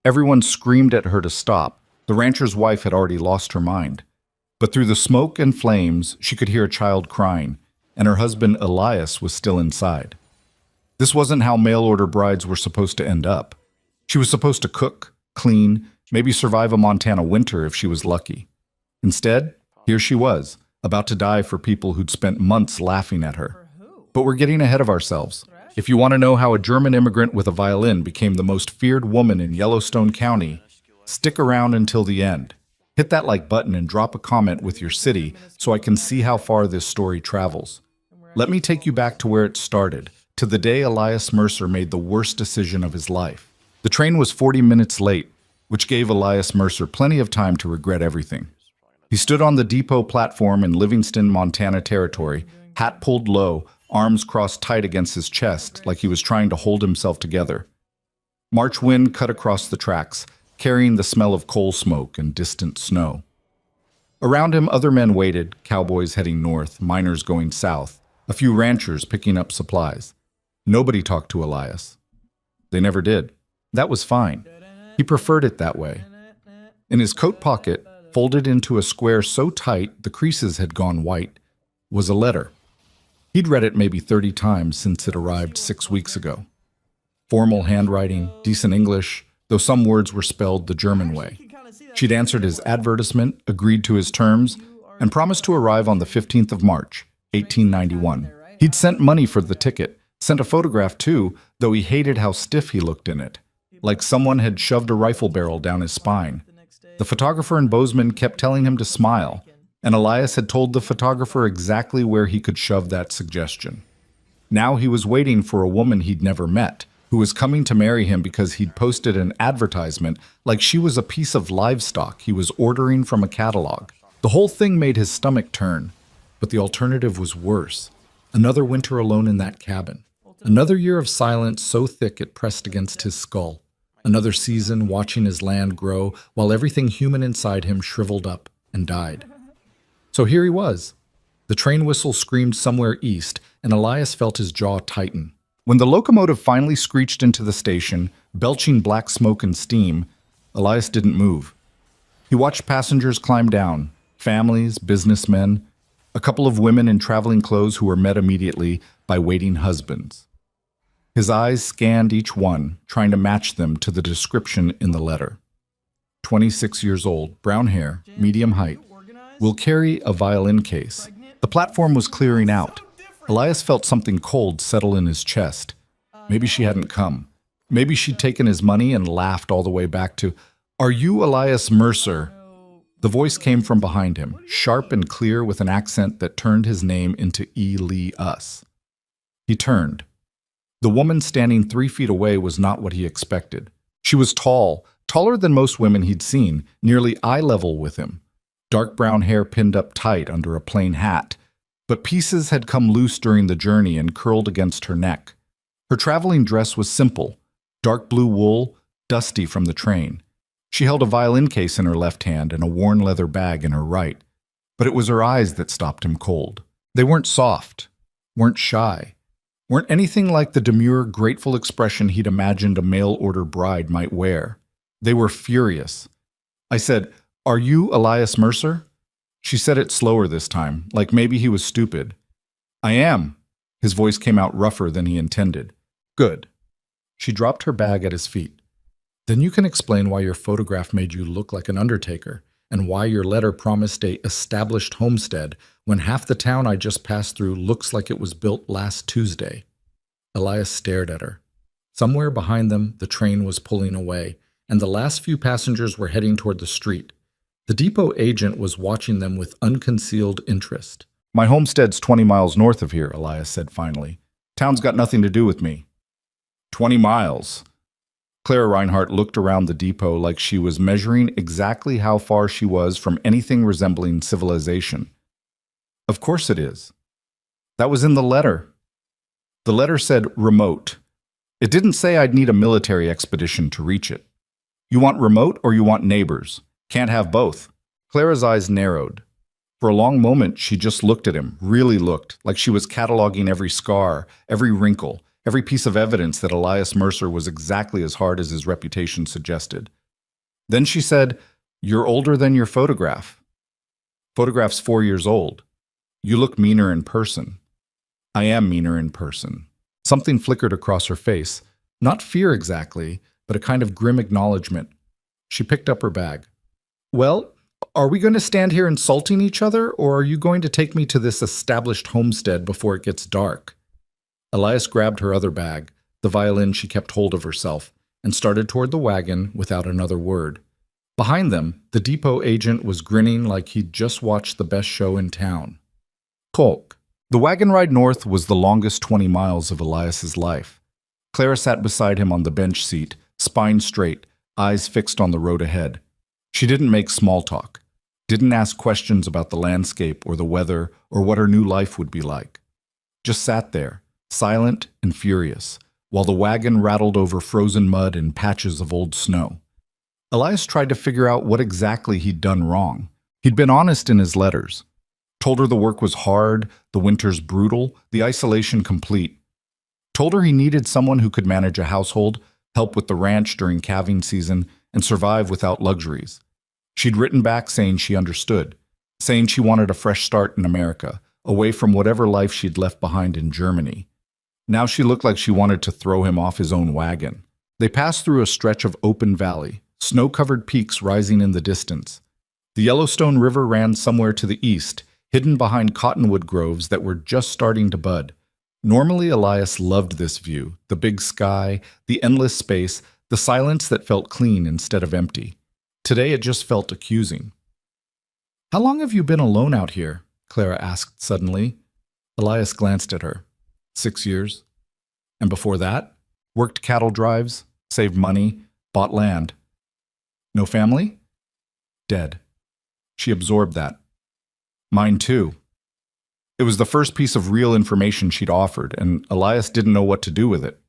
Everyone screamed at her to stop. The rancher's wife had already lost her mind. But through the smoke and flames, she could hear a child crying, and her husband Elias was still inside. This wasn't how mail-order brides were supposed to end up. She was supposed to cook, clean, maybe survive a Montana winter if she was lucky. Instead, here she was, about to die for people who'd spent months laughing at her. But we're getting ahead of ourselves. If you want to know how a German immigrant with a violin became the most feared woman in Yellowstone County, stick around until the end. Hit that like button and drop a comment with your city so I can see how far this story travels. Let me take you back to where it started, to the day Elias Mercer made the worst decision of his life. The train was 40 minutes late, which gave Elias Mercer plenty of time to regret everything. He stood on the depot platform in Livingston, Montana territory, hat pulled low, arms crossed tight against his chest like he was trying to hold himself together. March wind cut across the tracks, carrying the smell of coal smoke and distant snow. Around him, other men waited, cowboys heading north, miners going south, a few ranchers picking up supplies. Nobody talked to Elias. They never did. That was fine. He preferred it that way. In his coat pocket, folded into a square so tight the creases had gone white, was a letter. He'd read it maybe 30 times since it arrived 6 weeks ago. Formal handwriting, decent English, though some words were spelled the German way. She'd answered his advertisement, agreed to his terms, and promised to arrive on the 15th of March, 1891. He'd sent money for the ticket, sent a photograph too, though he hated how stiff he looked in it, like someone had shoved a rifle barrel down his spine. The photographer and Bozeman kept telling him to smile, and Elias had told the photographer exactly where he could shove that suggestion. Now he was waiting for a woman he'd never met, who was coming to marry him because he'd posted an advertisement like she was a piece of livestock he was ordering from a catalog. The whole thing made his stomach turn, but the alternative was worse. Another winter alone in that cabin. Another year of silence so thick it pressed against his skull. Another season watching his land grow while everything human inside him shriveled up and died. So here he was. The train whistle screamed somewhere east, and Elias felt his jaw tighten. When the locomotive finally screeched into the station, belching black smoke and steam, Elias didn't move. He watched passengers climb down, families, businessmen, a couple of women in traveling clothes who were met immediately by waiting husbands. His eyes scanned each one, trying to match them to the description in the letter. 26 years old, brown hair, medium height, will carry a violin case. The platform was clearing out. Elias felt something cold settle in his chest. Maybe she hadn't come. Maybe she'd taken his money and laughed all the way back to, "Are you Elias Mercer?" The voice came from behind him, sharp and clear with an accent that turned his name into E-Lee-Us. He turned. The woman standing 3 feet away was not what he expected. She was tall, taller than most women he'd seen, nearly eye level with him. Dark brown hair pinned up tight under a plain hat, but pieces had come loose during the journey and curled against her neck. Her traveling dress was simple, dark blue wool, dusty from the train. She held a violin case in her left hand and a worn leather bag in her right, but it was her eyes that stopped him cold. They weren't soft, weren't shy, weren't anything like the demure, grateful expression he'd imagined a mail-order bride might wear. They were furious. I said, "Are you Elias Mercer?" She said it slower this time, like maybe he was stupid. "I am." His voice came out rougher than he intended. "Good." She dropped her bag at his feet. "Then you can explain why your photograph made you look like an undertaker, and why your letter promised a established homestead when half the town I just passed through looks like it was built last Tuesday." Elias stared at her. Somewhere behind them, the train was pulling away, and the last few passengers were heading toward the street. The depot agent was watching them with unconcealed interest. "My homestead's 20 miles north of here," Elias said finally. "Town's got nothing to do with me." 20 miles. Clara Reinhardt looked around the depot like she was measuring exactly how far she was from anything resembling civilization. "Of course it is. That was in the letter." The letter said remote. It didn't say I'd need a military expedition to reach it. "You want remote or you want neighbors? Can't have both." Clara's eyes narrowed. For a long moment, she just looked at him, really looked, like she was cataloging every scar, every wrinkle, every piece of evidence that Elias Mercer was exactly as hard as his reputation suggested. Then she said, "You're older than your photograph. Photograph's 4 years old. You look meaner in person." "I am meaner in person." Something flickered across her face. Not fear exactly, but a kind of grim acknowledgement. She picked up her bag. "Well, are we going to stand here insulting each other, or are you going to take me to this established homestead before it gets dark?" Elias grabbed her other bag, the violin she kept hold of herself, and started toward the wagon without another word. Behind them, the depot agent was grinning like he'd just watched the best show in town. Kolk. The wagon ride north was the longest 20 miles of Elias's life. Clara sat beside him on the bench seat, spine straight, eyes fixed on the road ahead. She didn't make small talk, didn't ask questions about the landscape or the weather or what her new life would be like. Just sat there, silent and furious, while the wagon rattled over frozen mud and patches of old snow. Elias tried to figure out what exactly he'd done wrong. He'd been honest in his letters. Told her the work was hard, the winters brutal, the isolation complete. Told her he needed someone who could manage a household, help with the ranch during calving season, and survive without luxuries. She'd written back saying she understood, saying she wanted a fresh start in America, away from whatever life she'd left behind in Germany. Now she looked like she wanted to throw him off his own wagon. They passed through a stretch of open valley, snow-covered peaks rising in the distance. The Yellowstone River ran somewhere to the east, hidden behind cottonwood groves that were just starting to bud. Normally, Elias loved this view, the big sky, the endless space, the silence that felt clean instead of empty. Today it just felt accusing. "How long have you been alone out here?" Clara asked suddenly. Elias glanced at her. 6 years. "And before that? Worked cattle drives, saved money, bought land. No family?" "Dead." She absorbed that. "Mine too." It was the first piece of real information she'd offered, and Elias didn't know what to do with it.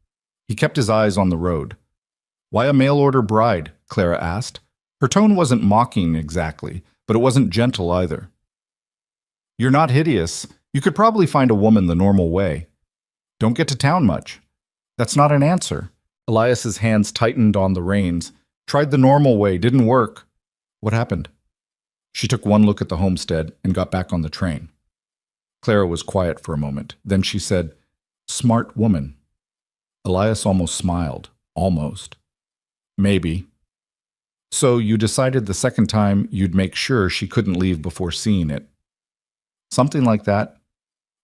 He kept his eyes on the road. "Why a mail-order bride?" Clara asked. Her tone wasn't mocking exactly, but it wasn't gentle either. "You're not hideous. You could probably find a woman the normal way. Don't get to town much." "That's not an answer." Elias's hands tightened on the reins. "Tried the normal way, didn't work." "What happened?" She took one look at the homestead and got back on the train. Clara was quiet for a moment. Then she said, "Smart woman." Elias almost smiled. Almost. "Maybe." "So you decided the second time you'd make sure she couldn't leave before seeing it." "Something like that."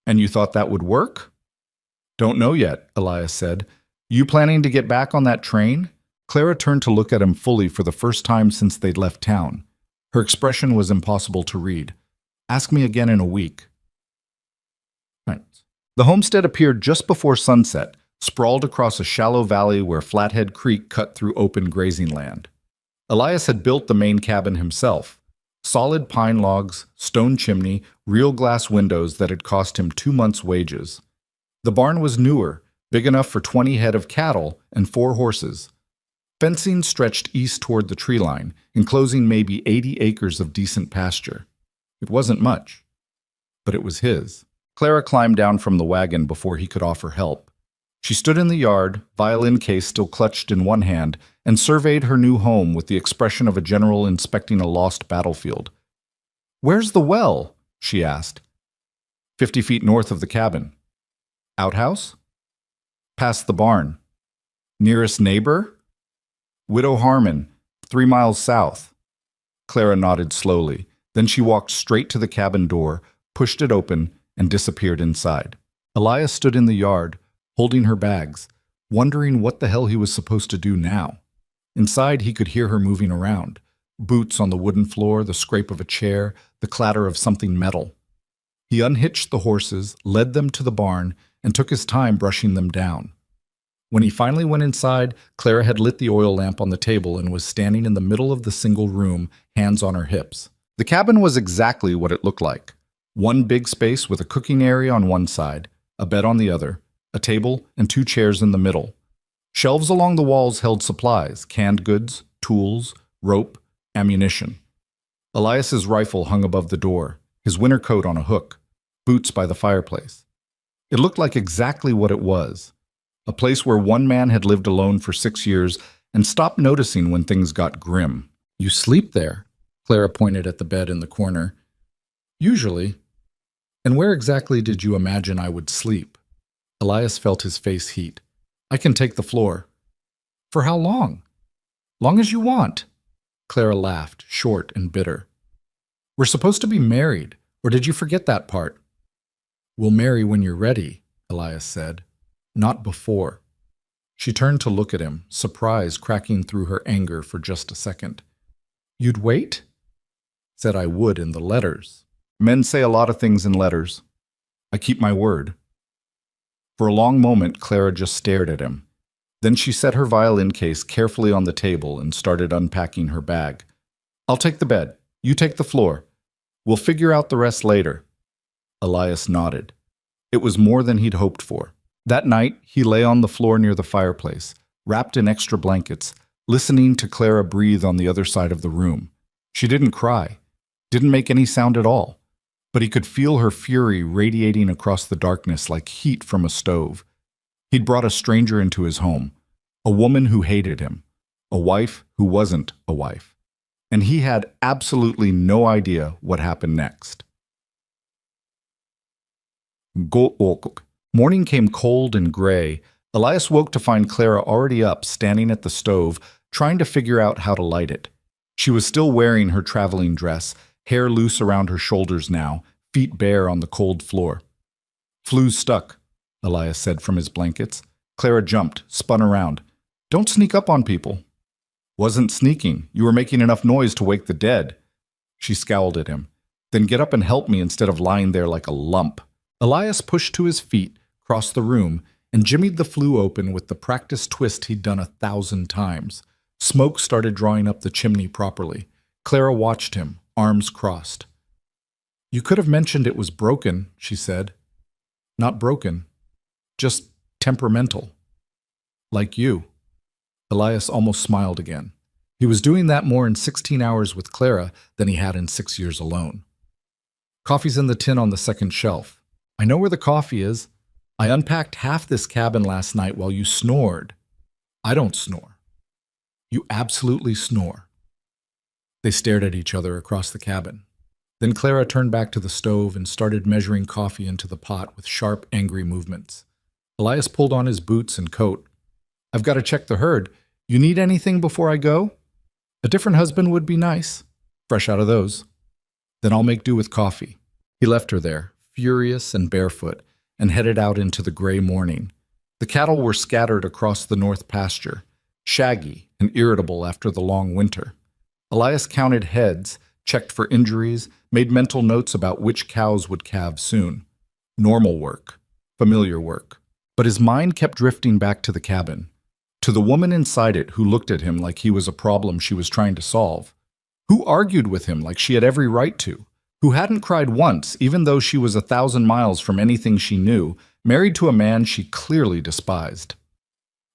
"And you thought that would work?" "Don't know yet," Elias said. "You planning to get back on that train?" Clara turned to look at him fully for the first time since they'd left town. Her expression was impossible to read. "Ask me again in a week." Right. The homestead appeared just before sunset, sprawled across a shallow valley where Flathead Creek cut through open grazing land. Elias had built the main cabin himself. Solid pine logs, stone chimney, real glass windows that had cost him 2 months' wages. The barn was newer, big enough for 20 head of cattle and 4 horses. Fencing stretched east toward the tree line, enclosing maybe 80 acres of decent pasture. It wasn't much, but it was his. Clara climbed down from the wagon before he could offer help. She stood in the yard, violin case still clutched in one hand, and surveyed her new home with the expression of a general inspecting a lost battlefield. "Where's the well?" she asked. 50 feet north of the cabin." "Outhouse?" "Past the barn." "Nearest neighbor?" "Widow Harmon, 3 miles south." Clara nodded slowly. Then she walked straight to the cabin door, pushed it open, and disappeared inside. Elias stood in the yard, holding her bags, wondering what the hell he was supposed to do now. Inside, he could hear her moving around. Boots on the wooden floor, the scrape of a chair, the clatter of something metal. He unhitched the horses, led them to the barn, and took his time brushing them down. When he finally went inside, Clara had lit the oil lamp on the table and was standing in the middle of the single room, hands on her hips. The cabin was exactly what it looked like. One big space with a cooking area on one side, a bed on the other, a table and 2 chairs in the middle. Shelves along the walls held supplies, canned goods, tools, rope, ammunition. Elias's rifle hung above the door, his winter coat on a hook, boots by the fireplace. It looked like exactly what it was, a place where one man had lived alone for 6 years and stopped noticing when things got grim. You sleep there? Clara pointed at the bed in the corner. Usually. And where exactly did you imagine I would sleep? Elias felt his face heat. I can take the floor. For how long? Long as you want. Clara laughed, short and bitter. We're supposed to be married, or did you forget that part? We'll marry when you're ready, Elias said. Not before. She turned to look at him, surprise cracking through her anger for just a second. You'd wait? Said I would in the letters. Men say a lot of things in letters. I keep my word. For a long moment, Clara just stared at him. Then she set her violin case carefully on the table and started unpacking her bag. I'll take the bed. You take the floor. We'll figure out the rest later. Elias nodded. It was more than he'd hoped for. That night, he lay on the floor near the fireplace, wrapped in extra blankets, listening to Clara breathe on the other side of the room. She didn't cry, didn't make any sound at all, but he could feel her fury radiating across the darkness like heat from a stove. He'd brought a stranger into his home, a woman who hated him, a wife who wasn't a wife, and he had absolutely no idea what happened next. Morning came cold and gray. Elias woke to find Clara already up, standing at the stove, trying to figure out how to light it. She was still wearing her traveling dress, hair loose around her shoulders now, feet bare on the cold floor. Flue's stuck, Elias said from his blankets. Clara jumped, spun around. Don't sneak up on people. Wasn't sneaking. You were making enough noise to wake the dead. She scowled at him. Then get up and help me instead of lying there like a lump. Elias pushed to his feet, crossed the room, and jimmied the flue open with the practiced twist he'd done 1,000 times. Smoke started drawing up the chimney properly. Clara watched him, arms crossed. You could have mentioned it was broken, she said. Not broken. Just temperamental. Like you. Elias almost smiled again. He was doing that more in 16 hours with Clara than he had in 6 years alone. Coffee's in the tin on the second shelf. I know where the coffee is. I unpacked half this cabin last night while you snored. I don't snore. You absolutely snore. They stared at each other across the cabin. Then Clara turned back to the stove and started measuring coffee into the pot with sharp, angry movements. Elias pulled on his boots and coat. I've got to check the herd. You need anything before I go? A different husband would be nice. Fresh out of those. Then I'll make do with coffee. He left her there, furious and barefoot, and headed out into the gray morning. The cattle were scattered across the north pasture, shaggy and irritable after the long winter. Elias counted heads, checked for injuries, made mental notes about which cows would calve soon. Normal work, familiar work. But his mind kept drifting back to the cabin, to the woman inside it who looked at him like he was a problem she was trying to solve, who argued with him like she had every right to, who hadn't cried once, even though she was 1,000 miles from anything she knew, married to a man she clearly despised.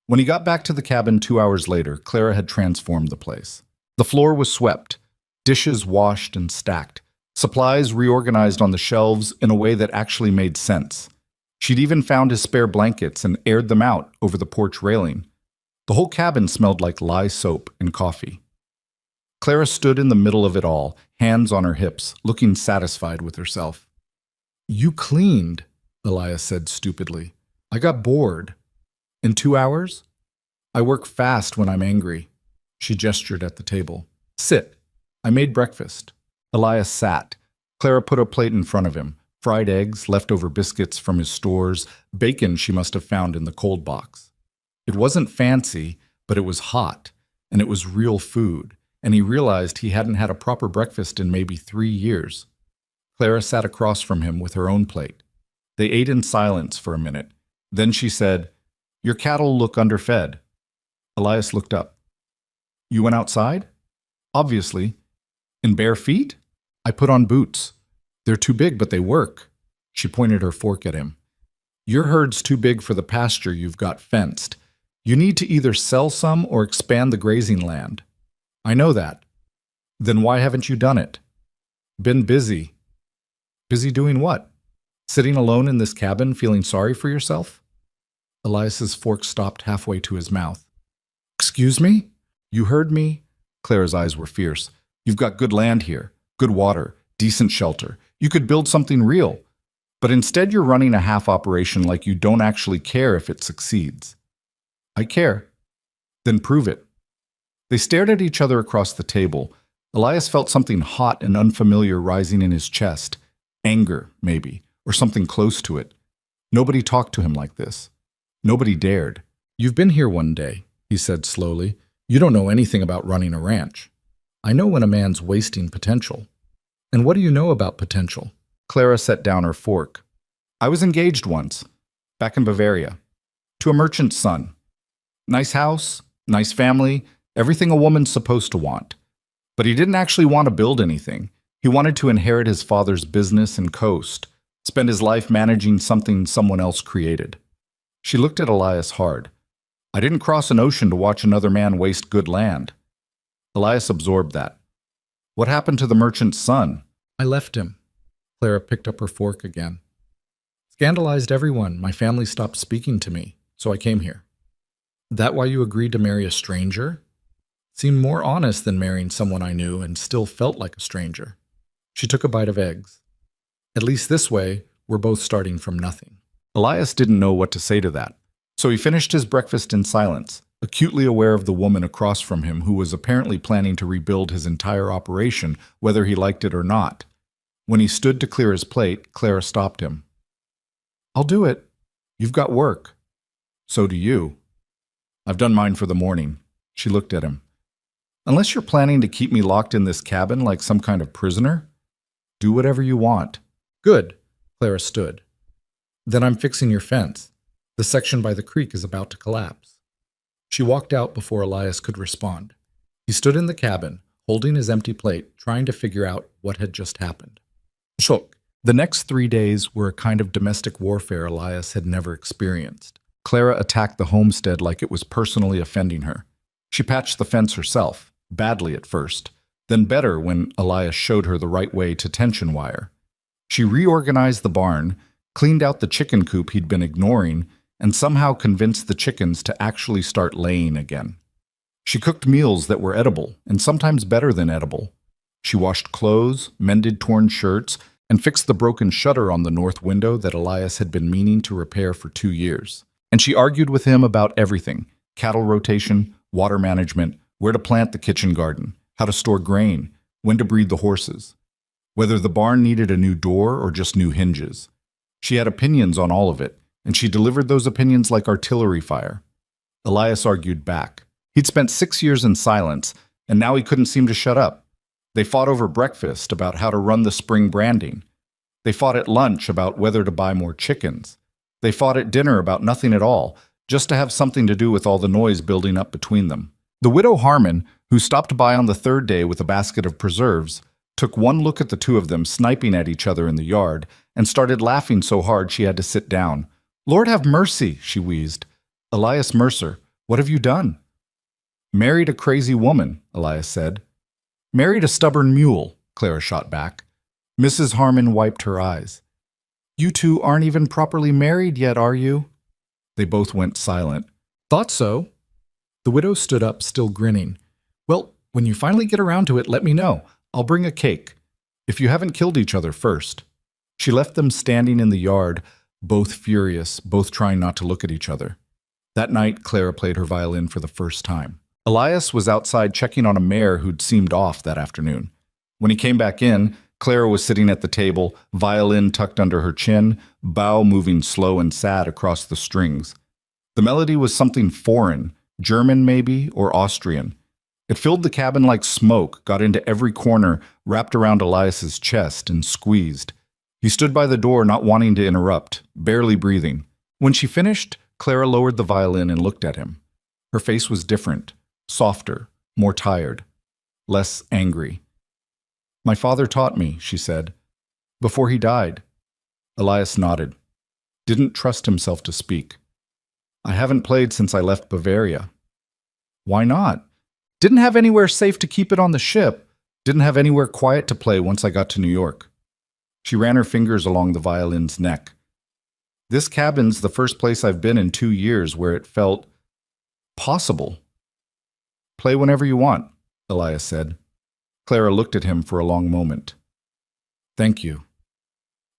When he got back to the cabin 2 hours later, Clara had transformed the place. The floor was swept, dishes washed and stacked, supplies reorganized on the shelves in a way that actually made sense. She'd even found his spare blankets and aired them out over the porch railing. The whole cabin smelled like lye soap and coffee. Clara stood in the middle of it all, hands on her hips, looking satisfied with herself. You cleaned, Elias said stupidly. I got bored. In 2 hours? I work fast when I'm angry. She gestured at the table. Sit. I made breakfast. Elias sat. Clara put a plate in front of him. Fried eggs, leftover biscuits from his stores, bacon she must have found in the cold box. It wasn't fancy, but it was hot, and it was real food, and he realized he hadn't had a proper breakfast in maybe 3 years. Clara sat across from him with her own plate. They ate in silence for a minute. Then she said, Your cattle look underfed. Elias looked up. You went outside? Obviously. In bare feet? I put on boots. They're too big, but they work. She pointed her fork at him. Your herd's too big for the pasture you've got fenced. You need to either sell some or expand the grazing land. I know that. Then why haven't you done it? Been busy. Busy doing what? Sitting alone in this cabin feeling sorry for yourself? Elias's fork stopped halfway to his mouth. Excuse me? You heard me? Clara's eyes were fierce. You've got good land here, good water, decent shelter. You could build something real. But instead you're running a half operation like you don't actually care if it succeeds. I care. Then prove it. They stared at each other across the table. Elias felt something hot and unfamiliar rising in his chest. Anger, maybe, or something close to it. Nobody talked to him like this. Nobody dared. You've been here one day, he said slowly. You don't know anything about running a ranch. I know when a man's wasting potential. And what do you know about potential? Clara set down her fork. I was engaged once, back in Bavaria, to a merchant's son. Nice house, nice family, everything a woman's supposed to want. But he didn't actually want to build anything. He wanted to inherit his father's business and coast, spend his life managing something someone else created. She looked at Elias hard. I didn't cross an ocean to watch another man waste good land. Elias absorbed that. What happened to the merchant's son? I left him. Clara picked up her fork again. Scandalized everyone. My family stopped speaking to me, so I came here. That why you agreed to marry a stranger? Seemed more honest than marrying someone I knew and still felt like a stranger. She took a bite of eggs. At least this way, we're both starting from nothing. Elias didn't know what to say to that, so he finished his breakfast in silence, acutely aware of the woman across from him who was apparently planning to rebuild his entire operation, whether he liked it or not. When he stood to clear his plate, Clara stopped him. I'll do it. You've got work. So do you. I've done mine for the morning. She looked at him. Unless you're planning to keep me locked in this cabin like some kind of prisoner, do whatever you want. Good. Clara stood. Then I'm fixing your fence. The section by the creek is about to collapse. She walked out before Elias could respond. He stood in the cabin, holding his empty plate, trying to figure out what had just happened. Shook. The next 3 days were a kind of domestic warfare Elias had never experienced. Clara attacked the homestead like it was personally offending her. She patched the fence herself, badly at first, then better when Elias showed her the right way to tension wire. She reorganized the barn, cleaned out the chicken coop he'd been ignoring, and somehow convinced the chickens to actually start laying again. She cooked meals that were edible, and sometimes better than edible. She washed clothes, mended torn shirts, and fixed the broken shutter on the north window that Elias had been meaning to repair for 2 years. And she argued with him about everything: cattle rotation, water management, where to plant the kitchen garden, how to store grain, when to breed the horses, whether the barn needed a new door or just new hinges. She had opinions on all of it, and she delivered those opinions like artillery fire. Elias argued back. He'd spent 6 years in silence, and now he couldn't seem to shut up. They fought over breakfast about how to run the spring branding. They fought at lunch about whether to buy more chickens. They fought at dinner about nothing at all, just to have something to do with all the noise building up between them. The widow Harmon, who stopped by on the 3rd day with a basket of preserves, took one look at the two of them sniping at each other in the yard and started laughing so hard she had to sit down. Lord have mercy, she wheezed. Elias Mercer, what have you done? Married a crazy woman, Elias said. Married a stubborn mule, Clara shot back. Mrs. Harmon wiped her eyes. You two aren't even properly married yet, are you? They both went silent. Thought so. The widow stood up, still grinning. Well, when you finally get around to it, let me know. I'll bring a cake. If you haven't killed each other first. She left them standing in the yard, both furious, both trying not to look at each other. That night, Clara played her violin for the first time. Elias was outside checking on a mare who'd seemed off that afternoon. When he came back in, Clara was sitting at the table, violin tucked under her chin, bow moving slow and sad across the strings. The melody was something foreign, German maybe, or Austrian. It filled the cabin like smoke, got into every corner, wrapped around Elias's chest, and squeezed. He stood by the door, not wanting to interrupt, barely breathing. When she finished, Clara lowered the violin and looked at him. Her face was different, softer, more tired, less angry. My father taught me, she said, before he died. Elias nodded. Didn't trust himself to speak. I haven't played since I left Bavaria. Why not? Didn't have anywhere safe to keep it on the ship. Didn't have anywhere quiet to play once I got to New York. She ran her fingers along the violin's neck. This cabin's the first place I've been in 2 years where it felt possible. Play whenever you want, Elias said. Clara looked at him for a long moment. Thank you.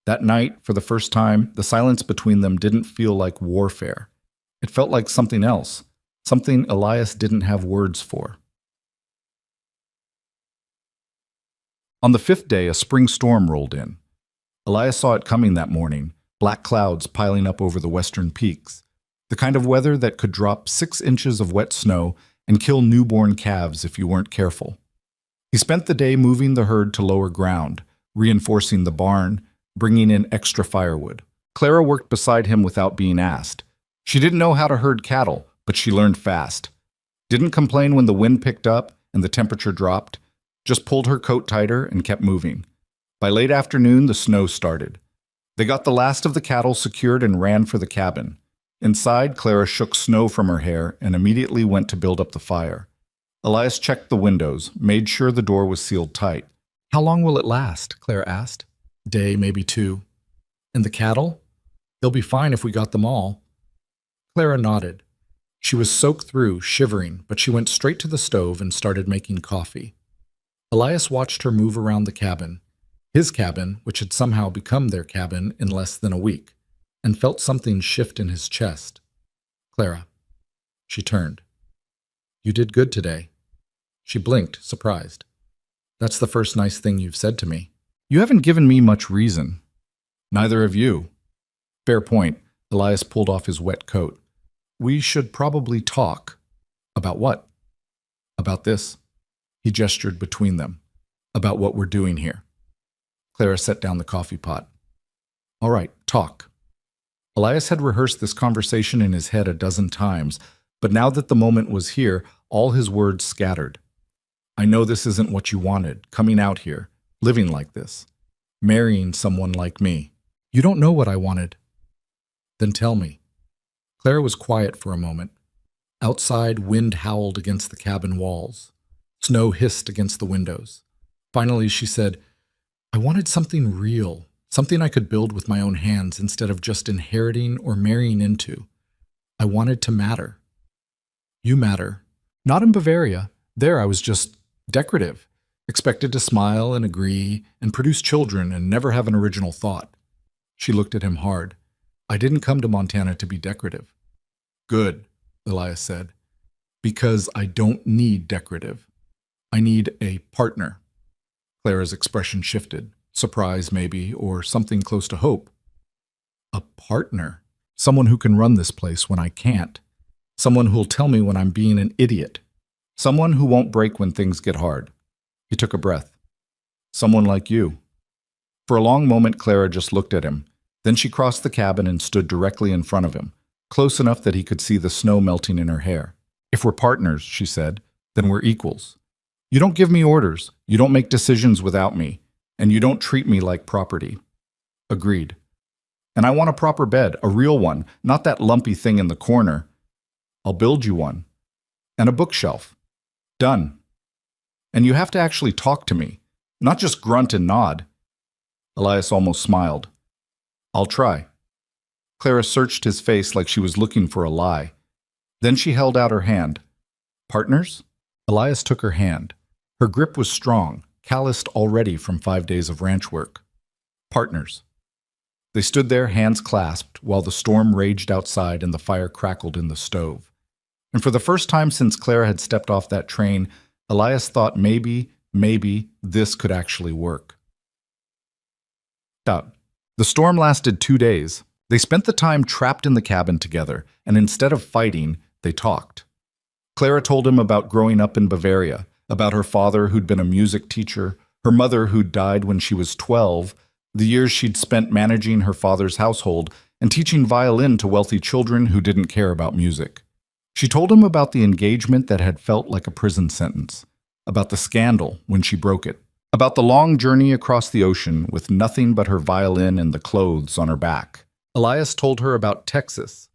That night, for the first time, the silence between them didn't feel like warfare. It felt like something else, something Elias didn't have words for. On the 5th day, a spring storm rolled in. Elias saw it coming that morning, black clouds piling up over the western peaks, the kind of weather that could drop 6 inches of wet snow and kill newborn calves if you weren't careful. He spent the day moving the herd to lower ground, reinforcing the barn, bringing in extra firewood. Clara worked beside him without being asked. She didn't know how to herd cattle, but she learned fast. Didn't complain when the wind picked up and the temperature dropped, just pulled her coat tighter and kept moving. By late afternoon, the snow started. They got the last of the cattle secured and ran for the cabin. Inside, Clara shook snow from her hair and immediately went to build up the fire. Elias checked the windows, made sure the door was sealed tight. How long will it last? Clara asked. Day, maybe 2. And the cattle? They'll be fine if we got them all. Clara nodded. She was soaked through, shivering, but she went straight to the stove and started making coffee. Elias watched her move around the cabin, his cabin, which had somehow become their cabin in less than a week, and felt something shift in his chest. Clara. She turned. You did good today. She blinked, surprised. That's the first nice thing you've said to me. You haven't given me much reason. Neither have you. Fair point. Elias pulled off his wet coat. We should probably talk. About what? About this. He gestured between them. About what we're doing here. Clara set down the coffee pot. All right, talk. Elias had rehearsed this conversation in his head a dozen times, but now that the moment was here, all his words scattered. I know this isn't what you wanted, coming out here, living like this, marrying someone like me. You don't know what I wanted. Then tell me. Clara was quiet for a moment. Outside, wind howled against the cabin walls. Snow hissed against the windows. Finally, she said, I wanted something real, something I could build with my own hands instead of just inheriting or marrying into. I wanted to matter. You matter. Not in Bavaria. There I was just decorative, expected to smile and agree and produce children and never have an original thought. She looked at him hard. I didn't come to Montana to be decorative. Good, Elias said, because I don't need decorative. I need a partner. Clara's expression shifted, surprise maybe, or something close to hope. A partner. Someone who can run this place when I can't. Someone who'll tell me when I'm being an idiot. Someone who won't break when things get hard. He took a breath. Someone like you. For a long moment, Clara just looked at him. Then she crossed the cabin and stood directly in front of him, close enough that he could see the snow melting in her hair. If we're partners, she said, then we're equals. You don't give me orders, you don't make decisions without me, and you don't treat me like property. Agreed. And I want a proper bed, a real one, not that lumpy thing in the corner. I'll build you one. And a bookshelf. Done. And you have to actually talk to me, not just grunt and nod. Elias almost smiled. I'll try. Clara searched his face like she was looking for a lie. Then she held out her hand. Partners? Elias took her hand. Her grip was strong, calloused already from 5 days of ranch work. Partners. They stood there, hands clasped, while the storm raged outside and the fire crackled in the stove. And for the first time since Clara had stepped off that train, Elias thought maybe this could actually work. The storm lasted 2 days. They spent the time trapped in the cabin together, and instead of fighting, they talked. Clara told him about growing up in Bavaria, about her father who'd been a music teacher, her mother who'd died when she was 12, the years she'd spent managing her father's household and teaching violin to wealthy children who didn't care about music. She told him about the engagement that had felt like a prison sentence, about the scandal when she broke it, about the long journey across the ocean with nothing but her violin and the clothes on her back. Elias told her about Texas,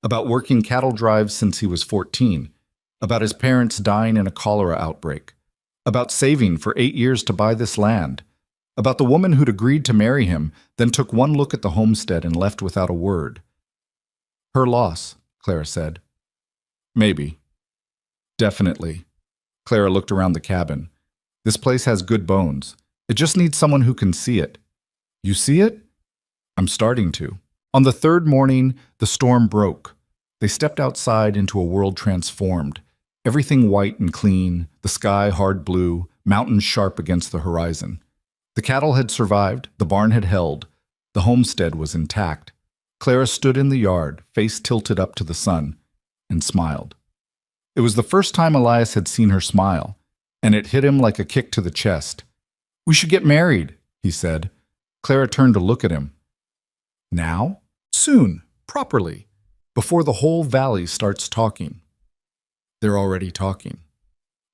about working cattle drives since he was 14, about his parents dying in a cholera outbreak, about saving for 8 years to buy this land, About the woman who'd agreed to marry him, then took one look at the homestead and left without a word. Her loss, Clara said. Maybe. Definitely. Clara looked around the cabin. This place has good bones. It just needs someone who can see it. You see it? I'm starting to. On the third morning, the storm broke. They stepped outside into a world transformed. Everything white and clean, the sky hard blue, mountains sharp against the horizon. The cattle had survived, the barn had held, the homestead was intact. Clara stood in the yard, face tilted up to the sun, and smiled. It was the first time Elias had seen her smile, and it hit him like a kick to the chest. We should get married, he said. Clara turned to look at him. Now? Soon, properly, before the whole valley starts talking. They're already talking.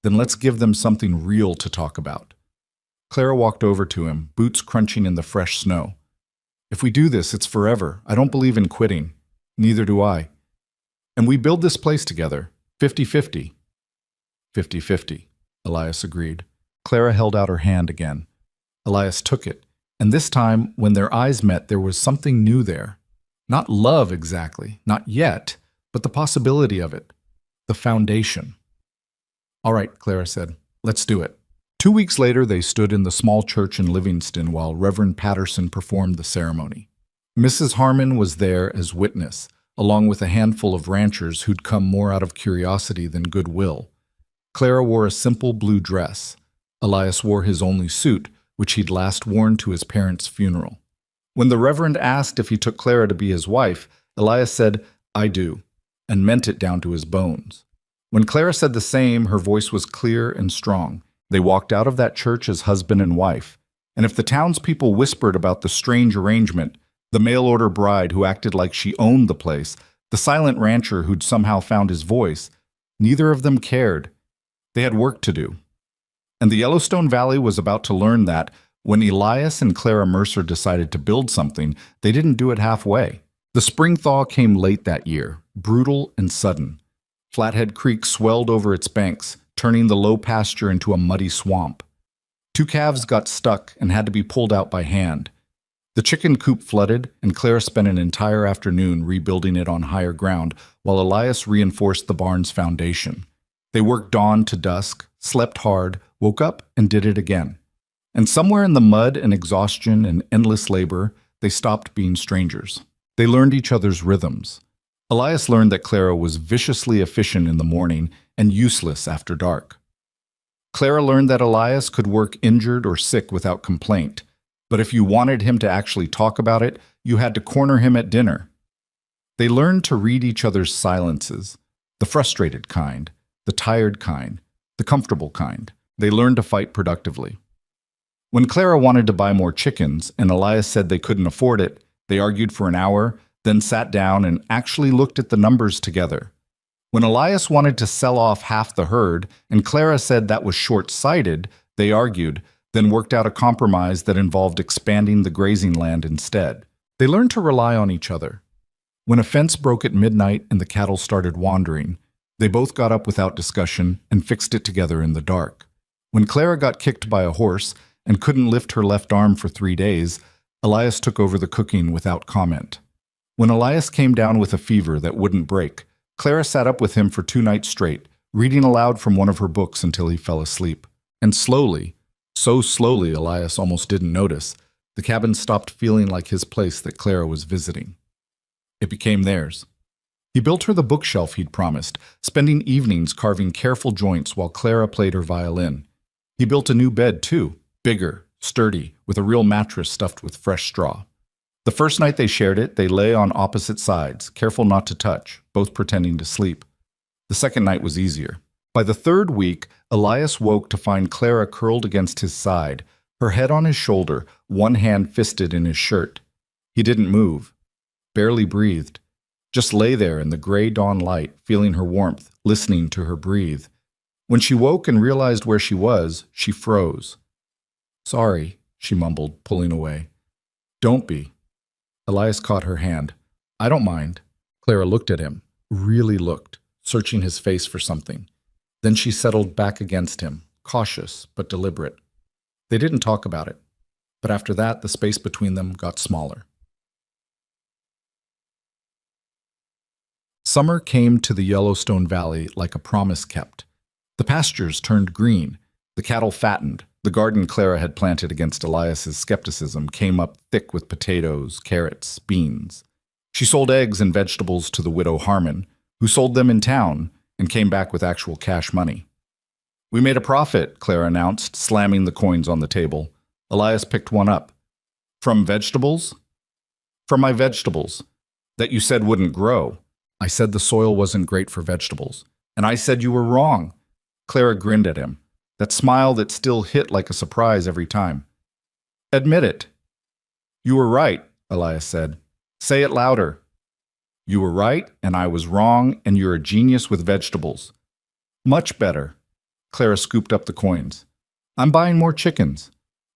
Then let's give them something real to talk about. Clara walked over to him, boots crunching in the fresh snow. If we do this, it's forever. I don't believe in quitting. Neither do I. And we build this place together, 50-50. 50-50, Elias agreed. Clara held out her hand again. Elias took it, and this time, when their eyes met, there was something new there. Not love exactly, not yet, but the possibility of it. The foundation. All right, Clara said. Let's do it. 2 weeks later, they stood in the small church in Livingston while Reverend Patterson performed the ceremony. Mrs. Harmon was there as witness, along with a handful of ranchers who'd come more out of curiosity than goodwill. Clara wore a simple blue dress. Elias wore his only suit, which he'd last worn to his parents' funeral. When the Reverend asked if he took Clara to be his wife, Elias said, I do, and meant it down to his bones. When Clara said the same, her voice was clear and strong. They walked out of that church as husband and wife, and if the townspeople whispered about the strange arrangement, the mail-order bride who acted like she owned the place, the silent rancher who'd somehow found his voice, neither of them cared. They had work to do. And the Yellowstone Valley was about to learn that when Elias and Clara Mercer decided to build something, they didn't do it halfway. The spring thaw came late that year, brutal and sudden. Flathead Creek swelled over its banks, turning the low pasture into a muddy swamp. 2 calves got stuck and had to be pulled out by hand. The chicken coop flooded, and Clara spent an entire afternoon rebuilding it on higher ground while Elias reinforced the barn's foundation. They worked dawn to dusk, slept hard, woke up, and did it again. And somewhere in the mud and exhaustion and endless labor, they stopped being strangers. They learned each other's rhythms. Elias learned that Clara was viciously efficient in the morning and useless after dark. Clara learned that Elias could work injured or sick without complaint, but if you wanted him to actually talk about it, you had to corner him at dinner. They learned to read each other's silences, the frustrated kind, the tired kind, the comfortable kind. They learned to fight productively. When Clara wanted to buy more chickens and Elias said they couldn't afford it, they argued for an hour, then sat down and actually looked at the numbers together. When Elias wanted to sell off half the herd and Clara said that was short-sighted, they argued, then worked out a compromise that involved expanding the grazing land instead. They learned to rely on each other. When a fence broke at midnight and the cattle started wandering, they both got up without discussion and fixed it together in the dark. When Clara got kicked by a horse and couldn't lift her left arm for 3 days, Elias took over the cooking without comment. When Elias came down with a fever that wouldn't break, Clara sat up with him for 2 nights straight, reading aloud from one of her books until he fell asleep. And slowly, so slowly Elias almost didn't notice, the cabin stopped feeling like his place that Clara was visiting. It became theirs. He built her the bookshelf he'd promised, spending evenings carving careful joints while Clara played her violin. He built a new bed, too, bigger, sturdy, with a real mattress stuffed with fresh straw. The first night they shared it, they lay on opposite sides, careful not to touch, both pretending to sleep. The second night was easier. By the 3rd week, Elias woke to find Clara curled against his side, her head on his shoulder, one hand fisted in his shirt. He didn't move, barely breathed, just lay there in the gray dawn light, feeling her warmth, listening to her breathe. When she woke and realized where she was, she froze. Sorry, she mumbled, pulling away. Don't be. Elias caught her hand. I don't mind. Clara looked at him, really looked, searching his face for something. Then she settled back against him, cautious but deliberate. They didn't talk about it. But after that, the space between them got smaller. Summer came to the Yellowstone Valley like a promise kept. The pastures turned green, the cattle fattened, the garden Clara had planted against Elias's skepticism came up thick with potatoes, carrots, beans. She sold eggs and vegetables to the widow Harmon, who sold them in town and came back with actual cash money. "We made a profit," Clara announced, slamming the coins on the table. Elias picked one up. "From vegetables?" "From my vegetables. That you said wouldn't grow." "I said the soil wasn't great for vegetables." "And I said you were wrong." Clara grinned at him, that smile that still hit like a surprise every time. "Admit it." "You were right," Elias said. "Say it louder." "You were right, and I was wrong, and you're a genius with vegetables." "Much better." Clara scooped up the coins. "I'm buying more chickens."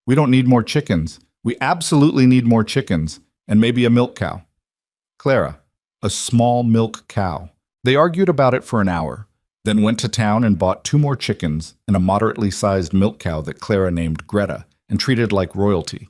"We don't need more chickens. We absolutely need more chickens, and maybe a milk cow." "Clara, a small milk cow." They argued about it for an hour, then went to town and bought 2 more chickens and a moderately sized milk cow that Clara named Greta and treated like royalty.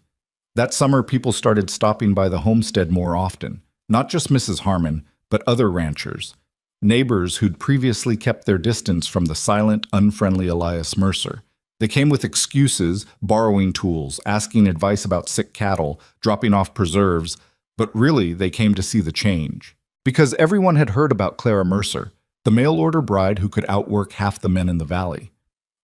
That summer, people started stopping by the homestead more often, not just Mrs. Harmon, but other ranchers, neighbors who'd previously kept their distance from the silent, unfriendly Elias Mercer. They came with excuses, borrowing tools, asking advice about sick cattle, dropping off preserves, but really they came to see the change. Because everyone had heard about Clara Mercer, the mail-order bride who could outwork half the men in the valley,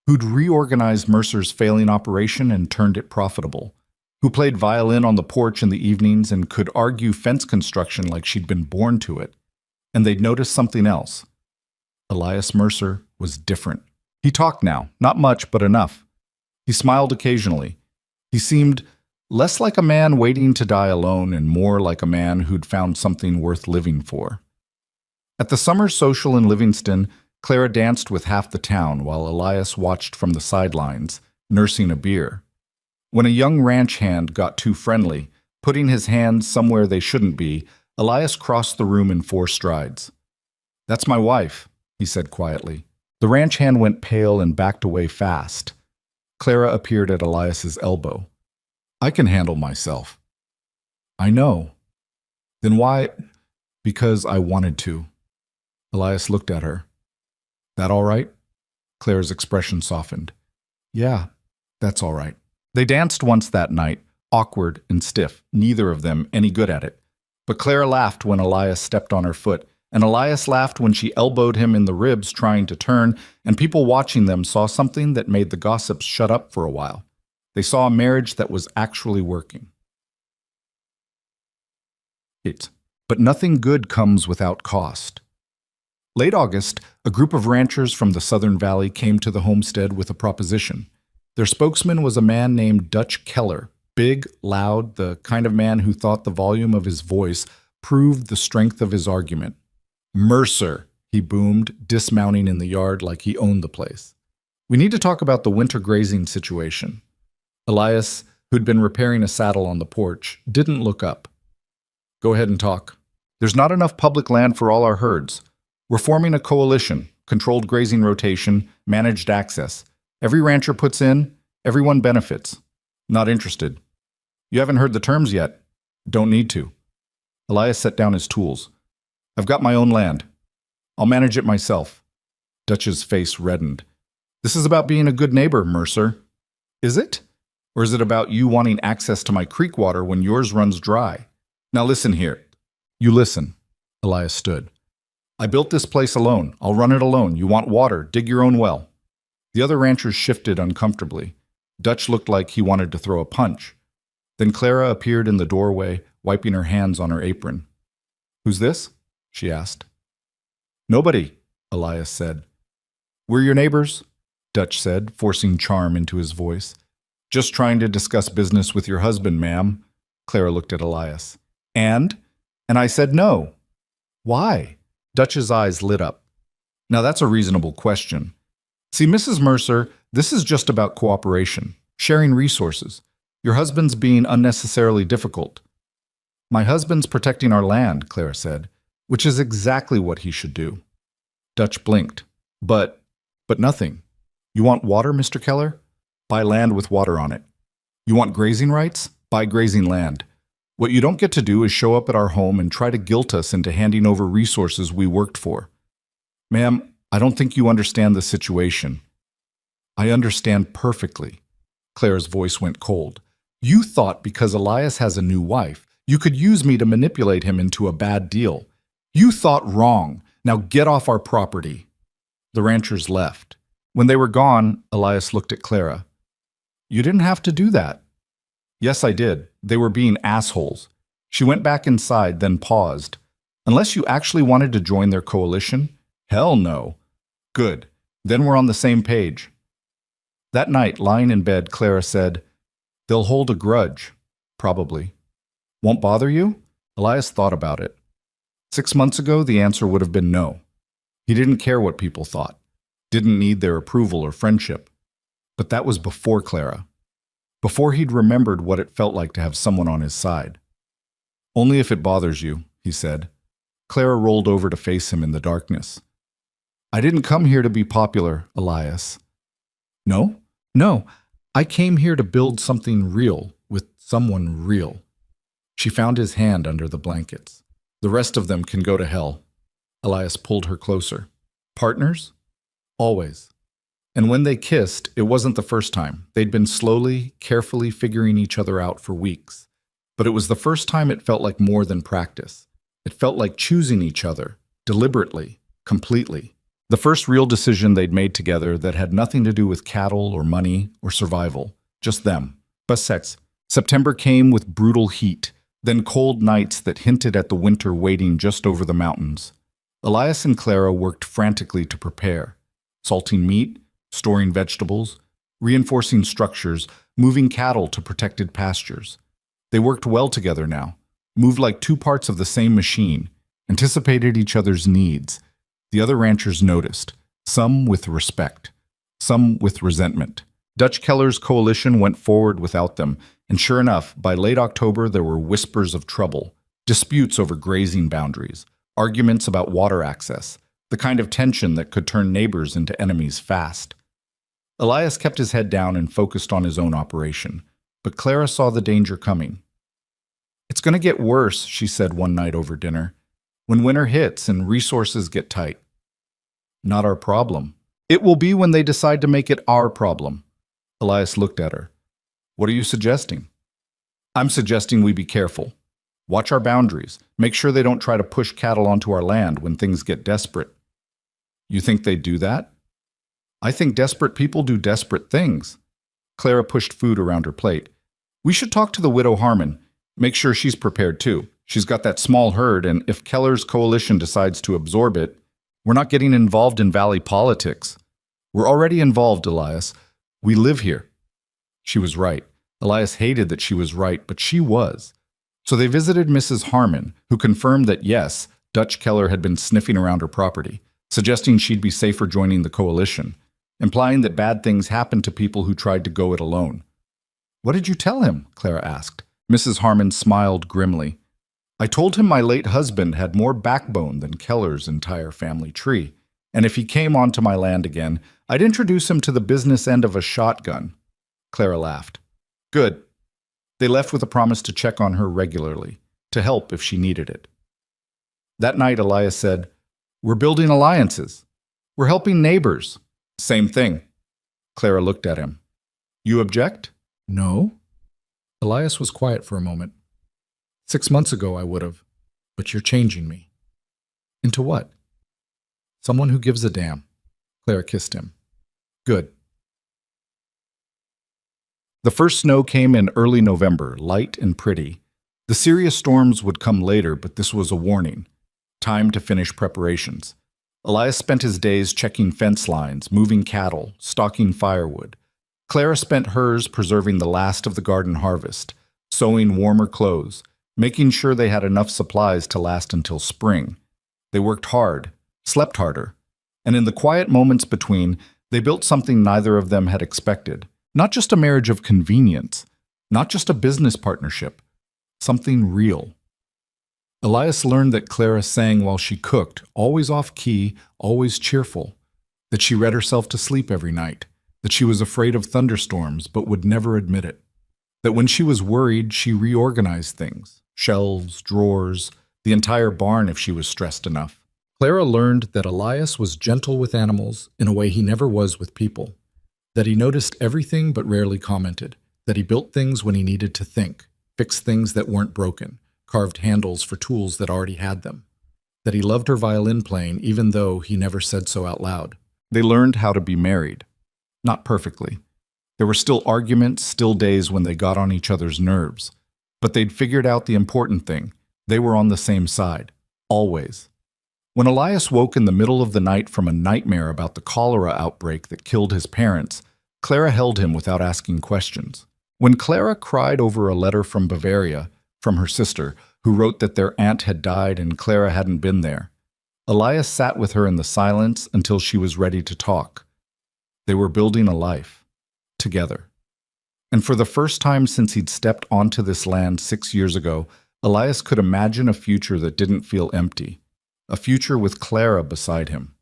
who'd reorganized Mercer's failing operation and turned it profitable, who played violin on the porch in the evenings and could argue fence construction like she'd been born to it. And they'd noticed something else. Elias Mercer was different. He talked now, not much, but enough. He smiled occasionally. He seemed less like a man waiting to die alone and more like a man who'd found something worth living for. At the summer social in Livingston, Clara danced with half the town while Elias watched from the sidelines, nursing a beer. When a young ranch hand got too friendly, putting his hands somewhere they shouldn't be, Elias crossed the room in 4 strides. "That's my wife," he said quietly. The ranch hand went pale and backed away fast. Clara appeared at Elias's elbow. "I can handle myself." "I know." "Then why?" "Because I wanted to." Elias looked at her. "That all right?" Clara's expression softened. "Yeah, that's all right." They danced once that night, awkward and stiff, neither of them any good at it. But Clara laughed when Elias stepped on her foot, and Elias laughed when she elbowed him in the ribs trying to turn, and people watching them saw something that made the gossips shut up for a while. They saw a marriage that was actually working. But nothing good comes without cost. Late August, a group of ranchers from the Southern Valley came to the homestead with a proposition. Their spokesman was a man named Dutch Keller, big, loud, the kind of man who thought the volume of his voice proved the strength of his argument. "Mercer," he boomed, dismounting in the yard like he owned the place. "We need to talk about the winter grazing situation." Elias, who'd been repairing a saddle on the porch, didn't look up. "Go ahead and talk." "There's not enough public land for all our herds. We're forming a coalition, controlled grazing rotation, managed access. Every rancher puts in, everyone benefits." "Not interested." "You haven't heard the terms yet." "Don't need to." Elias set down his tools. "I've got my own land. I'll manage it myself." Dutch's face reddened. "This is about being a good neighbor, Mercer." "Is it? Or is it about you wanting access to my creek water when yours runs dry? Now listen here." "You listen." Elias stood. "I built this place alone. I'll run it alone. You want water, dig your own well." The other ranchers shifted uncomfortably. Dutch looked like he wanted to throw a punch. Then Clara appeared in the doorway, wiping her hands on her apron. "Who's this?" she asked. "Nobody," Elias said. "We're your neighbors," Dutch said, forcing charm into his voice. "Just trying to discuss business with your husband, ma'am." Clara looked at Elias. And I said no." "Why?" Dutch's eyes lit up. "Now that's a reasonable question. See, Mrs. Mercer, this is just about cooperation, sharing resources. Your husband's being unnecessarily difficult." "My husband's protecting our land," Clara said, "which is exactly what he should do." Dutch blinked. But nothing. You want water, Mr. Keller? Buy land with water on it." You want grazing rights? Buy grazing land. What you don't get to do is show up at our home and try to guilt us into handing over resources we worked for. Ma'am, I don't think you understand the situation. I understand perfectly. Clara's voice went cold. You thought because Elias has a new wife, you could use me to manipulate him into a bad deal. You thought wrong. Now get off our property. The ranchers left. When they were gone, Elias looked at Clara. You didn't have to do that. Yes, I did. They were being assholes. She went back inside, then paused. Unless you actually wanted to join their coalition? Hell no. Good. Then we're on the same page. That night, lying in bed, Clara said, They'll hold a grudge. Probably. Won't bother you? Elias thought about it. 6 months ago, the answer would have been no. He didn't care what people thought. Didn't need their approval or friendship. But that was before Clara. Before he'd remembered what it felt like to have someone on his side. Only if it bothers you, he said. Clara rolled over to face him in the darkness. I didn't come here to be popular, Elias. No? No. I came here to build something real with someone real. She found his hand under the blankets. The rest of them can go to hell. Elias pulled her closer. Partners? Always. And when they kissed, it wasn't the first time. They'd been slowly, carefully figuring each other out for weeks. But it was the first time it felt like more than practice. It felt like choosing each other, deliberately, completely. The first real decision they'd made together that had nothing to do with cattle or money or survival. Just them. But sex. September came with brutal heat, then cold nights that hinted at the winter waiting just over the mountains. Elias and Clara worked frantically to prepare. Salting meat, storing vegetables, reinforcing structures, moving cattle to protected pastures. They worked well together now, moved like two parts of the same machine, anticipated each other's needs. The other ranchers noticed, some with respect, some with resentment. Dutch Keller's coalition went forward without them, and sure enough, by late October there were whispers of trouble, disputes over grazing boundaries, arguments about water access, the kind of tension that could turn neighbors into enemies fast. Elias kept his head down and focused on his own operation, but Clara saw the danger coming. It's going to get worse, she said one night over dinner, when winter hits and resources get tight. Not our problem. It will be when they decide to make it our problem. Elias looked at her. What are you suggesting? I'm suggesting we be careful. Watch our boundaries. Make sure they don't try to push cattle onto our land when things get desperate. You think they'd do that? I think desperate people do desperate things. Clara pushed food around her plate. We should talk to the widow Harmon. Make sure she's prepared too. She's got that small herd, and if Keller's coalition decides to absorb it, we're not getting involved in valley politics. We're already involved, Elias. We live here. She was right. Elias hated that she was right, but she was. So they visited Mrs. Harmon, who confirmed that yes, Dutch Keller had been sniffing around her property, suggesting she'd be safer joining the coalition, implying that bad things happened to people who tried to go it alone. What did you tell him? Clara asked. Mrs. Harmon smiled grimly. I told him my late husband had more backbone than Keller's entire family tree, and if he came onto my land again, I'd introduce him to the business end of a shotgun. Clara laughed. Good. They left with a promise to check on her regularly, to help if she needed it. That night, Elias said, We're building alliances. We're helping neighbors. Same thing. Clara looked at him. You object? No. Elias was quiet for a moment. 6 months ago I would have, but you're changing me. Into what? Someone who gives a damn. Clara kissed him. Good. The first snow came in early November, light and pretty. The serious storms would come later, but this was a warning. Time to finish preparations. Elias spent his days checking fence lines, moving cattle, stocking firewood. Clara spent hers preserving the last of the garden harvest, sewing warmer clothes, making sure they had enough supplies to last until spring. They worked hard, slept harder, and in the quiet moments between, they built something neither of them had expected. Not just a marriage of convenience, not just a business partnership, something real. Elias learned that Clara sang while she cooked, always off-key, always cheerful, that she read herself to sleep every night, that she was afraid of thunderstorms but would never admit it. That when she was worried, she reorganized things, shelves, drawers, the entire barn if she was stressed enough. Clara learned that Elias was gentle with animals in a way he never was with people, that he noticed everything but rarely commented, that he built things when he needed to think, fixed things that weren't broken, carved handles for tools that already had them, that he loved her violin playing even though he never said so out loud. They learned how to be married. Not perfectly. There were still arguments, still days when they got on each other's nerves. But they'd figured out the important thing. They were on the same side. Always. When Elias woke in the middle of the night from a nightmare about the cholera outbreak that killed his parents, Clara held him without asking questions. When Clara cried over a letter from Bavaria, from her sister, who wrote that their aunt had died and Clara hadn't been there, Elias sat with her in the silence until she was ready to talk. They were building a life. Together. And for the first time since he'd stepped onto this land 6 years ago, Elias could imagine a future that didn't feel empty. A future with Clara beside him.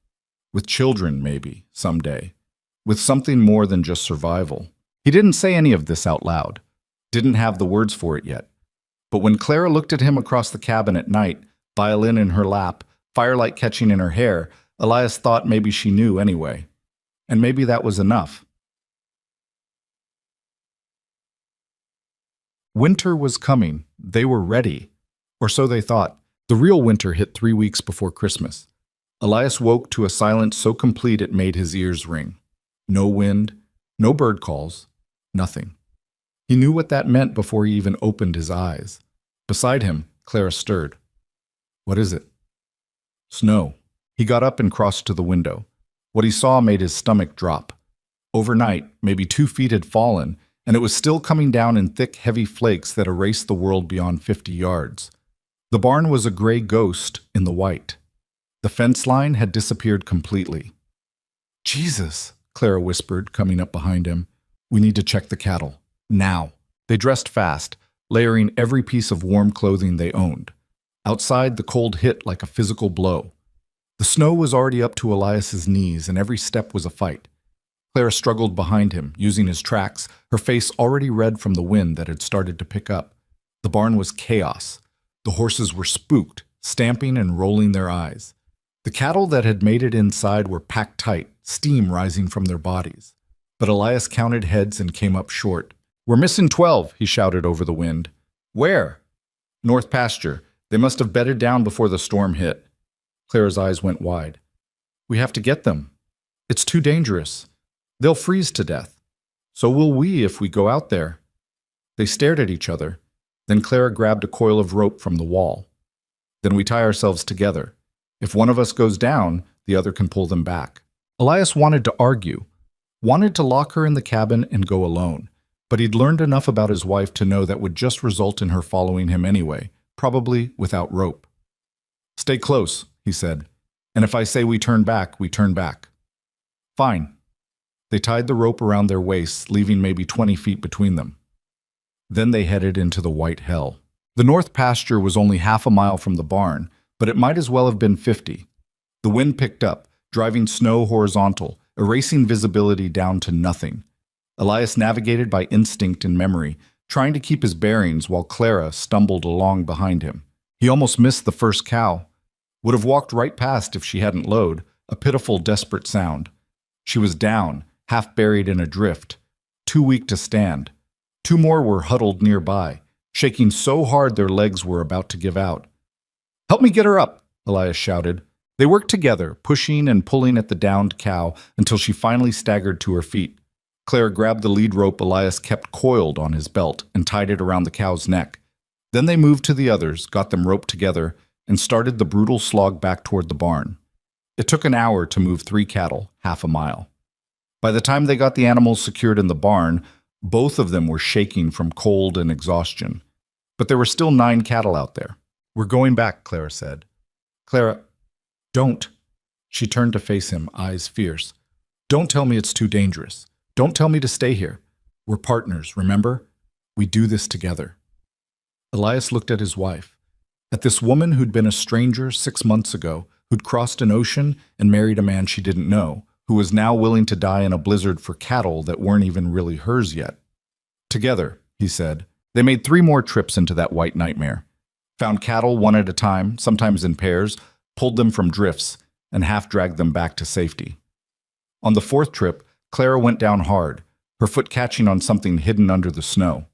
With children, maybe, someday. With something more than just survival. He didn't say any of this out loud. Didn't have the words for it yet. But when Clara looked at him across the cabin at night, violin in her lap, firelight catching in her hair, Elias thought maybe she knew anyway. And maybe that was enough. Winter was coming. They were ready. Or so they thought. The real winter hit 3 weeks before Christmas. Elias woke to a silence so complete it made his ears ring. No wind, no bird calls, nothing. He knew what that meant before he even opened his eyes. Beside him, Clara stirred. What is it? Snow. He got up and crossed to the window. What he saw made his stomach drop. Overnight, maybe 2 feet had fallen, and it was still coming down in thick, heavy flakes that erased the world beyond 50 yards. The barn was a gray ghost in the white. The fence line had disappeared completely. Jesus, Clara whispered, coming up behind him. We need to check the cattle. Now. They dressed fast, layering every piece of warm clothing they owned. Outside, the cold hit like a physical blow. The snow was already up to Elias's knees, and every step was a fight. Clara struggled behind him, using his tracks, her face already red from the wind that had started to pick up. The barn was chaos. The horses were spooked, stamping and rolling their eyes. The cattle that had made it inside were packed tight, steam rising from their bodies. But Elias counted heads and came up short. We're missing 12, he shouted over the wind. Where? North pasture. They must have bedded down before the storm hit. Clara's eyes went wide. We have to get them. It's too dangerous. They'll freeze to death. So will we if we go out there. They stared at each other. Then Clara grabbed a coil of rope from the wall. Then we tie ourselves together. If one of us goes down, the other can pull them back. Elias wanted to argue, wanted to lock her in the cabin and go alone, but he'd learned enough about his wife to know that would just result in her following him anyway, probably without rope. Stay close, he said, and if I say we turn back, we turn back. Fine. They tied the rope around their waists, leaving maybe 20 feet between them. Then they headed into the white hell. The north pasture was only half a mile from the barn, but it might as well have been 50. The wind picked up, driving snow horizontal, erasing visibility down to nothing. Elias navigated by instinct and memory, trying to keep his bearings while Clara stumbled along behind him. He almost missed the first cow. Would have walked right past if she hadn't lowed, a pitiful, desperate sound. She was down, half buried in a drift, too weak to stand. 2 more were huddled nearby, shaking so hard their legs were about to give out. Help me get her up, Elias shouted. They worked together, pushing and pulling at the downed cow until she finally staggered to her feet. Clara grabbed the lead rope Elias kept coiled on his belt and tied it around the cow's neck. Then they moved to the others, got them roped together, and started the brutal slog back toward the barn. It took an hour to move 3 cattle, half a mile. By the time they got the animals secured in the barn, both of them were shaking from cold and exhaustion. But there were still 9 cattle out there. We're going back, Clara said. Clara, don't. She turned to face him, eyes fierce. Don't tell me it's too dangerous. Don't tell me to stay here. We're partners, remember? We do this together. Elias looked at his wife, at this woman who'd been a stranger 6 months ago, who'd crossed an ocean and married a man she didn't know, who was now willing to die in a blizzard for cattle that weren't even really hers yet. Together, he said. They made 3 more trips into that white nightmare. Found cattle one at a time, sometimes in pairs, pulled them from drifts, and half-dragged them back to safety. On the 4th trip, Clara went down hard, her foot catching on something hidden under the snow.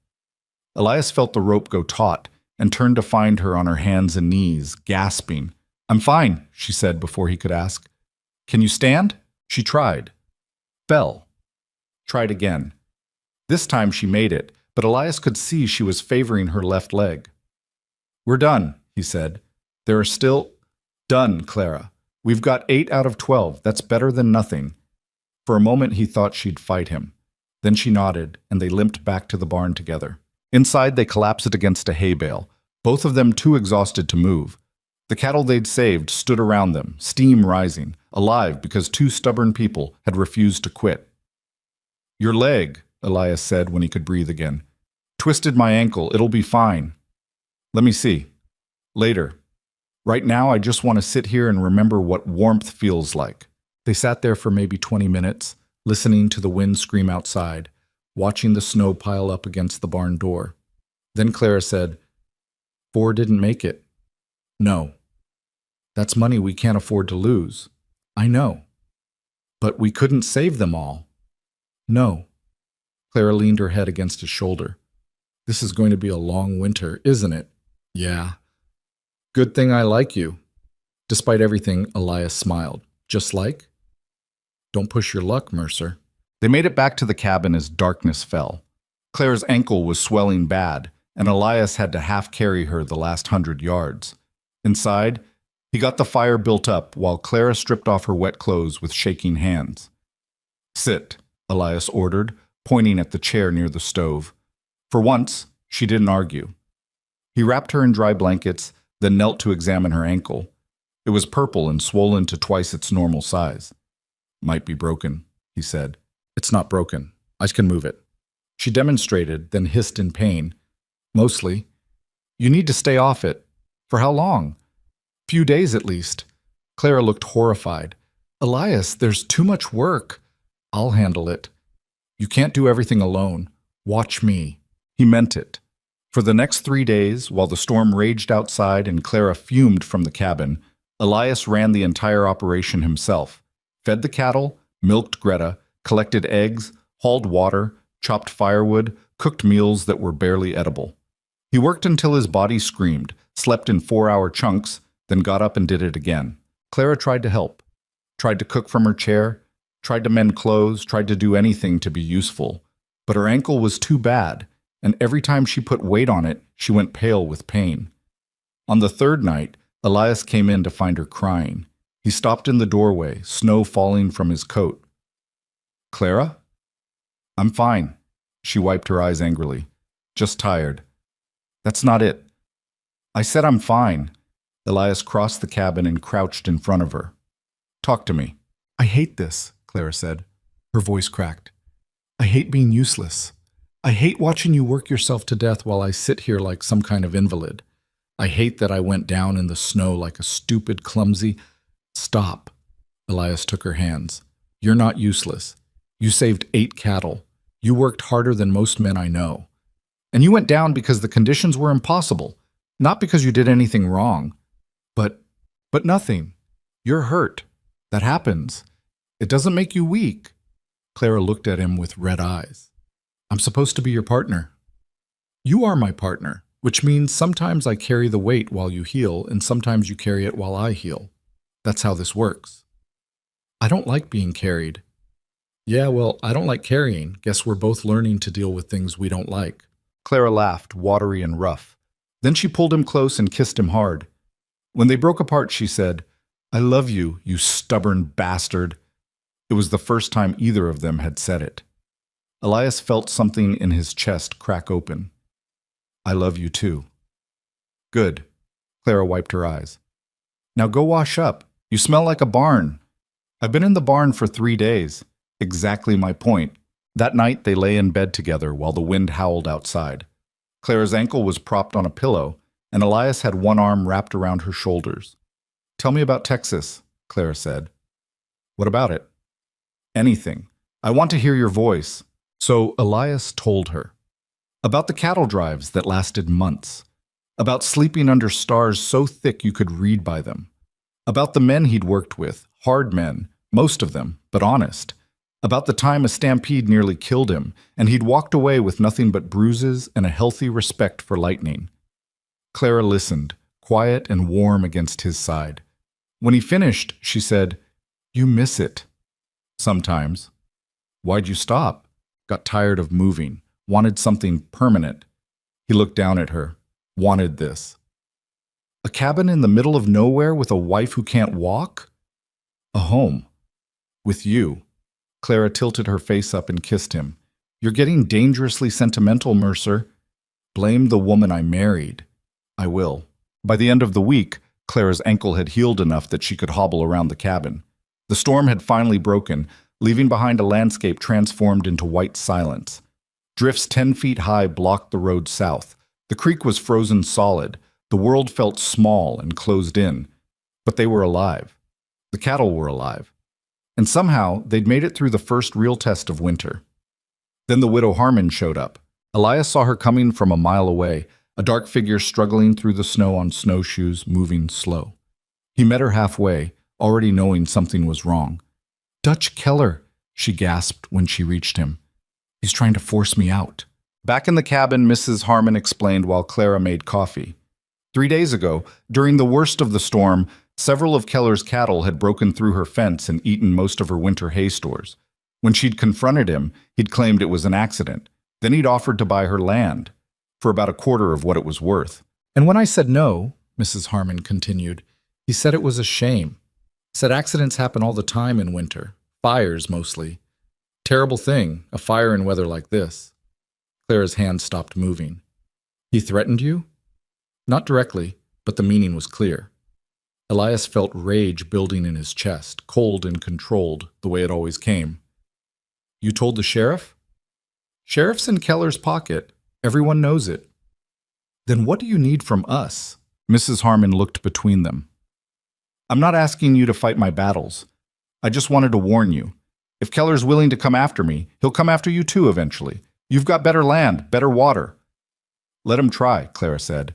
Elias felt the rope go taut and turned to find her on her hands and knees, gasping. "I'm fine," she said before he could ask. "Can you stand?" She tried. Fell. Tried again. This time she made it, but Elias could see she was favoring her left leg. "We're done," he said. "There are still—" "Done, Clara. We've got 8 out of 12. That's better than nothing." For a moment he thought she'd fight him. Then she nodded, and they limped back to the barn together. Inside, they collapsed against a hay bale, both of them too exhausted to move. The cattle they'd saved stood around them, steam rising, alive because 2 stubborn people had refused to quit. "Your leg," Elias said when he could breathe again. "Twisted my ankle. It'll be fine." "Let me see." "Later. Right now, I just want to sit here and remember what warmth feels like." They sat there for maybe 20 minutes, listening to the wind scream outside, watching the snow pile up against the barn door. Then Clara said, "4 didn't make it." "No. That's money we can't afford to lose." "I know. But we couldn't save them all." "No." Clara leaned her head against his shoulder. "This is going to be a long winter, isn't it?" "Yeah." "Good thing I like you." Despite everything, Elias smiled. "Just like?" "Don't push your luck, Mercer." They made it back to the cabin as darkness fell. Clara's ankle was swelling bad, and Elias had to half-carry her the last 100 yards. Inside, he got the fire built up while Clara stripped off her wet clothes with shaking hands. "Sit," Elias ordered, pointing at the chair near the stove. For once, she didn't argue. He wrapped her in dry blankets, then knelt to examine her ankle. It was purple and swollen to twice its normal size. "Might be broken," he said. "It's not broken. I can move it." She demonstrated, then hissed in pain. "Mostly. You need to stay off it." "For how long?" "Few days at least." Clara looked horrified. "Elias, there's too much work." "I'll handle it." "You can't do everything alone. Watch me." He meant it. For the next 3 days, while the storm raged outside and Clara fumed from the cabin, Elias ran the entire operation himself. Fed the cattle, milked Greta, collected eggs, hauled water, chopped firewood, cooked meals that were barely edible. He worked until his body screamed, slept in 4-hour chunks, then got up and did it again. Clara tried to help, tried to cook from her chair, tried to mend clothes, tried to do anything to be useful. But her ankle was too bad, and every time she put weight on it, she went pale with pain. On the 3rd night, Elias came in to find her crying. He stopped in the doorway, snow falling from his coat. "Clara?" "I'm fine." She wiped her eyes angrily. "Just tired." "That's not it." "I said I'm fine." Elias crossed the cabin and crouched in front of her. "Talk to me." "I hate this," Clara said. Her voice cracked. "I hate being useless. I hate watching you work yourself to death while I sit here like some kind of invalid. I hate that I went down in the snow like a stupid, clumsy—" "Stop." Elias took her hands. "You're not useless. You saved 8 cattle. You worked harder than most men I know. And you went down because the conditions were impossible, not because you did anything wrong. But nothing. You're hurt. That happens. It doesn't make you weak." Clara looked at him with red eyes. "I'm supposed to be your partner." "You are my partner, which means sometimes I carry the weight while you heal, and sometimes you carry it while I heal. That's how this works." "I don't like being carried." "Yeah, well, I don't like carrying. Guess we're both learning to deal with things we don't like." Clara laughed, watery and rough. Then she pulled him close and kissed him hard. When they broke apart, she said, "I love you, you stubborn bastard." It was the first time either of them had said it. Elias felt something in his chest crack open. "I love you too." "Good." Clara wiped her eyes. "Now go wash up. You smell like a barn." "I've been in the barn for 3 days." Exactly my point. That night they lay in bed together while the wind howled outside. Clara's ankle was propped on a pillow, and Elias had one arm wrapped around her shoulders. "Tell me about Texas," Clara said. "What about it?" "Anything. I want to hear your voice." So Elias told her. About the cattle drives that lasted months. About sleeping under stars so thick you could read by them. About the men he'd worked with, hard men, most of them, but honest. About the time a stampede nearly killed him, and he'd walked away with nothing but bruises and a healthy respect for lightning. Clara listened, quiet and warm against his side. When he finished, she said, "You miss it." "Sometimes." "Why'd you stop?" "Got tired of moving. Wanted something permanent." He looked down at her. "Wanted this." "A cabin in the middle of nowhere with a wife who can't walk?" "A home. With you." Clara tilted her face up and kissed him. "You're getting dangerously sentimental, Mercer." "Blame the woman I married." "I will." By the end of the week, Clara's ankle had healed enough that she could hobble around the cabin. The storm had finally broken, leaving behind a landscape transformed into white silence. Drifts 10 feet high blocked the road south. The creek was frozen solid. The world felt small and closed in. But they were alive. The cattle were alive. And somehow, they'd made it through the first real test of winter. Then the widow Harmon showed up. Elias saw her coming from a mile away, a dark figure struggling through the snow on snowshoes, moving slow. He met her halfway, already knowing something was wrong. "Dutch Keller," she gasped when she reached him. "He's trying to force me out." Back in the cabin, Mrs. Harmon explained while Clara made coffee. 3 days ago, during the worst of the storm, several of Keller's cattle had broken through her fence and eaten most of her winter hay stores. When she'd confronted him, he'd claimed it was an accident. Then he'd offered to buy her land, for about a quarter of what it was worth. "And when I said no," Mrs. Harmon continued, "he said it was a shame. Said accidents happen all the time in winter. Fires, mostly. Terrible thing, a fire in weather like this." Clara's hand stopped moving. "He threatened you?" Not directly, but the meaning was clear. Elias felt rage building in his chest, cold and controlled, the way it always came. "You told the sheriff?" "Sheriff's in Keller's pocket. Everyone knows it." "Then what do you need from us?" Mrs. Harmon looked between them. "I'm not asking you to fight my battles. I just wanted to warn you. If Keller's willing to come after me, he'll come after you too eventually. You've got better land, better water." "Let him try," Clara said.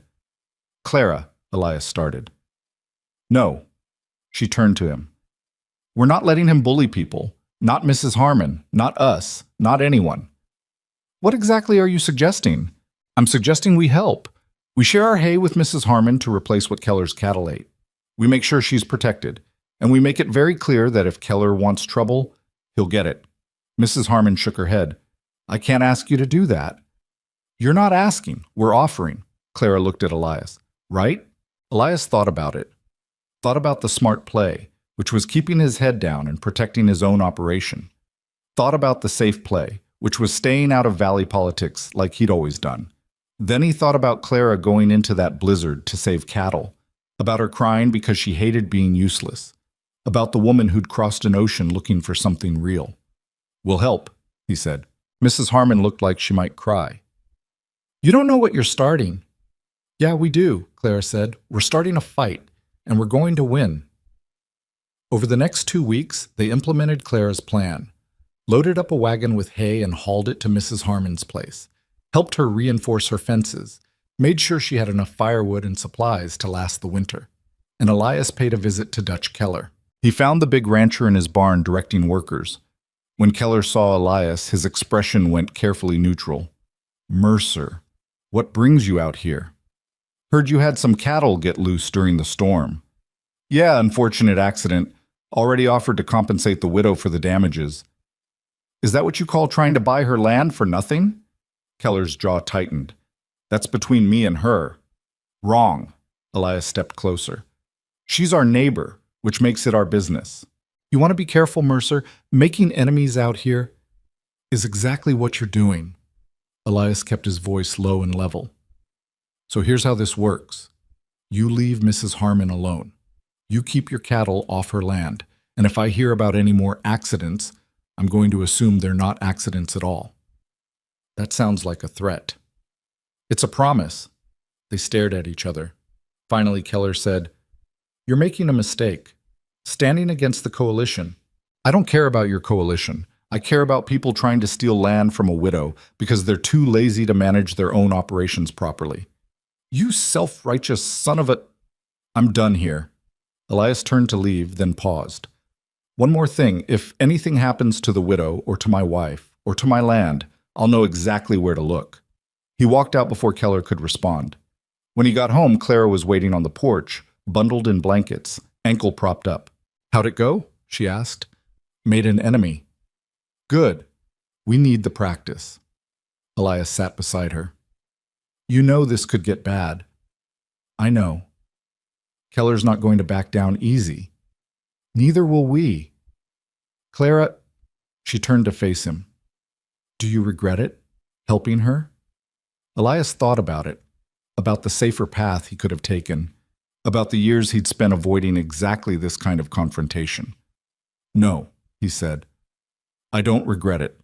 "Clara," Elias started. "No." She turned to him. "We're not letting him bully people. Not Mrs. Harmon, not us, not anyone." "What exactly are you suggesting?" "I'm suggesting we help. We share our hay with Mrs. Harmon to replace what Keller's cattle ate. We make sure she's protected, and we make it very clear that if Keller wants trouble, he'll get it." Mrs. Harmon shook her head. "I can't ask you to do that." "You're not asking, we're offering." Clara looked at Elias. "Right?" Elias thought about it. Thought about the smart play, which was keeping his head down and protecting his own operation. Thought about the safe play, which was staying out of valley politics like he'd always done. Then he thought about Clara going into that blizzard to save cattle, about her crying because she hated being useless, about the woman who'd crossed an ocean looking for something real. "We'll help," he said. Mrs. Harmon looked like she might cry. "You don't know what you're starting." "Yeah, we do," Clara said. "We're starting a fight, and we're going to win." Over the next 2 weeks, they implemented Clara's plan. Loaded up a wagon with hay and hauled it to Mrs. Harmon's place. Helped her reinforce her fences. Made sure she had enough firewood and supplies to last the winter. And Elias paid a visit to Dutch Keller. He found the big rancher in his barn directing workers. When Keller saw Elias, his expression went carefully neutral. "Mercer, what brings you out here?" "Heard you had some cattle get loose during the storm." "Yeah, unfortunate accident. Already offered to compensate the widow for the damages." "Is that what you call trying to buy her land for nothing?" Keller's jaw tightened. "That's between me and her." "Wrong." Elias stepped closer. "She's our neighbor, which makes it our business." "You want to be careful, Mercer. Making enemies out here is exactly what you're doing." Elias kept his voice low and level. "So here's how this works. You leave Mrs. Harmon alone. You keep your cattle off her land, and if I hear about any more accidents, I'm going to assume they're not accidents at all." "That sounds like a threat." "It's a promise." They stared at each other. Finally, Keller said, "You're making a mistake. Standing against the coalition. I don't care about your coalition. I care about people trying to steal land from a widow because they're too lazy to manage their own operations properly. You self-righteous son of a... I'm done here. Elias turned to leave, then paused. One more thing, if anything happens to the widow or to my wife or to my land, I'll know exactly where to look. He walked out before Keller could respond. When he got home, Clara was waiting on the porch, bundled in blankets, ankle propped up. How'd it go? She asked. Made an enemy. Good. We need the practice. Elias sat beside her. You know this could get bad. I know. Keller's not going to back down easy. Neither will we. Clara, she turned to face him. Do you regret it? Helping her? Elias thought about it, about the safer path he could have taken, about the years he'd spent avoiding exactly this kind of confrontation. No, he said. I don't regret it.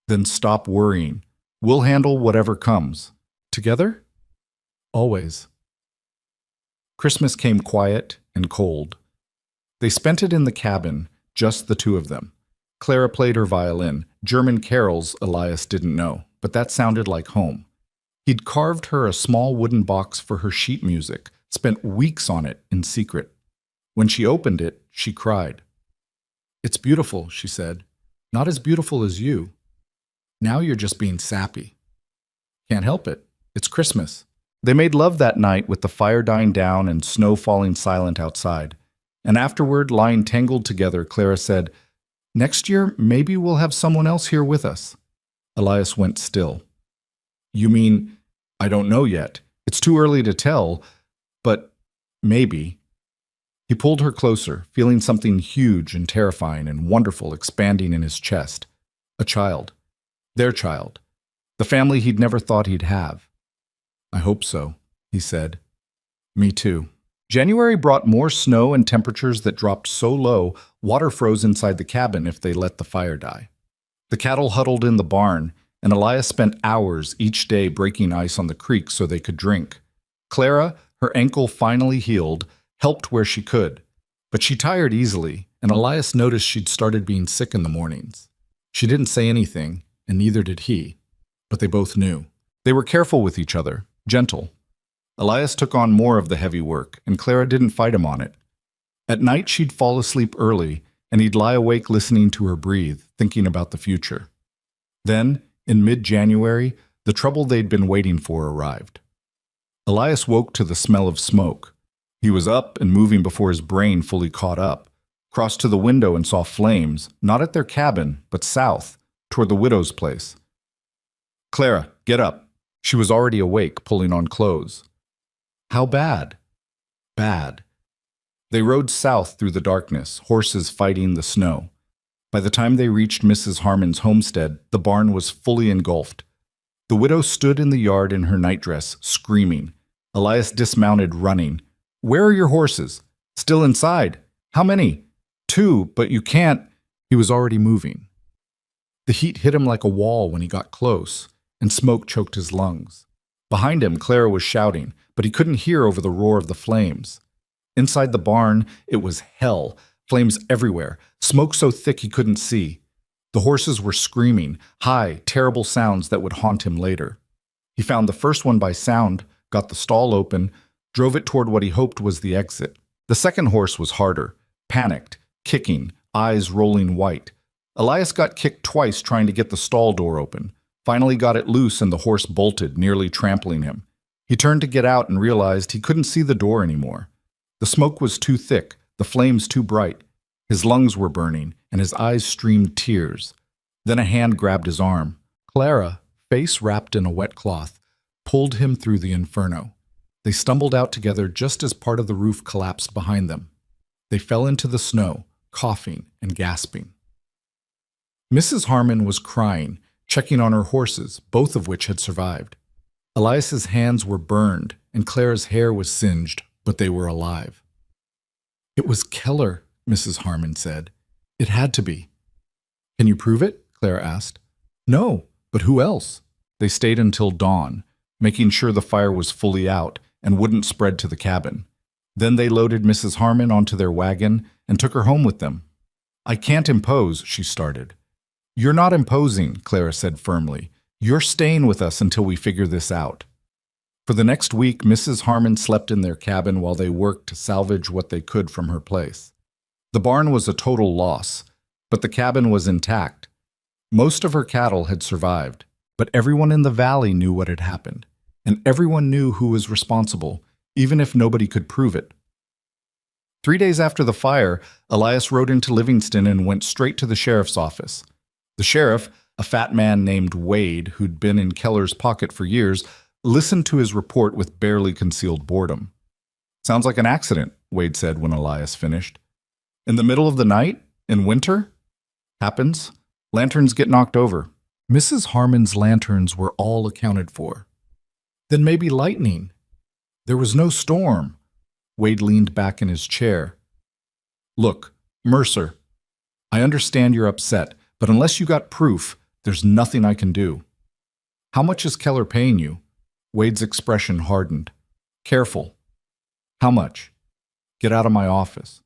Then stop worrying. We'll handle whatever comes. Together? Always. Christmas came quiet and cold. They spent it in the cabin, just the two of them. Clara played her violin, German carols Elias didn't know, but that sounded like home. He'd carved her a small wooden box for her sheet music, spent weeks on it in secret. When she opened it, she cried. It's beautiful, she said. Not as beautiful as you. Now you're just being sappy. Can't help it. It's Christmas. They made love that night with the fire dying down and snow falling silent outside. And afterward, lying tangled together, Clara said, Next year, maybe we'll have someone else here with us. Elias went still. You mean, I don't know yet. It's too early to tell, but maybe. He pulled her closer, feeling something huge and terrifying and wonderful expanding in his chest. A child. Their child. The family he'd never thought he'd have. I hope so, he said. Me too. January brought more snow and temperatures that dropped so low, water froze inside the cabin if they let the fire die. The cattle huddled in the barn, and Elias spent hours each day breaking ice on the creek so they could drink. Clara, her ankle finally healed, helped where she could. But she tired easily, and Elias noticed she'd started being sick in the mornings. She didn't say anything, and neither did he. But they both knew. They were careful with each other, gentle. Elias took on more of the heavy work, and Clara didn't fight him on it. At night, she'd fall asleep early, and he'd lie awake listening to her breathe, thinking about the future. Then, in mid-January, the trouble they'd been waiting for arrived. Elias woke to the smell of smoke. He was up and moving before his brain fully caught up, crossed to the window and saw flames, not at their cabin, but south, toward the widow's place. Clara, get up. She was already awake, pulling on clothes. How bad? Bad. They rode south through the darkness, horses fighting the snow. By the time they reached Mrs. Harmon's homestead, the barn was fully engulfed. The widow stood in the yard in her nightdress, screaming. Elias dismounted, running. Where are your horses? Still inside. How many? 2, but you can't. He was already moving. The heat hit him like a wall when he got close, and smoke choked his lungs. Behind him, Clara was shouting, but he couldn't hear over the roar of the flames. Inside the barn, it was hell, flames everywhere, smoke so thick he couldn't see. The horses were screaming, high, terrible sounds that would haunt him later. He found the first one by sound, got the stall open, drove it toward what he hoped was the exit. The second horse was harder, panicked, kicking, eyes rolling white. Elias got kicked twice trying to get the stall door open, finally got it loose and the horse bolted, nearly trampling him. He turned to get out and realized he couldn't see the door anymore. The smoke was too thick, the flames too bright. His lungs were burning, and his eyes streamed tears. Then a hand grabbed his arm. Clara, face wrapped in a wet cloth, pulled him through the inferno. They stumbled out together just as part of the roof collapsed behind them. They fell into the snow, coughing and gasping. Mrs. Harmon was crying, checking on her horses, both of which had survived. Elias's hands were burned, and Clara's hair was singed, but they were alive. It was Keller, Mrs. Harmon said. It had to be. Can you prove it? Clara asked. No, but who else? They stayed until dawn, making sure the fire was fully out and wouldn't spread to the cabin. Then they loaded Mrs. Harmon onto their wagon and took her home with them. I can't impose, she started. You're not imposing, Clara said firmly. You're staying with us until we figure this out. For the next week, Mrs. Harmon slept in their cabin while they worked to salvage what they could from her place. The barn was a total loss, but the cabin was intact. Most of her cattle had survived, but everyone in the valley knew what had happened, and everyone knew who was responsible, even if nobody could prove it. 3 days after the fire, Elias rode into Livingston and went straight to the sheriff's office. The sheriff, a fat man named Wade, who'd been in Keller's pocket for years, listened to his report with barely concealed boredom. "Sounds like an accident," Wade said when Elias finished. "In the middle of the night? In winter? Happens. Lanterns get knocked over." Mrs. Harmon's lanterns were all accounted for. Then maybe lightning. There was no storm. Wade leaned back in his chair. "Look, Mercer, I understand you're upset, but unless you got proof, there's nothing I can do." "How much is Keller paying you?" Wade's expression hardened. "Careful." "How much?" "Get out of my office."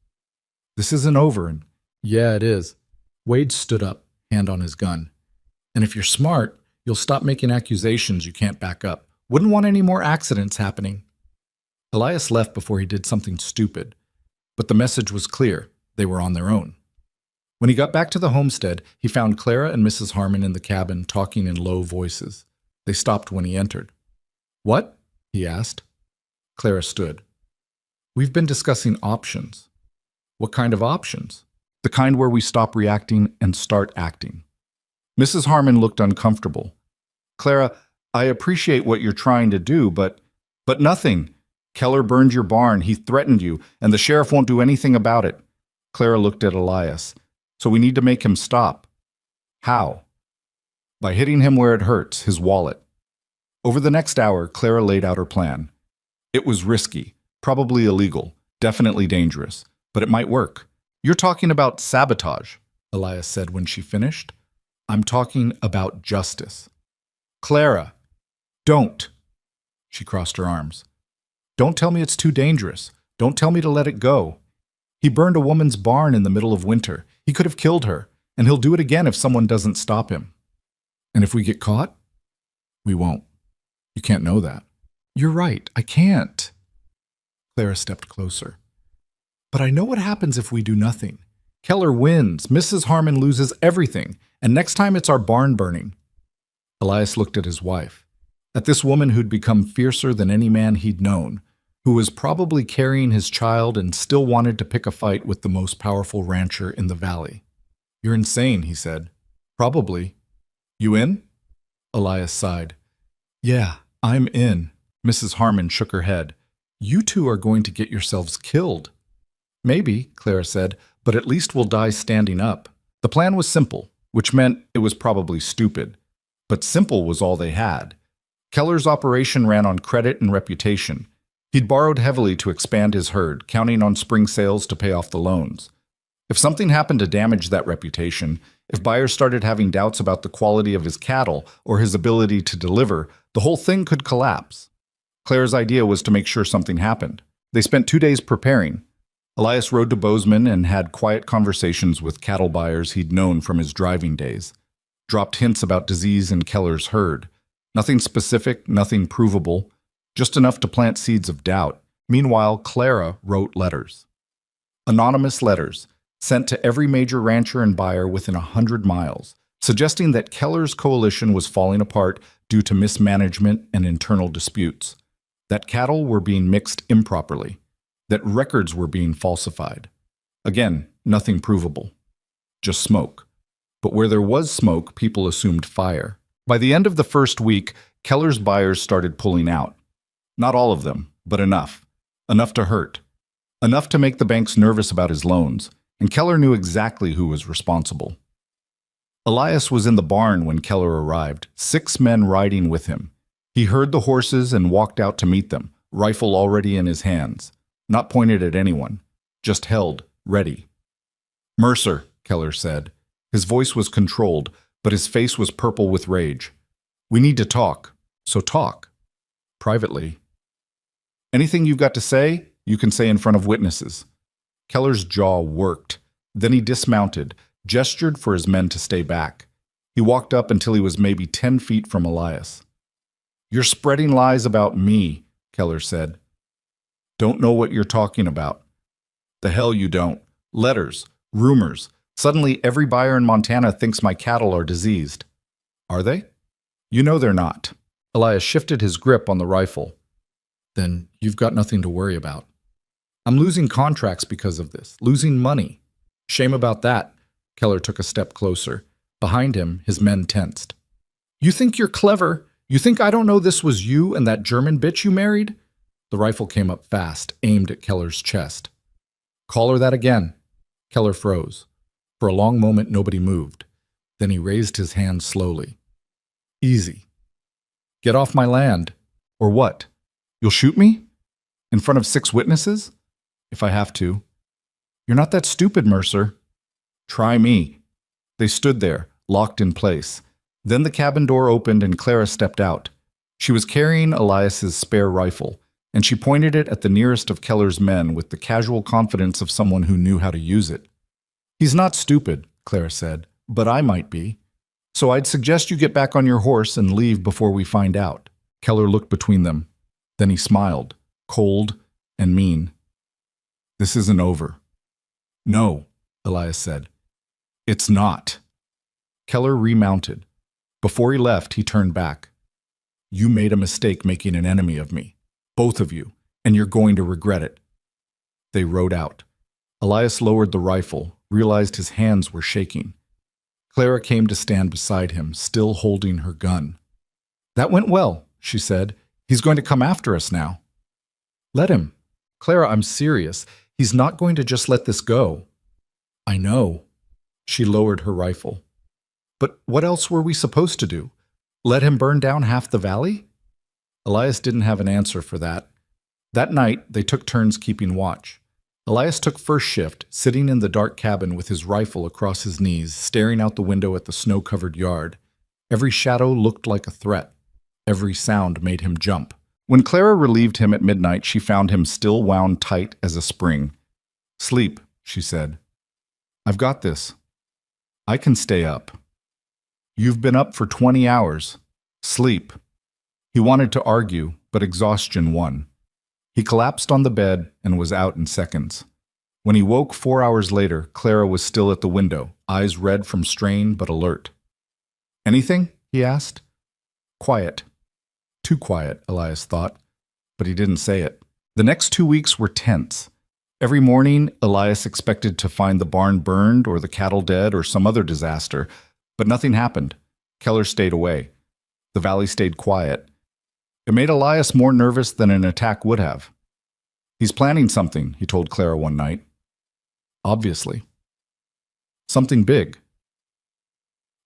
"This isn't over." And "Yeah, it is." Wade stood up, hand on his gun. "And if you're smart, you'll stop making accusations you can't back up. Wouldn't want any more accidents happening." Elias left before he did something stupid, but the message was clear. They were on their own. When he got back to the homestead, he found Clara and Mrs. Harmon in the cabin talking in low voices. They stopped when he entered. "What?" he asked. Clara stood. "We've been discussing options." "What kind of options?" "The kind where we stop reacting and start acting." Mrs. Harmon looked uncomfortable. "Clara, I appreciate what you're trying to do, but nothing. Keller burned your barn, he threatened you, and the sheriff won't do anything about it." Clara looked at Elias. "So we need to make him stop." "How?" "By hitting him where it hurts, his wallet." Over the next hour, Clara laid out her plan. It was risky, probably illegal, definitely dangerous, but it might work. "You're talking about sabotage," Elias said when she finished. "I'm talking about justice." "Clara, don't." She crossed her arms. "Don't tell me it's too dangerous. Don't tell me to let it go. He burned a woman's barn in the middle of winter. He could have killed her, and he'll do it again if someone doesn't stop him." "And if we get caught?" "We won't. You can't know that." "You're right. I can't." Clara stepped closer. "But I know what happens if we do nothing. Keller wins, Mrs. Harmon loses everything, and next time it's our barn burning." Elias looked at his wife, at this woman who'd become fiercer than any man he'd known, who was probably carrying his child and still wanted to pick a fight with the most powerful rancher in the valley. "You're insane," he said. "Probably. You in?" Elias sighed. "Yeah, I'm in." Mrs. Harmon shook her head. "You two are going to get yourselves killed." "Maybe," Clara said, "but at least we'll die standing up." The plan was simple, which meant it was probably stupid. But simple was all they had. Keller's operation ran on credit and reputation. He'd borrowed heavily to expand his herd, counting on spring sales to pay off the loans. If something happened to damage that reputation, if buyers started having doubts about the quality of his cattle or his ability to deliver, the whole thing could collapse. Claire's idea was to make sure something happened. They spent 2 days preparing. Elias rode to Bozeman and had quiet conversations with cattle buyers he'd known from his driving days. Dropped hints about disease in Keller's herd. Nothing specific, nothing provable, just enough to plant seeds of doubt. Meanwhile, Clara wrote letters. Anonymous letters, sent to every major rancher and buyer within 100 miles, suggesting that Keller's coalition was falling apart due to mismanagement and internal disputes, that cattle were being mixed improperly, that records were being falsified. Again, nothing provable, just smoke. But where there was smoke, people assumed fire. By the end of the first week, Keller's buyers started pulling out. Not all of them, but enough. Enough to hurt. Enough to make the banks nervous about his loans, and Keller knew exactly who was responsible. Elias was in the barn when Keller arrived, 6 men riding with him. He heard the horses and walked out to meet them, rifle already in his hands, not pointed at anyone, just held, ready. "Mercer," Keller said. His voice was controlled, but his face was purple with rage. "We need to talk, so talk. Privately. Anything you've got to say, you can say in front of witnesses." Keller's jaw worked. Then he dismounted, gestured for his men to stay back. He walked up until he was maybe 10 feet from Elias. "You're spreading lies about me," Keller said. "Don't know what you're talking about." "The hell you don't. Letters, rumors. Suddenly every buyer in Montana thinks my cattle are diseased." "Are they?" "You know they're not." Elias shifted his grip on the rifle. "Then you've got nothing to worry about." "I'm losing contracts because of this, losing money." "Shame about that." Keller took a step closer. Behind him, his men tensed. "You think you're clever? You think I don't know this was you and that German bitch you married?" The rifle came up fast, aimed at Keller's chest. "Call her that again." Keller froze. For a long moment, nobody moved. Then he raised his hand slowly. "Easy. Get off my land. Or what? You'll shoot me? In front of 6 witnesses? If I have to." "You're not that stupid, Mercer." "Try me." They stood there, locked in place. Then the cabin door opened and Clara stepped out. She was carrying Elias's spare rifle, and she pointed it at the nearest of Keller's men with the casual confidence of someone who knew how to use it. "He's not stupid," Clara said, "but I might be. So I'd suggest you get back on your horse and leave before we find out." Keller looked between them. Then he smiled, cold and mean. "This isn't over." "No," Elias said. "It's not." Keller remounted. Before he left, he turned back. "You made a mistake making an enemy of me, both of you, and you're going to regret it." They rode out. Elias lowered the rifle, realized his hands were shaking. Clara came to stand beside him, still holding her gun. "That went well," she said. "He's going to come after us now." "Let him." "Clara, I'm serious. He's not going to just let this go." "I know." She lowered her rifle. "But what else were we supposed to do? Let him burn down half the valley?" Elias didn't have an answer for that. That night, they took turns keeping watch. Elias took first shift, sitting in the dark cabin with his rifle across his knees, staring out the window at the snow-covered yard. Every shadow looked like a threat. Every sound made him jump. When Clara relieved him at midnight, she found him still wound tight as a spring. "Sleep," she said. "I've got this. I can stay up." "You've been up for 20 hours. Sleep." He wanted to argue, but exhaustion won. He collapsed on the bed and was out in seconds. When he woke 4 hours later, Clara was still at the window, eyes red from strain but alert. "Anything?" he asked. "Quiet." Too quiet, Elias thought, but he didn't say it. The next 2 weeks were tense. Every morning, Elias expected to find the barn burned or the cattle dead or some other disaster, but nothing happened. Keller stayed away. The valley stayed quiet. It made Elias more nervous than an attack would have. "He's planning something," he told Clara one night. "Obviously. Something big.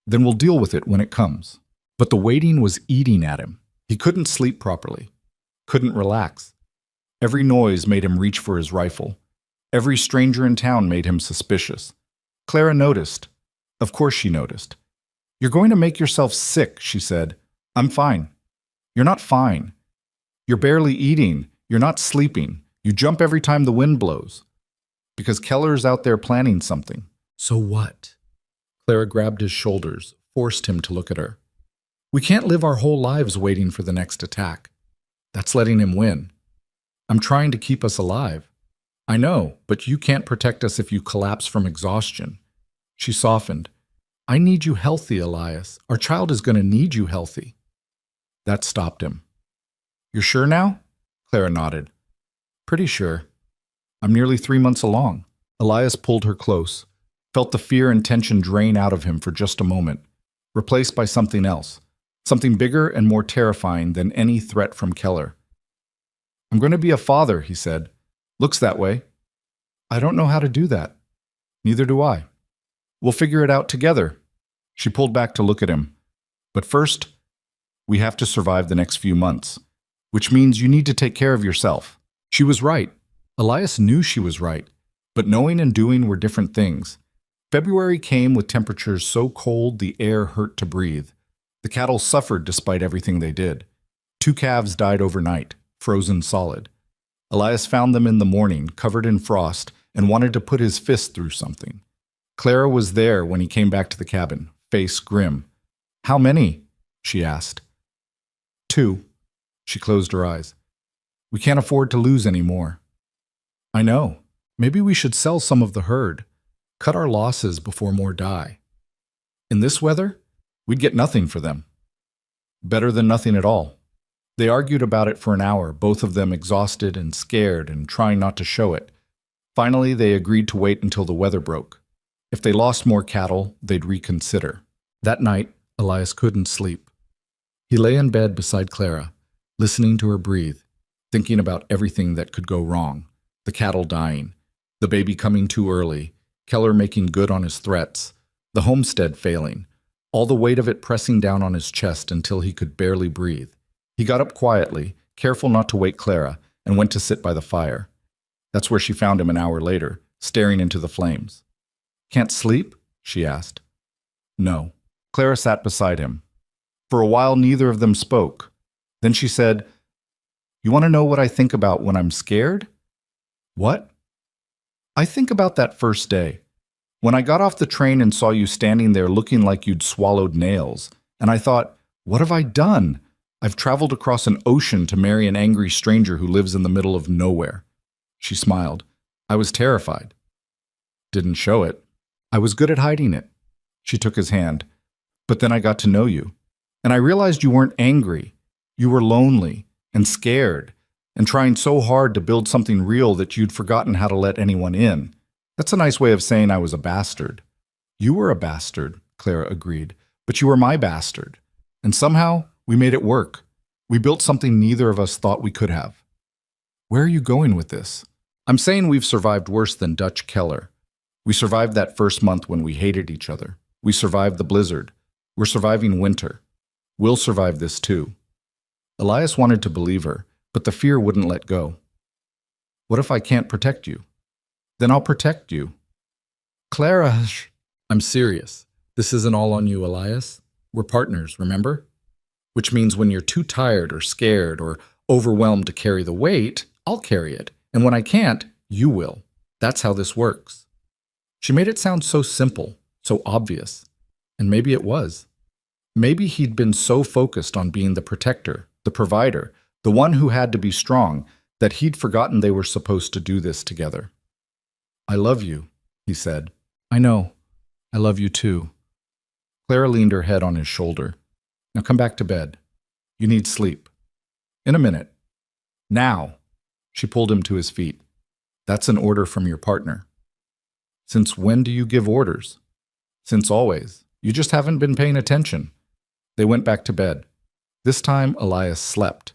Then we'll deal with it when it comes." But the waiting was eating at him. He couldn't sleep properly. Couldn't relax. Every noise made him reach for his rifle. Every stranger in town made him suspicious. Clara noticed. Of course she noticed. "You're going to make yourself sick," she said. "I'm fine." "You're not fine. You're barely eating. You're not sleeping. You jump every time the wind blows." "Because Keller's out there planning something." "So what?" Clara grabbed his shoulders, forced him to look at her. "We can't live our whole lives waiting for the next attack. That's letting him win. I'm trying to keep us alive." "I know, but you can't protect us if you collapse from exhaustion." She softened. "I need you healthy, Elias. Our child is going to need you healthy." That stopped him. "You're sure now?" Clara nodded. "Pretty sure. I'm nearly 3 months along." Elias pulled her close, felt the fear and tension drain out of him for just a moment, replaced by something else, something bigger and more terrifying than any threat from Keller. "I'm going to be a father," he said. "Looks that way." "I don't know how to do that." "Neither do I." "We'll figure it out together." She pulled back to look at him. "But first, we have to survive the next few months, which means you need to take care of yourself." She was right. Elias knew she was right, but knowing and doing were different things. February came with temperatures so cold the air hurt to breathe. The cattle suffered despite everything they did. 2 calves died overnight, frozen solid. Elias found them in the morning, covered in frost, and wanted to put his fist through something. Clara was there when he came back to the cabin, face grim. How many? She asked. 2. She closed her eyes. We can't afford to lose any more. I know. Maybe we should sell some of the herd. Cut our losses before more die. In this weather, we'd get nothing for them. Better than nothing at all. They argued about it for an hour, both of them exhausted and scared and trying not to show it. Finally, they agreed to wait until the weather broke. If they lost more cattle, they'd reconsider. That night, Elias couldn't sleep. He lay in bed beside Clara, listening to her breathe, thinking about everything that could go wrong. The cattle dying, the baby coming too early, Keller making good on his threats, the homestead failing, all the weight of it pressing down on his chest until he could barely breathe. He got up quietly, careful not to wake Clara, and went to sit by the fire. That's where she found him an hour later, staring into the flames. Can't sleep? She asked. No. Clara sat beside him. For a while, neither of them spoke. Then she said, You want to know what I think about when I'm scared? What? I think about that first day. When I got off the train and saw you standing there looking like you'd swallowed nails, and I thought, what have I done? I've traveled across an ocean to marry an angry stranger who lives in the middle of nowhere. She smiled. I was terrified. Didn't show it. I was good at hiding it. She took his hand. But then I got to know you, and I realized you weren't angry. You were lonely and scared and trying so hard to build something real that you'd forgotten how to let anyone in. That's a nice way of saying I was a bastard. You were a bastard, Clara agreed, but you were my bastard. And somehow, we made it work. We built something neither of us thought we could have. Where are you going with this? I'm saying we've survived worse than Dutch Keller. We survived that first month when we hated each other. We survived the blizzard. We're surviving winter. We'll survive this too. Elias wanted to believe her, but the fear wouldn't let go. What if I can't protect you? Then I'll protect you. Clara, I'm serious. This isn't all on you, Elias. We're partners, remember? Which means when you're too tired or scared or overwhelmed to carry the weight, I'll carry it. And when I can't, you will. That's how this works. She made it sound so simple, so obvious. And maybe it was. Maybe he'd been so focused on being the protector, the provider, the one who had to be strong, that he'd forgotten they were supposed to do this together. I love you, he said. I know. I love you too. Clara leaned her head on his shoulder. Now come back to bed. You need sleep. In a minute. Now. She pulled him to his feet. That's an order from your partner. Since when do you give orders? Since always. You just haven't been paying attention. They went back to bed. This time, Elias slept.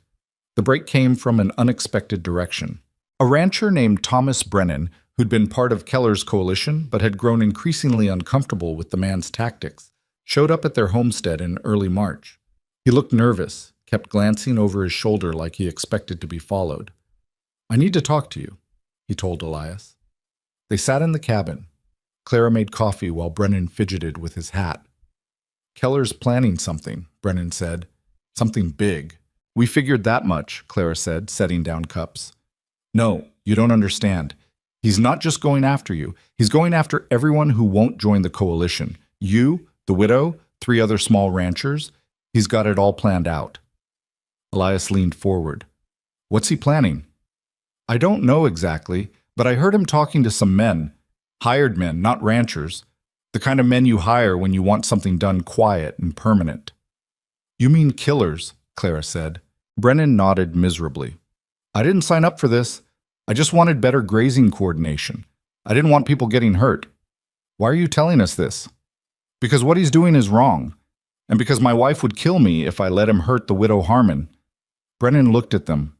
The break came from an unexpected direction. A rancher named Thomas Brennan, who'd been part of Keller's coalition but had grown increasingly uncomfortable with the man's tactics, showed up at their homestead in early March. He looked nervous, kept glancing over his shoulder like he expected to be followed. I need to talk to you, he told Elias. They sat in the cabin. Clara made coffee while Brennan fidgeted with his hat. Keller's planning something, Brennan said. Something big. We figured that much, Clara said, setting down cups. No, you don't understand. He's not just going after you. He's going after everyone who won't join the coalition. You, the widow, 3 other small ranchers. He's got it all planned out. Elias leaned forward. What's he planning? I don't know exactly, but I heard him talking to some men. Hired men, not ranchers. The kind of men you hire when you want something done quiet and permanent. You mean killers, Clara said. Brennan nodded miserably. I didn't sign up for this. I just wanted better grazing coordination. I didn't want people getting hurt. Why are you telling us this? Because what he's doing is wrong, and because my wife would kill me if I let him hurt the widow Harmon. Brennan looked at them.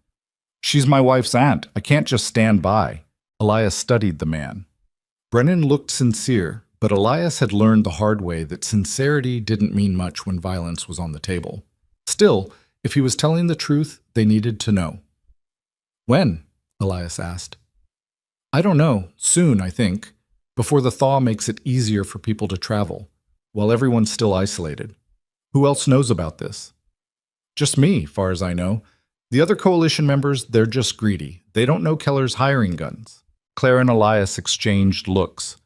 She's my wife's aunt. I can't just stand by. Elias studied the man. Brennan looked sincere, but Elias had learned the hard way that sincerity didn't mean much when violence was on the table. Still, if he was telling the truth, they needed to know. When? Elias asked. I don't know. Soon, I think. Before the thaw makes it easier for people to travel, while everyone's still isolated. Who else knows about this? Just me, far as I know. The other coalition members, they're just greedy. They don't know Keller's hiring guns. Clara and Elias exchanged looks.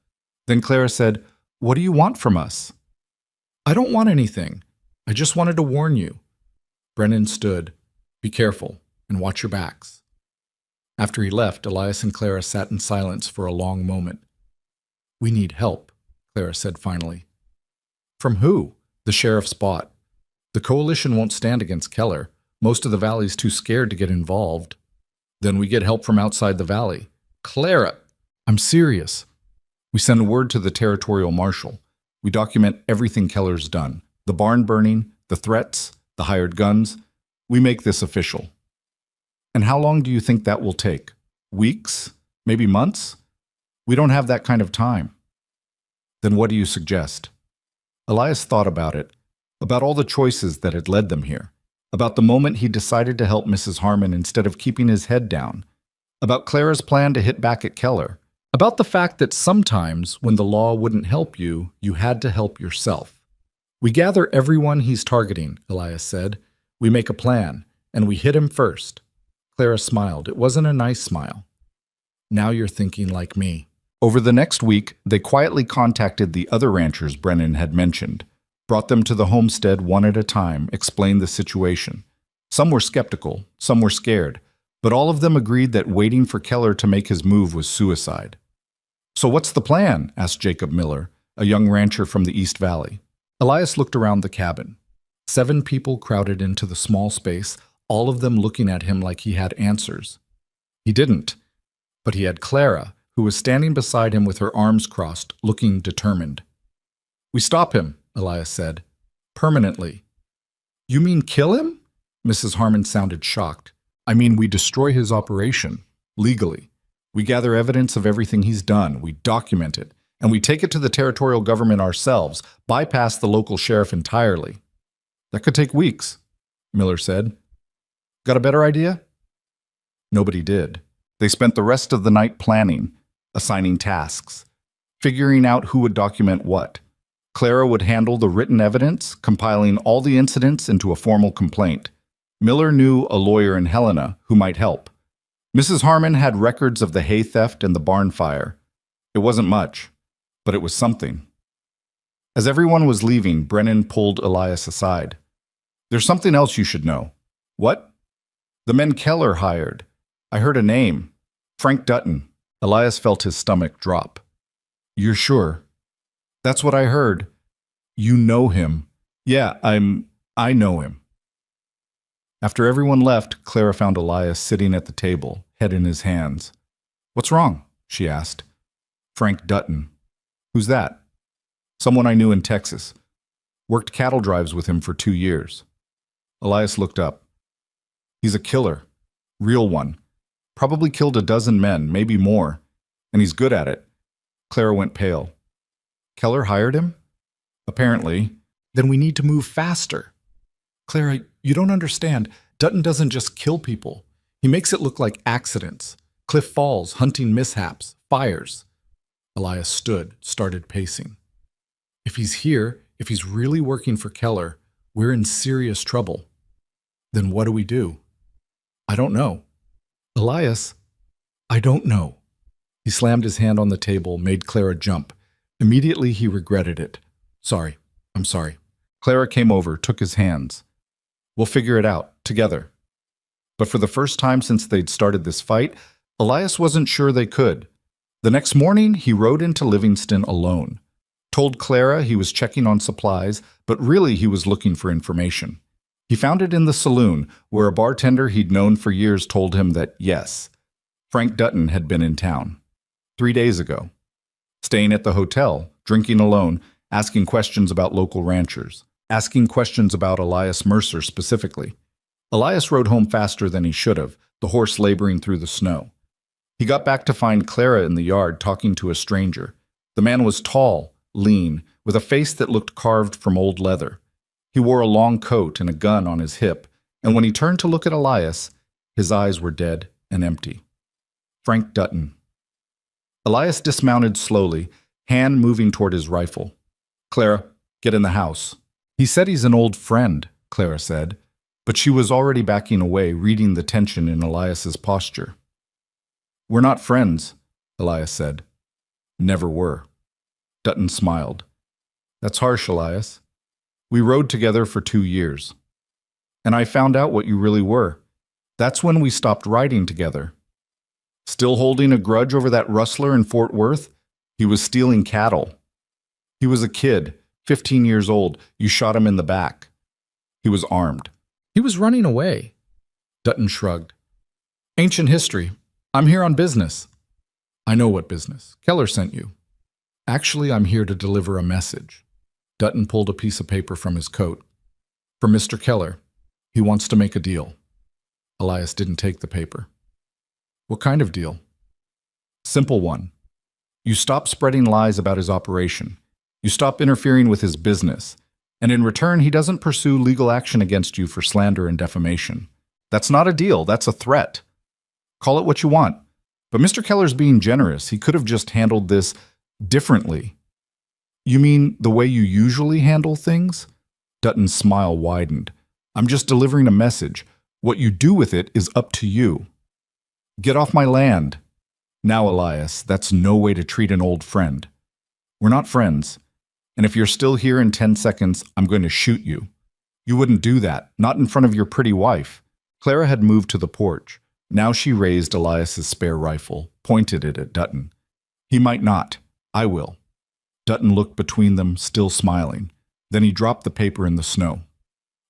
Then Clara said, What do you want from us? I don't want anything. I just wanted to warn you. Brennan stood. Be careful and watch your backs. After he left, Elias and Clara sat in silence for a long moment. We need help, Clara said finally. From who? The sheriff's bot. The coalition won't stand against Keller. Most of the valley's too scared to get involved. Then we get help from outside the valley. Clara! I'm serious. We send word to the territorial marshal. We document everything Keller's done. The barn burning, the threats, the hired guns. We make this official. And how long do you think that will take? Weeks? Maybe months? We don't have that kind of time. Then what do you suggest? Elias thought about it, about all the choices that had led them here, about the moment he decided to help Mrs. Harmon instead of keeping his head down, about Clara's plan to hit back at Keller, about the fact that sometimes when the law wouldn't help you, you had to help yourself. We gather everyone he's targeting, Elias said. We make a plan, and we hit him first. Clara smiled. It wasn't a nice smile. Now you're thinking like me. Over the next week, they quietly contacted the other ranchers Brennan had mentioned, brought them to the homestead one at a time, explained the situation. Some were skeptical, some were scared, but all of them agreed that waiting for Keller to make his move was suicide. So what's the plan? Asked Jacob Miller, a young rancher from the East Valley. Elias looked around the cabin. 7 people crowded into the small space, all of them looking at him like he had answers. He didn't, but he had Clara, who was standing beside him with her arms crossed, looking determined. We stop him, Elias said. Permanently. You mean kill him? Mrs. Harmon sounded shocked. I mean, we destroy his operation, legally. We gather evidence of everything he's done, we document it, and we take it to the territorial government ourselves, bypass the local sheriff entirely. That could take weeks, Miller said. Got a better idea? Nobody did. They spent the rest of the night planning, assigning tasks, figuring out who would document what. Clara would handle the written evidence, compiling all the incidents into a formal complaint. Miller knew a lawyer in Helena who might help. Mrs. Harmon had records of the hay theft and the barn fire. It wasn't much, but it was something. As everyone was leaving, Brennan pulled Elias aside. There's something else you should know. What? The men Keller hired. I heard a name. Frank Dutton. Elias felt his stomach drop. You're sure? That's what I heard. You know him. Yeah, I know him. After everyone left, Clara found Elias sitting at the table, head in his hands. What's wrong? She asked. Frank Dutton. Who's that? Someone I knew in Texas. Worked cattle drives with him for 2 years. Elias looked up. He's a killer. Real one. Probably killed a dozen men, maybe more. And he's good at it. Clara went pale. Keller hired him? Apparently. Then we need to move faster. Clara, you don't understand. Dutton doesn't just kill people. He makes it look like accidents. Cliff falls, hunting mishaps, fires. Elias stood, started pacing. If he's here, if he's really working for Keller, we're in serious trouble. Then what do we do? I don't know. Elias, I don't know. He slammed his hand on the table, made Clara jump. Immediately he regretted it. Sorry, I'm sorry. Clara came over, took his hands. We'll figure it out, together. But for the first time since they'd started this fight, Elias wasn't sure they could. The next morning, he rode into Livingston alone. Told Clara he was checking on supplies, but really he was looking for information. He found it in the saloon, where a bartender he'd known for years told him that, yes, Frank Dutton had been in town. 3 days ago. Staying at the hotel, drinking alone, asking questions about local ranchers, asking questions about Elias Mercer specifically. Elias rode home faster than he should have, the horse laboring through the snow. He got back to find Clara in the yard talking to a stranger. The man was tall, lean, with a face that looked carved from old leather. He wore a long coat and a gun on his hip, and when he turned to look at Elias, his eyes were dead and empty. Frank Dutton. Elias dismounted slowly, hand moving toward his rifle. Clara, get in the house. He said he's an old friend, Clara said, but she was already backing away, reading the tension in Elias's posture. We're not friends, Elias said. Never were. Dutton smiled. That's harsh, Elias. We rode together for 2 years. And I found out what you really were. That's when we stopped riding together. Still holding a grudge over that rustler in Fort Worth? He was stealing cattle. He was a kid, 15 years old. You shot him in the back. He was armed. He was running away. Dutton shrugged. Ancient history. I'm here on business. I know what business. Keller sent you. Actually, I'm here to deliver a message. Dutton pulled a piece of paper from his coat. For Mr. Keller. He wants to make a deal. Elias didn't take the paper. What kind of deal? Simple one. You stop spreading lies about his operation. You stop interfering with his business. And in return, he doesn't pursue legal action against you for slander and defamation. That's not a deal, that's a threat. Call it what you want. But Mr. Keller's being generous. He could have just handled this differently. You mean the way you usually handle things? Dutton's smile widened. I'm just delivering a message. What you do with it is up to you. Get off my land. Now, Elias, that's no way to treat an old friend. We're not friends. And if you're still here in 10 seconds, I'm going to shoot you. You wouldn't do that, not in front of your pretty wife. Clara had moved to the porch. Now she raised Elias's spare rifle, pointed it at Dutton. He might not. I will. Dutton looked between them, still smiling. Then he dropped the paper in the snow.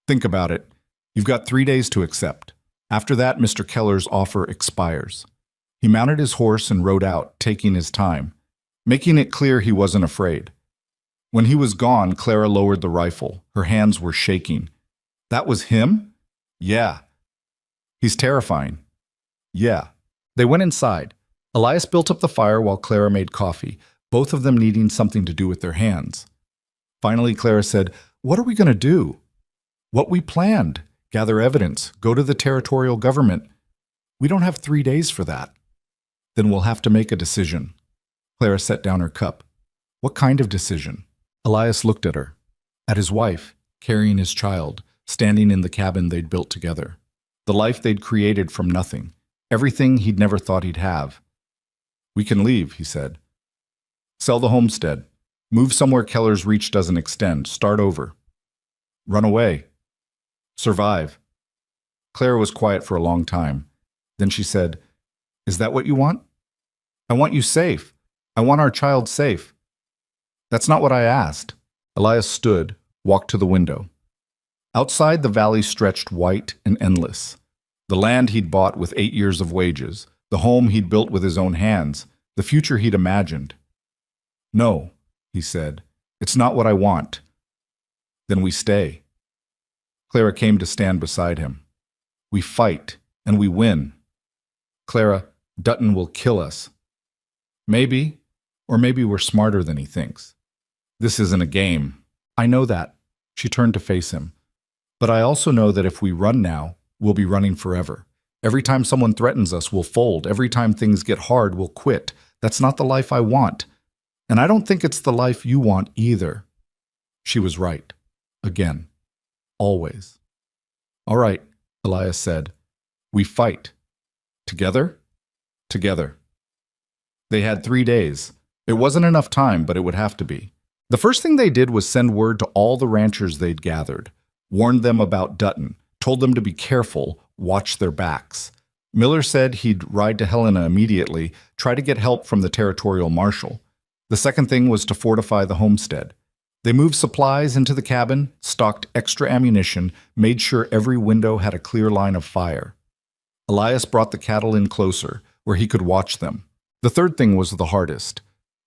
Think about it. You've got 3 days to accept. After that, Mr. Keller's offer expires. He mounted his horse and rode out, taking his time, making it clear he wasn't afraid. When he was gone, Clara lowered the rifle. Her hands were shaking. That was him? Yeah. He's terrifying. Yeah. They went inside. Elias built up the fire while Clara made coffee, both of them needing something to do with their hands. Finally, Clara said, What are we going to do? What we planned. Gather evidence. Go to the territorial government. We don't have 3 days for that. Then we'll have to make a decision. Clara set down her cup. What kind of decision? Elias looked at her. At his wife, carrying his child, standing in the cabin they'd built together. The life they'd created from nothing. Everything he'd never thought he'd have. We can leave, he said. Sell the homestead. Move somewhere Keller's reach doesn't extend. Start over. Run away. Survive. Clara was quiet for a long time. Then she said, Is that what you want? I want you safe. I want our child safe. That's not what I asked. Elias stood, walked to the window. Outside, the valley stretched white and endless. The land he'd bought with 8 years of wages, the home he'd built with his own hands, the future he'd imagined. No, he said, it's not what I want. Then we stay. Clara came to stand beside him. We fight, and we win. Clara, Dutton will kill us. Maybe, or maybe we're smarter than he thinks. This isn't a game. I know that. She turned to face him. But I also know that if we run now, we'll be running forever. Every time someone threatens us, we'll fold. Every time things get hard, we'll quit. That's not the life I want. And I don't think it's the life you want either. She was right. Again. Always. All right, Elias said. We fight. Together? Together. They had 3 days. It wasn't enough time, but it would have to be. The first thing they did was send word to all the ranchers they'd gathered, warned them about Dutton, told them to be careful, watch their backs. Miller said he'd ride to Helena immediately, try to get help from the territorial marshal. The second thing was to fortify the homestead. They moved supplies into the cabin, stocked extra ammunition, made sure every window had a clear line of fire. Elias brought the cattle in closer, where he could watch them. The third thing was the hardest.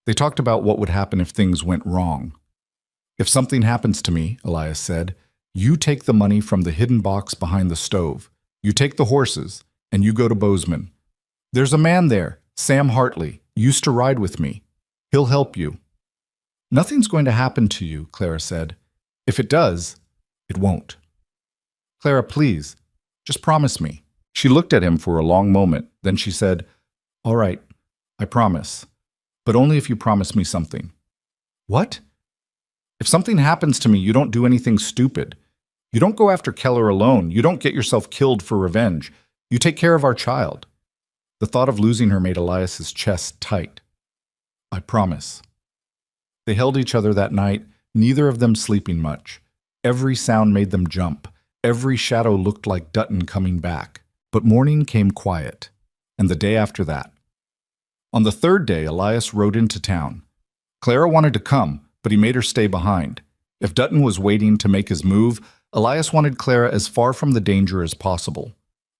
They talked about what would happen if things went wrong. If something happens to me, Elias said, you take the money from the hidden box behind the stove. You take the horses, and you go to Bozeman. There's a man there, Sam Hartley, used to ride with me. He'll help you. Nothing's going to happen to you, Clara said. If it does, it won't. Clara, please, just promise me. She looked at him for a long moment. Then she said, All right, I promise. But only if you promise me something. What? If something happens to me, you don't do anything stupid. You don't go after Keller alone. You don't get yourself killed for revenge. You take care of our child. The thought of losing her made Elias's chest tight. I promise. They held each other that night, neither of them sleeping much. Every sound made them jump. Every shadow looked like Dutton coming back. But morning came quiet, and the day after that. On the third day, Elias rode into town. Clara wanted to come, but he made her stay behind. If Dutton was waiting to make his move, Elias wanted Clara as far from the danger as possible.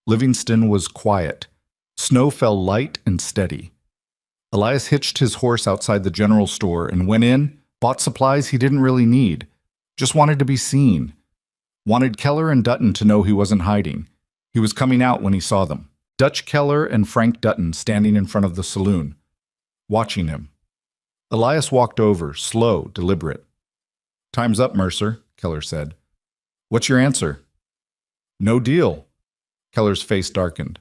Livingston was quiet. Snow fell light and steady. Elias hitched his horse outside the general store and went in, bought supplies he didn't really need. Just wanted to be seen. Wanted Keller and Dutton to know he wasn't hiding. He was coming out when he saw them. Dutch Keller and Frank Dutton standing in front of the saloon, watching him. Elias walked over, slow, deliberate. "Time's up, Mercer," Keller said. "What's your answer?" "No deal." Keller's face darkened.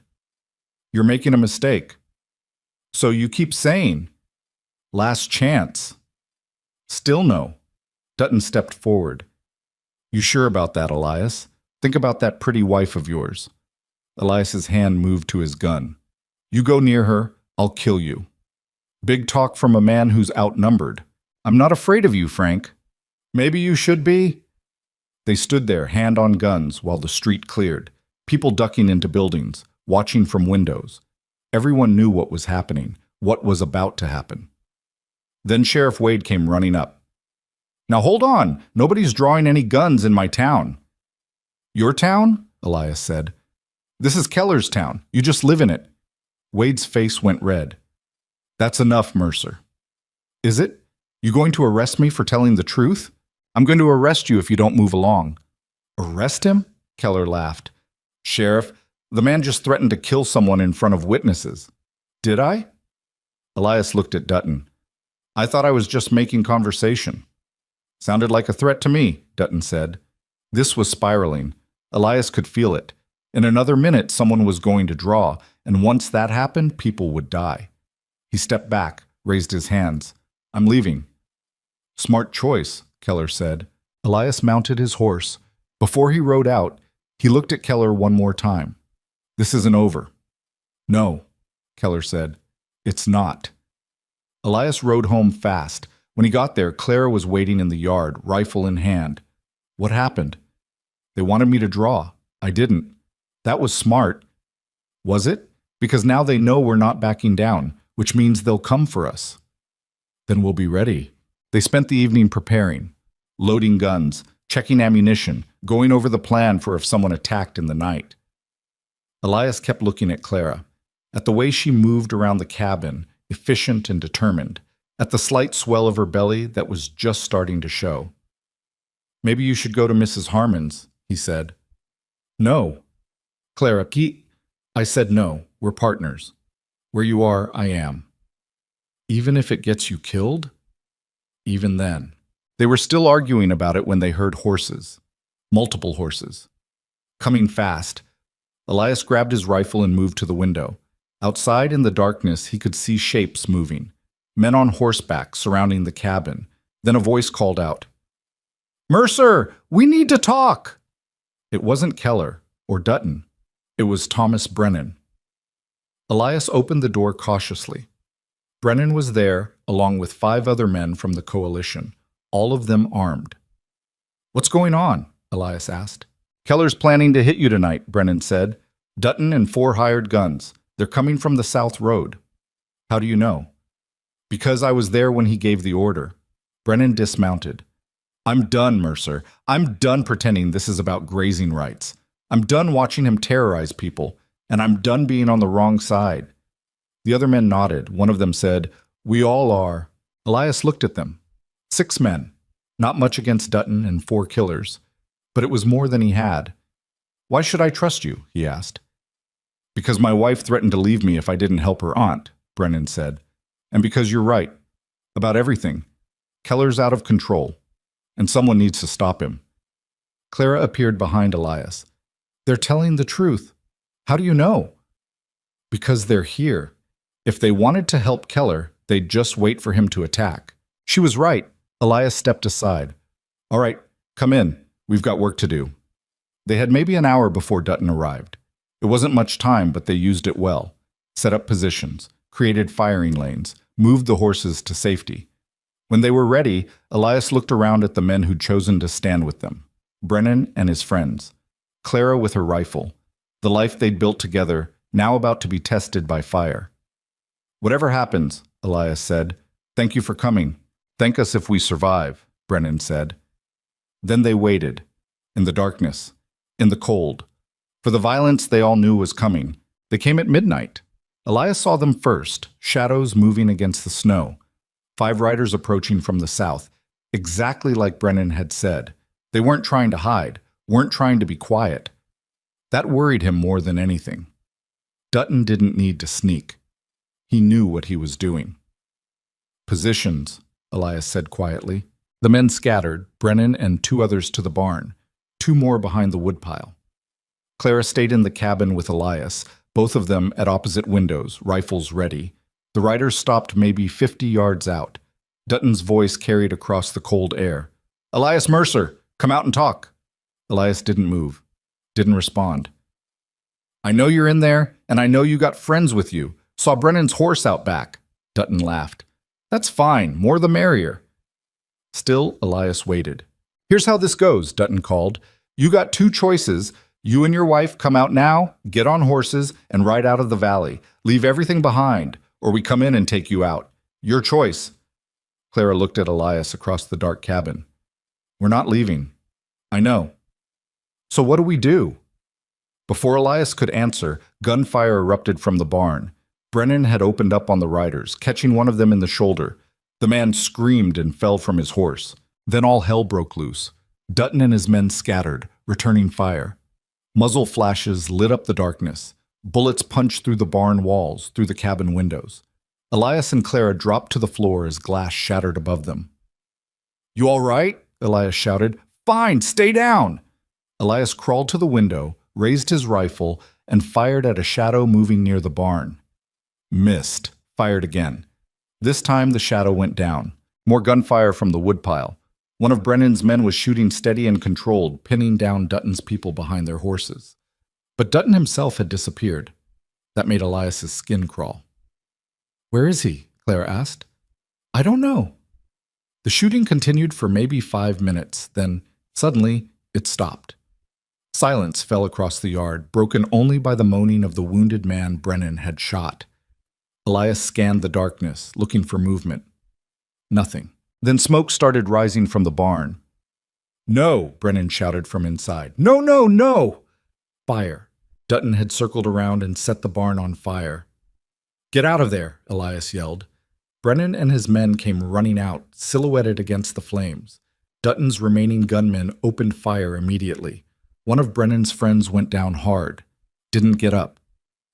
"You're making a mistake." "So you keep saying." "Last chance." "Still no." Dutton stepped forward. "You sure about that, Elias? Think about that pretty wife of yours." Elias's hand moved to his gun. "You go near her, I'll kill you." "Big talk from a man who's outnumbered." "I'm not afraid of you, Frank." "Maybe you should be." They stood there, hand on guns, while the street cleared. People ducking into buildings, watching from windows. Everyone knew what was happening, what was about to happen. Then Sheriff Wade came running up. "Now hold on, nobody's drawing any guns in my town." "Your town?" Elias said. "This is Keller's town. You just live in it." Wade's face went red. "That's enough, Mercer." "Is it? You going to arrest me for telling the truth?" "I'm going to arrest you if you don't move along." "Arrest him?" Keller laughed. "Sheriff, the man just threatened to kill someone in front of witnesses." "Did I?" Elias looked at Dutton. "I thought I was just making conversation." "Sounded like a threat to me," Dutton said. This was spiraling. Elias could feel it. In another minute, someone was going to draw, and once that happened, people would die. He stepped back, raised his hands. "I'm leaving." "Smart choice," Keller said. Elias mounted his horse. Before he rode out, he looked at Keller one more time. "This isn't over." "No," Keller said. "It's not." Elias rode home fast. When he got there, Clara was waiting in the yard, rifle in hand. "What happened?" "They wanted me to draw. I didn't." "That was smart." "Was it? Because now they know we're not backing down, which means they'll come for us." "Then we'll be ready." They spent the evening preparing, loading guns, checking ammunition, going over the plan for if someone attacked in the night. Elias kept looking at Clara, at the way she moved around the cabin, efficient and determined, at the slight swell of her belly that was just starting to show. "Maybe you should go to Mrs. Harmon's," he said. "No." "Clara, I said no. We're partners. Where you are, I am." "Even if it gets you killed?" "Even then." They were still arguing about it when they heard horses. Multiple horses. Coming fast. Elias grabbed his rifle and moved to the window. Outside in the darkness, he could see shapes moving. Men on horseback surrounding the cabin. Then a voice called out, "Mercer, we need to talk!" It wasn't Keller or Dutton. It was Thomas Brennan. Elias opened the door cautiously. Brennan was there, along with 5 other men from the coalition, all of them armed. "What's going on?" Elias asked. "Keller's planning to hit you tonight," Brennan said. "Dutton and 4 hired guns. They're coming from the South Road." "How do you know?" "Because I was there when he gave the order." Brennan dismounted. "I'm done, Mercer. I'm done pretending this is about grazing rights. I'm done watching him terrorize people, and I'm done being on the wrong side." The other men nodded. One of them said, "We all are." Elias looked at them. 6 men. Not much against Dutton and 4 killers, but it was more than he had. "Why should I trust you?" he asked. "Because my wife threatened to leave me if I didn't help her aunt," Brennan said. "And because you're right. About everything. Keller's out of control, and someone needs to stop him." Clara appeared behind Elias. "They're telling the truth." "How do you know?" "Because they're here. If they wanted to help Keller, they'd just wait for him to attack." She was right. Elias stepped aside. "All right, come in. We've got work to do." They had maybe an hour before Dutton arrived. It wasn't much time, but they used it well. Set up positions, created firing lanes, moved the horses to safety. When they were ready, Elias looked around at the men who'd chosen to stand with them. Brennan and his friends. Clara with her rifle. The life they'd built together, now about to be tested by fire. Whatever happens, Elias said, thank you for coming. Thank us if we survive, Brennan said. Then they waited, in the darkness, in the cold. For the violence they all knew was coming. They came at midnight. Elias saw them first, shadows moving against the snow. 5 riders approaching from the south, exactly like Brennan had said. They weren't trying to hide, weren't trying to be quiet. That worried him more than anything. Dutton didn't need to sneak. He knew what he was doing. Positions, Elias said quietly. The men scattered, Brennan and 2 others to the barn, 2 more behind the woodpile. Clara stayed in the cabin with Elias, both of them at opposite windows, rifles ready. The riders stopped maybe 50 yards out. Dutton's voice carried across the cold air. Elias Mercer, come out and talk. Elias didn't move, didn't respond. I know you're in there, and I know you got friends with you. Saw Brennan's horse out back. Dutton laughed. That's fine, more the merrier. Still, Elias waited. Here's how this goes, Dutton called. You got 2 choices. You and your wife come out now, get on horses, and ride out of the valley. Leave everything behind, or we come in and take you out. Your choice. Clara looked at Elias across the dark cabin. We're not leaving. I know. So what do we do? Before Elias could answer, gunfire erupted from the barn. Brennan had opened up on the riders, catching one of them in the shoulder. The man screamed and fell from his horse. Then all hell broke loose. Dutton and his men scattered, returning fire. Muzzle flashes lit up the darkness. Bullets punched through the barn walls, through the cabin windows. Elias and Clara dropped to the floor as glass shattered above them. You all right? Elias shouted. Fine, stay down. Elias crawled to the window, raised his rifle, and fired at a shadow moving near the barn. Missed. Fired again. This time the shadow went down. More gunfire from the woodpile. One of Brennan's men was shooting steady and controlled, pinning down Dutton's people behind their horses. But Dutton himself had disappeared. That made Elias's skin crawl. Where is he? Clara asked. I don't know. The shooting continued for maybe 5 minutes, then suddenly it stopped. Silence fell across the yard, broken only by the moaning of the wounded man Brennan had shot. Elias scanned the darkness, looking for movement. Nothing. Then smoke started rising from the barn. No, Brennan shouted from inside. No, no, no! Fire. Dutton had circled around and set the barn on fire. Get out of there, Elias yelled. Brennan and his men came running out, silhouetted against the flames. Dutton's remaining gunmen opened fire immediately. One of Brennan's friends went down hard. Didn't get up.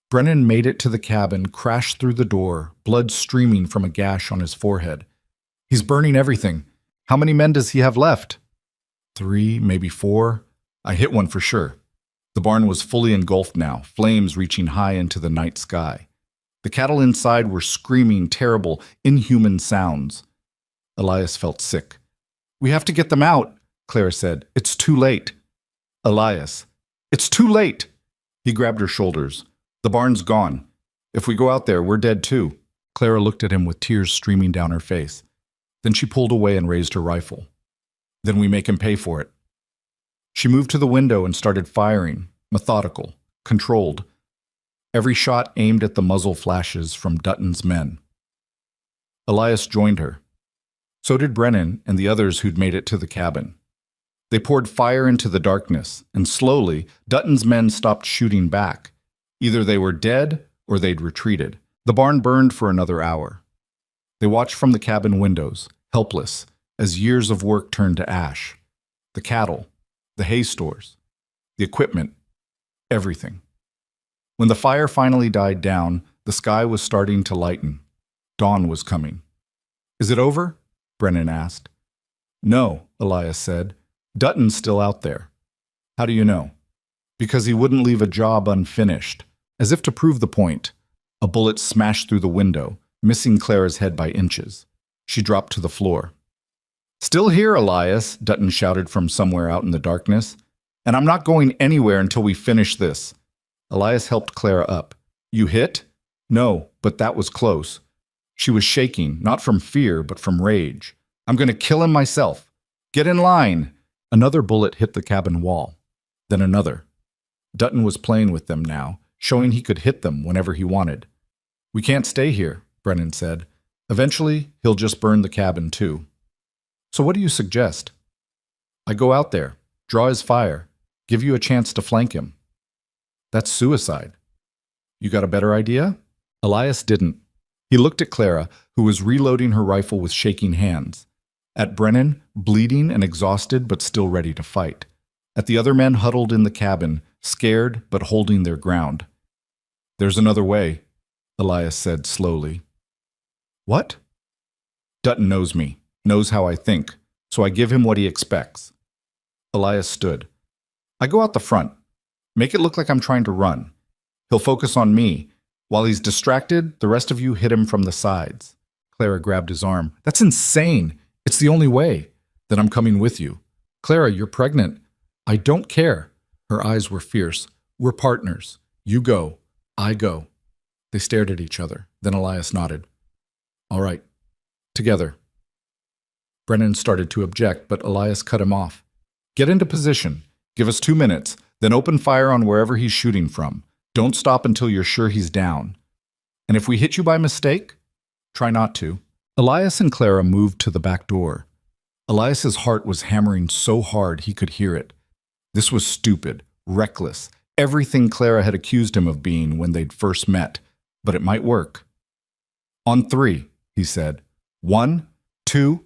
Brennan made it to the cabin, crashed through the door, blood streaming from a gash on his forehead. He's burning everything. How many men does he have left? 3, maybe 4. I hit one for sure. The barn was fully engulfed now, flames reaching high into the night sky. The cattle inside were screaming terrible, inhuman sounds. Elias felt sick. We have to get them out, Clara said. It's too late. Elias. It's too late. He grabbed her shoulders. The barn's gone. If we go out there, we're dead too. Clara looked at him with tears streaming down her face. Then she pulled away and raised her rifle. Then we make him pay for it. She moved to the window and started firing, methodical, controlled. Every shot aimed at the muzzle flashes from Dutton's men. Elias joined her. So did Brennan and the others who'd made it to the cabin. They poured fire into the darkness, and slowly, Dutton's men stopped shooting back. Either they were dead or they'd retreated. The barn burned for another hour. They watched from the cabin windows, helpless, as years of work turned to ash. The cattle, the hay stores, the equipment, everything. When the fire finally died down, the sky was starting to lighten. Dawn was coming. Is it over? Brennan asked. No, Elias said. Dutton's still out there. How do you know? Because he wouldn't leave a job unfinished. As if to prove the point, a bullet smashed through the window, missing Clara's head by inches. She dropped to the floor. Still here, Elias, Dutton shouted from somewhere out in the darkness. And I'm not going anywhere until we finish this. Elias helped Clara up. You hit? No, but that was close. She was shaking, not from fear, but from rage. I'm going to kill him myself. Get in line. Another bullet hit the cabin wall, then another. Dutton was playing with them now, showing he could hit them whenever he wanted. "We can't stay here," Brennan said. "Eventually, he'll just burn the cabin too." "So what do you suggest?" "I go out there, draw his fire, give you a chance to flank him." "That's suicide." "You got a better idea?" Elias didn't. He looked at Clara, who was reloading her rifle with shaking hands. At Brennan, bleeding and exhausted but still ready to fight. At the other men huddled in the cabin, scared but holding their ground. "There's another way," Elias said slowly. "What?" "Dutton knows me, knows how I think, so I give him what he expects." Elias stood. "I go out the front. Make it look like I'm trying to run. He'll focus on me. While he's distracted, the rest of you hit him from the sides." Clara grabbed his arm. "That's insane. It's the only way." "Then I'm coming with you." "Clara, you're pregnant." "I don't care." Her eyes were fierce. "We're partners. You go. I go." They stared at each other. Then Elias nodded. "All right. Together." Brennan started to object, but Elias cut him off. "Get into position. Give us 2 minutes, then open fire on wherever he's shooting from. Don't stop until you're sure he's down. And if we hit you by mistake, try not to." Elias and Clara moved to the back door. Elias's heart was hammering so hard he could hear it. This was stupid, reckless, everything Clara had accused him of being when they'd first met, but it might work. "On 3, he said. 1, 2.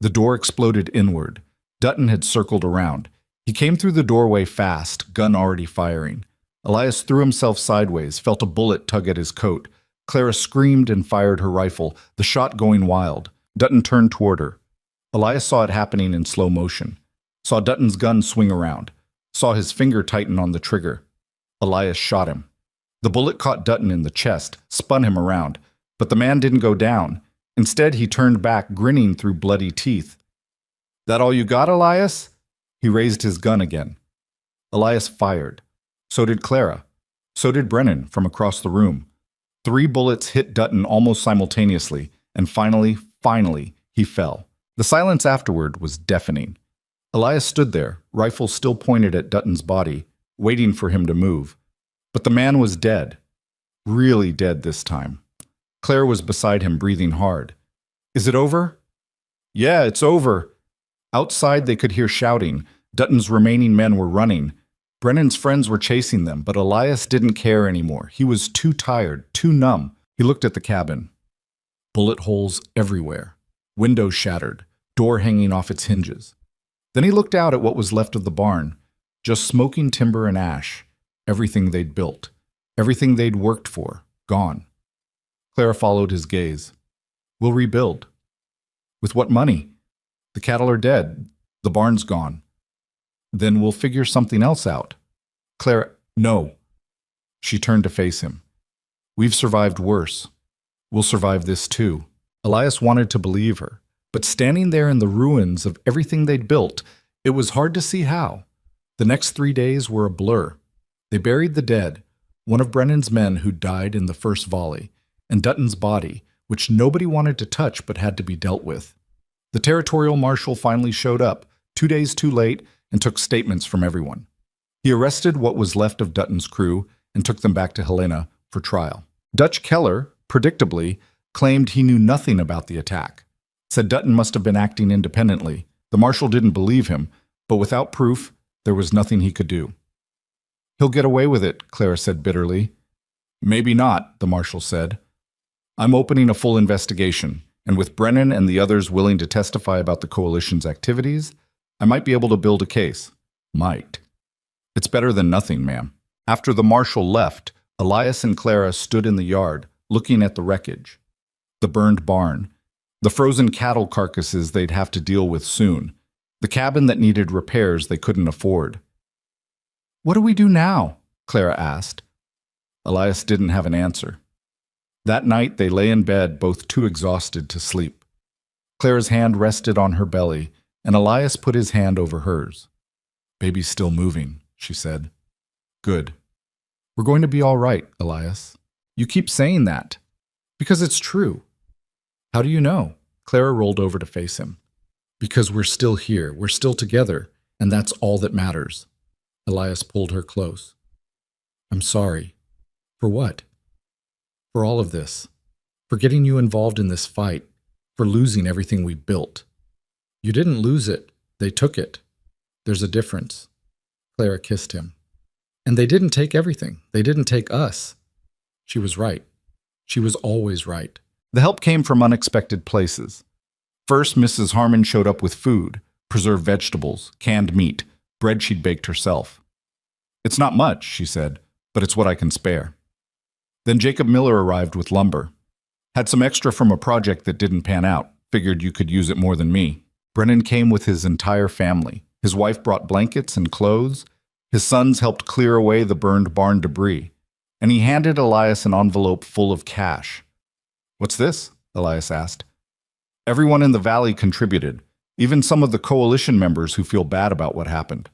The door exploded inward. Dutton had circled around. He came through the doorway fast, gun already firing. Elias threw himself sideways, felt a bullet tug at his coat. Clara screamed and fired her rifle, the shot going wild. Dutton turned toward her. Elias saw it happening in slow motion. Saw Dutton's gun swing around. Saw his finger tighten on the trigger. Elias shot him. The bullet caught Dutton in the chest, spun him around. But the man didn't go down. Instead, he turned back, grinning through bloody teeth. "That all you got, Elias?" He raised his gun again. Elias fired. So did Clara. So did Brennan from across the room. 3 bullets hit Dutton almost simultaneously, and finally, he fell. The silence afterward was deafening. Elias stood there, rifle still pointed at Dutton's body, waiting for him to move. But the man was dead. Really dead this time. Claire was beside him, breathing hard. "Is it over?" "Yeah, it's over." Outside they could hear shouting. Dutton's remaining men were running. Brennan's friends were chasing them, but Elias didn't care anymore. He was too tired, too numb. He looked at the cabin. Bullet holes everywhere. Windows shattered, door hanging off its hinges. Then he looked out at what was left of the barn. Just smoking timber and ash. Everything they'd built. Everything they'd worked for. Gone. Clara followed his gaze. "We'll rebuild." "With what money?" "The cattle are dead. The barn's gone." "Then we'll figure something else out." Clara, "No." She turned to face him. "We've survived worse. We'll survive this too." Elias wanted to believe her, but standing there in the ruins of everything they'd built, it was hard to see how. The next 3 days were a blur. They buried the dead, one of Brennan's men who died in the first volley, and Dutton's body, which nobody wanted to touch but had to be dealt with. The territorial marshal finally showed up, 2 days too late, and took statements from everyone. He arrested what was left of Dutton's crew and took them back to Helena for trial. Dutch Keller, predictably, claimed he knew nothing about the attack. Said Dutton must have been acting independently. The marshal didn't believe him, but without proof, there was nothing he could do. "He'll get away with it," Clara said bitterly. "Maybe not," the marshal said. "I'm opening a full investigation, and with Brennan and the others willing to testify about the coalition's activities, I might be able to build a case. Might. It's better than nothing, ma'am." After the marshal left, Elias and Clara stood in the yard, looking at the wreckage. The burned barn. The frozen cattle carcasses they'd have to deal with soon. The cabin that needed repairs they couldn't afford. "What do we do now?" Clara asked. Elias didn't have an answer. That night they lay in bed, both too exhausted to sleep. Clara's hand rested on her belly, and Elias put his hand over hers. "Baby's still moving," she said. "Good. We're going to be all right, Elias. You keep saying that. Because it's true." "How do you know?" Clara rolled over to face him. "Because we're still here. We're still together. And that's all that matters. Elias pulled her close. I'm sorry. For what? For all of this. For getting you involved in this fight. For losing everything we built. You didn't lose it. They took it. There's a difference. Clara kissed him. And they didn't take everything. They didn't take us. She was right. She was always right. The help came from unexpected places. First, Mrs. Harmon showed up with food, preserved vegetables, canned meat, bread she'd baked herself. It's not much, she said, but it's what I can spare. Then Jacob Miller arrived with lumber. Had some extra from a project that didn't pan out. Figured you could use it more than me. Brennan came with his entire family. His wife brought blankets and clothes. His sons helped clear away the burned barn debris. And he handed Elias an envelope full of cash. What's this? Elias asked. Everyone in the valley contributed, even some of the coalition members who feel bad about what happened.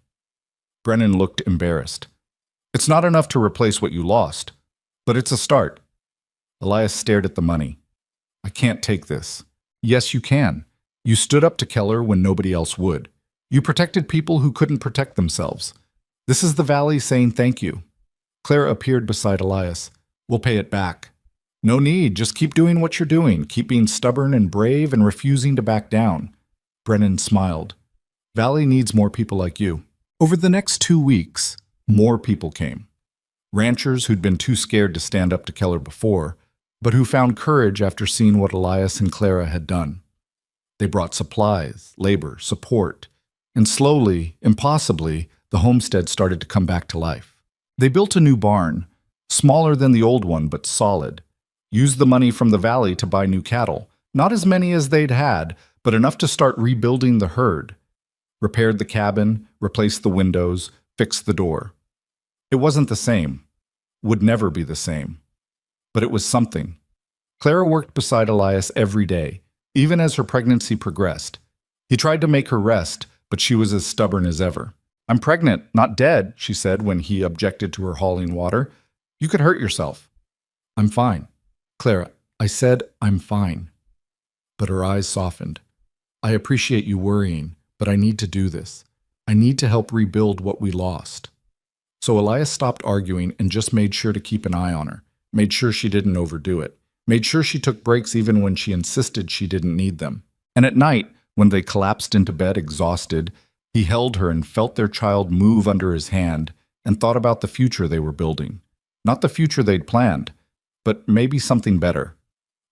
Brennan looked embarrassed. It's not enough to replace what you lost, but it's a start. Elias stared at the money. I can't take this. Yes, you can. You stood up to Keller when nobody else would. You protected people who couldn't protect themselves. This is the valley saying thank you. Clara appeared beside Elias. We'll pay it back. No need, just keep doing what you're doing. Keep being stubborn and brave and refusing to back down. Brennan smiled. Valley needs more people like you. Over the next 2 weeks, more people came. Ranchers who'd been too scared to stand up to Keller before, but who found courage after seeing what Elias and Clara had done. They brought supplies, labor, support, and slowly, impossibly, the homestead started to come back to life. They built a new barn, smaller than the old one but solid. Used the money from the valley to buy new cattle, not as many as they'd had, but enough to start rebuilding the herd. Repaired the cabin, replaced the windows, fixed the door. It wasn't the same, would never be the same. But it was something. Clara worked beside Elias every day, even as her pregnancy progressed. He tried to make her rest, but she was as stubborn as ever. I'm pregnant, not dead, she said when he objected to her hauling water. You could hurt yourself. I'm fine. Clara, I said I'm fine. But her eyes softened. I appreciate you worrying, but I need to do this. I need to help rebuild what we lost. So Elias stopped arguing and just made sure to keep an eye on her, made sure she didn't overdo it, made sure she took breaks even when she insisted she didn't need them. And at night, when they collapsed into bed exhausted, he held her and felt their child move under his hand and thought about the future they were building. Not the future they'd planned, but maybe something better.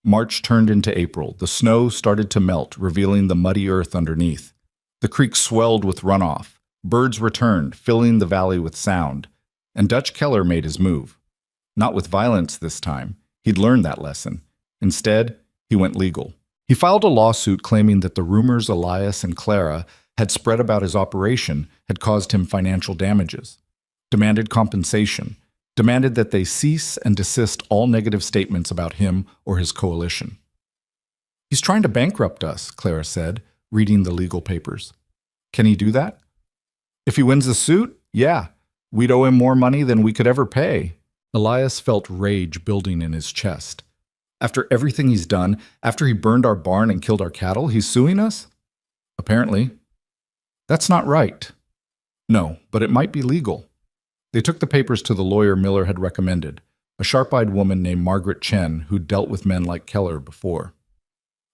March turned into April. The snow started to melt, revealing the muddy earth underneath. The creek swelled with runoff. Birds returned, filling the valley with sound. And Dutch Keller made his move. Not with violence this time. He'd learned that lesson. Instead, he went legal. He filed a lawsuit claiming that the rumors Elias and Clara had spread about his operation had caused him financial damages. Demanded compensation. Demanded that they cease and desist all negative statements about him or his coalition. He's trying to bankrupt us, Clara said, reading the legal papers. Can he do that? If he wins the suit, yeah. We'd owe him more money than we could ever pay. Elias felt rage building in his chest. After everything he's done, after he burned our barn and killed our cattle, he's suing us? Apparently. That's not right. No, but it might be legal. They took the papers to the lawyer Miller had recommended, a sharp-eyed woman named Margaret Chen who'd dealt with men like Keller before.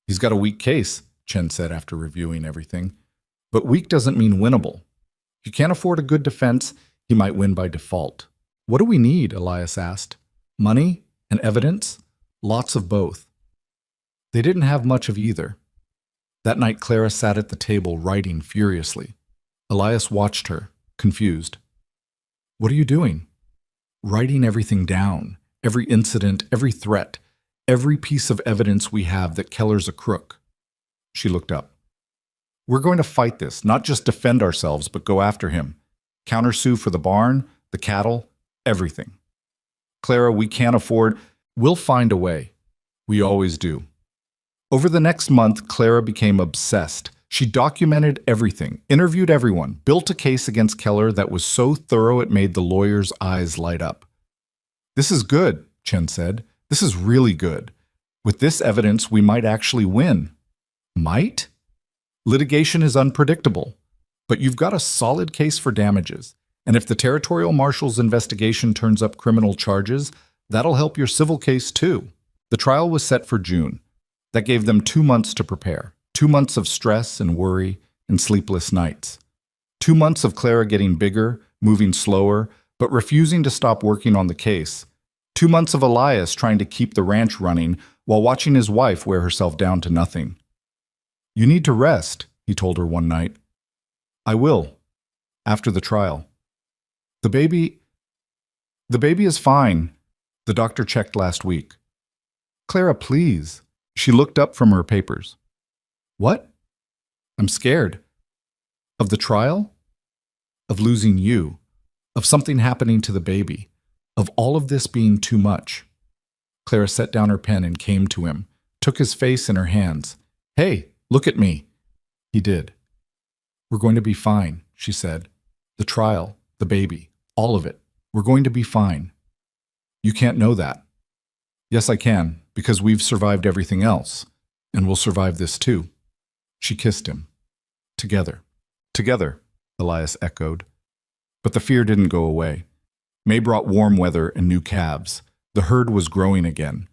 He's got a weak case, Chen said after reviewing everything. But weak doesn't mean winnable. If you can't afford a good defense, he might win by default. What do we need? Elias asked. Money and evidence? Lots of both. They didn't have much of either. That night Clara sat at the table writing furiously. Elias watched her, confused. What are you doing? Writing everything down, every incident, every threat, every piece of evidence we have that Keller's a crook. She looked up. We're going to fight this, not just defend ourselves, but go after him. Countersue for the barn, the cattle, everything. Clara, we can't afford. We'll find a way. We always do. Over the next month, Clara became obsessed. She documented everything, interviewed everyone, built a case against Keller that was so thorough it made the lawyer's eyes light up. This is good, Chen said. This is really good. With this evidence, we might actually win. Might? Litigation is unpredictable. But you've got a solid case for damages. And if the territorial marshal's investigation turns up criminal charges, that'll help your civil case too. The trial was set for June. That gave them 2 months to prepare. 2 months of stress and worry and sleepless nights. 2 months of Clara getting bigger, moving slower, but refusing to stop working on the case. 2 months of Elias trying to keep the ranch running while watching his wife wear herself down to nothing. "You need to rest," he told her one night. "I will, after the trial. The baby is fine. The doctor checked last week." "Clara, please." She looked up from her papers. "What?" "I'm scared." "Of the trial? Of losing you? Of something happening to the baby? Of all of this being too much?" Clara set down her pen and came to him, took his face in her hands. "Hey, look at me." He did. "We're going to be fine," she said. "The trial, the baby, all of it. We're going to be fine." "You can't know that." "Yes, I can, because we've survived everything else, and we'll survive this too." She kissed him. "Together." "Together," Elias echoed. But the fear didn't go away. May brought warm weather and new calves. The herd was growing again.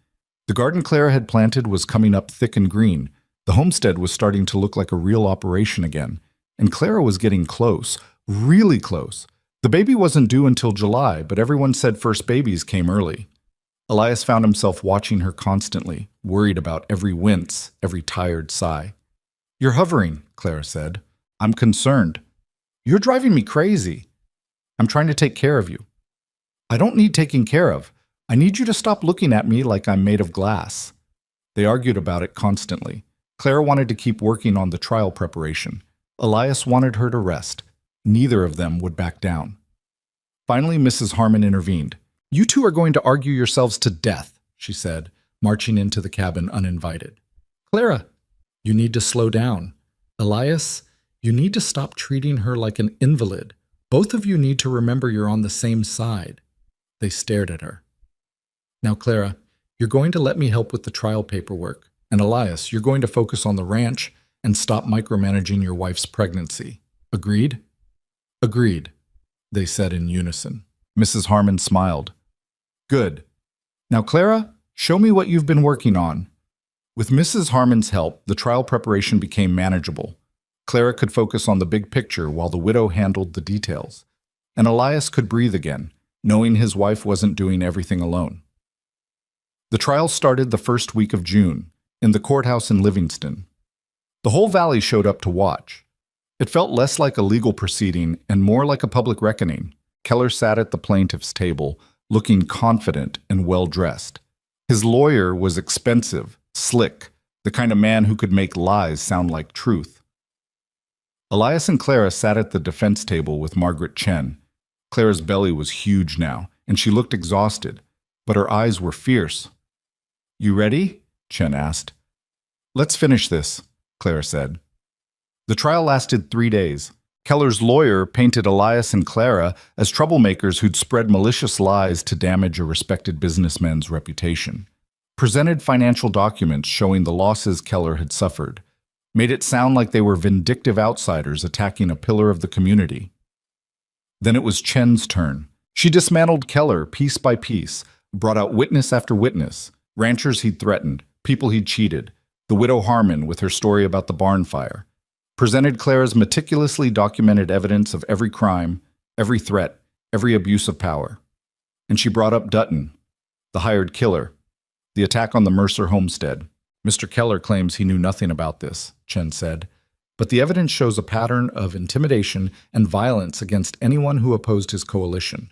The garden Clara had planted was coming up thick and green. The homestead was starting to look like a real operation again. And Clara was getting close, really close. The baby wasn't due until July, but everyone said first babies came early. Elias found himself watching her constantly, worried about every wince, every tired sigh. "You're hovering," Clara said. "I'm concerned." "You're driving me crazy." "I'm trying to take care of you." "I don't need taking care of. I need you to stop looking at me like I'm made of glass." They argued about it constantly. Clara wanted to keep working on the trial preparation. Elias wanted her to rest. Neither of them would back down. Finally, Mrs. Harmon intervened. "You two are going to argue yourselves to death," she said, marching into the cabin uninvited. "Clara, you need to slow down. Elias, you need to stop treating her like an invalid. Both of you need to remember you're on the same side." They stared at her. "Now, Clara, you're going to let me help with the trial paperwork. And Elias, you're going to focus on the ranch and stop micromanaging your wife's pregnancy. Agreed?" "Agreed," they said in unison. Mrs. Harmon smiled. "Good. Now, Clara, show me what you've been working on." With Mrs. Harmon's help, the trial preparation became manageable. Clara could focus on the big picture while the widow handled the details. And Elias could breathe again, knowing his wife wasn't doing everything alone. The trial started the first week of June, in the courthouse in Livingston. The whole valley showed up to watch. It felt less like a legal proceeding and more like a public reckoning. Keller sat at the plaintiff's table, looking confident and well-dressed. His lawyer was expensive, slick, the kind of man who could make lies sound like truth. Elias and Clara sat at the defense table with Margaret Chen. Clara's belly was huge now, and she looked exhausted, but her eyes were fierce. "You ready?" Chen asked. "Let's finish this," Clara said. The trial lasted 3 days. Keller's lawyer painted Elias and Clara as troublemakers who'd spread malicious lies to damage a respected businessman's reputation. Presented financial documents showing the losses Keller had suffered. Made it sound like they were vindictive outsiders attacking a pillar of the community. Then it was Chen's turn. She dismantled Keller piece by piece, brought out witness after witness, ranchers he'd threatened, people he'd cheated, the widow Harmon with her story about the barn fire. Presented Clara's meticulously documented evidence of every crime, every threat, every abuse of power. And she brought up Dutton, the hired killer, the attack on the Mercer homestead. "Mr. Keller claims he knew nothing about this," Chen said, "but the evidence shows a pattern of intimidation and violence against anyone who opposed his coalition.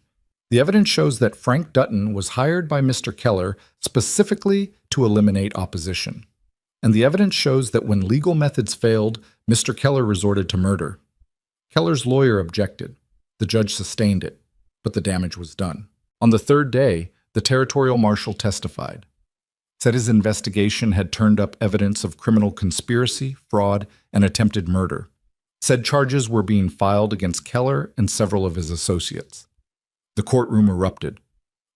The evidence shows that Frank Dutton was hired by Mr. Keller specifically to eliminate opposition. And the evidence shows that when legal methods failed, Mr. Keller resorted to murder. Keller's lawyer objected. The judge sustained it, but the damage was done. On the third day, the territorial marshal testified. Said his investigation had turned up evidence of criminal conspiracy, fraud, and attempted murder. Said charges were being filed against Keller and several of his associates. The courtroom erupted.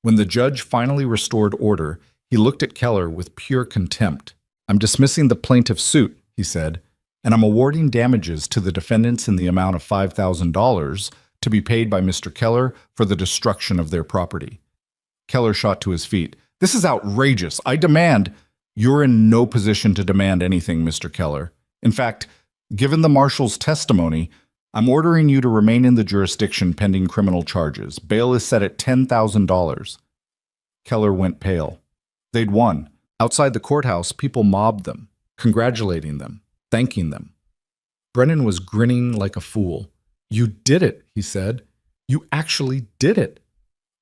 When the judge finally restored order, he looked at Keller with pure contempt. "I'm dismissing the plaintiff's suit," he said. and I'm awarding damages to the defendants in the amount of $5,000 to be paid by Mr. Keller for the destruction of their property. Keller shot to his feet. This is outrageous. I demand— You're in no position to demand anything, Mr. Keller. In fact, given the marshal's testimony, I'm ordering you to remain in the jurisdiction pending criminal charges. Bail is set at $10,000. Keller went pale. They'd won. Outside the courthouse, people mobbed them, congratulating them, thanking them. Brennan was grinning like a fool. You did it, he said. You actually did it.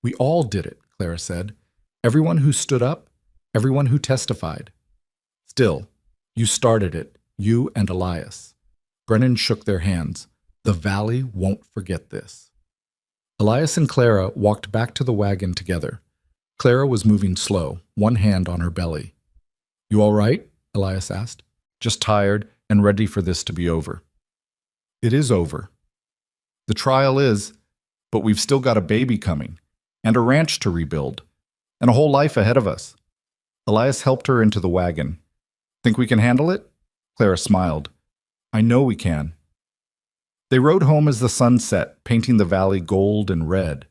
We all did it, Clara said. Everyone who stood up, everyone who testified. Still, you started it, you and Elias. Brennan shook their hands. The Valley won't forget this. Elias and Clara walked back to the wagon together. Clara was moving slow, one hand on her belly. You all right? Elias asked. Just tired and ready for this to be over. It is over. The trial is, but we've still got a baby coming, and a ranch to rebuild, and a whole life ahead of us. Elias helped her into the wagon. Think we can handle it? Clara smiled. I know we can. They rode home as the sun set, painting the valley gold and red.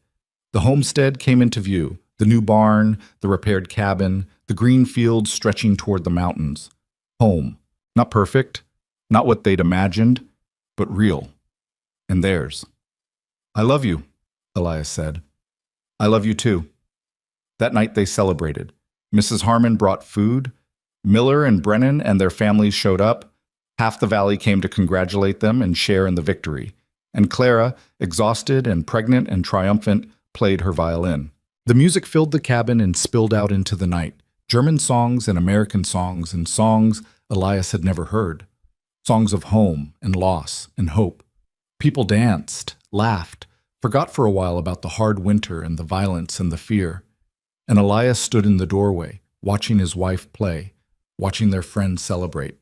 The homestead came into view, the new barn, the repaired cabin, the green fields stretching toward the mountains. Home. Not perfect, not what they'd imagined, but real. And theirs. I love you, Elias said. I love you too. That night they celebrated. Mrs. Harmon brought food. Miller and Brennan and their families showed up. Half the valley came to congratulate them and share in the victory. And Clara, exhausted and pregnant and triumphant, played her violin. The music filled the cabin and spilled out into the night. German songs and American songs and songs Elias had never heard. Songs of home and loss and hope. People danced, laughed, forgot for a while about the hard winter and the violence and the fear. And Elias stood in the doorway, watching his wife play, watching their friends celebrate,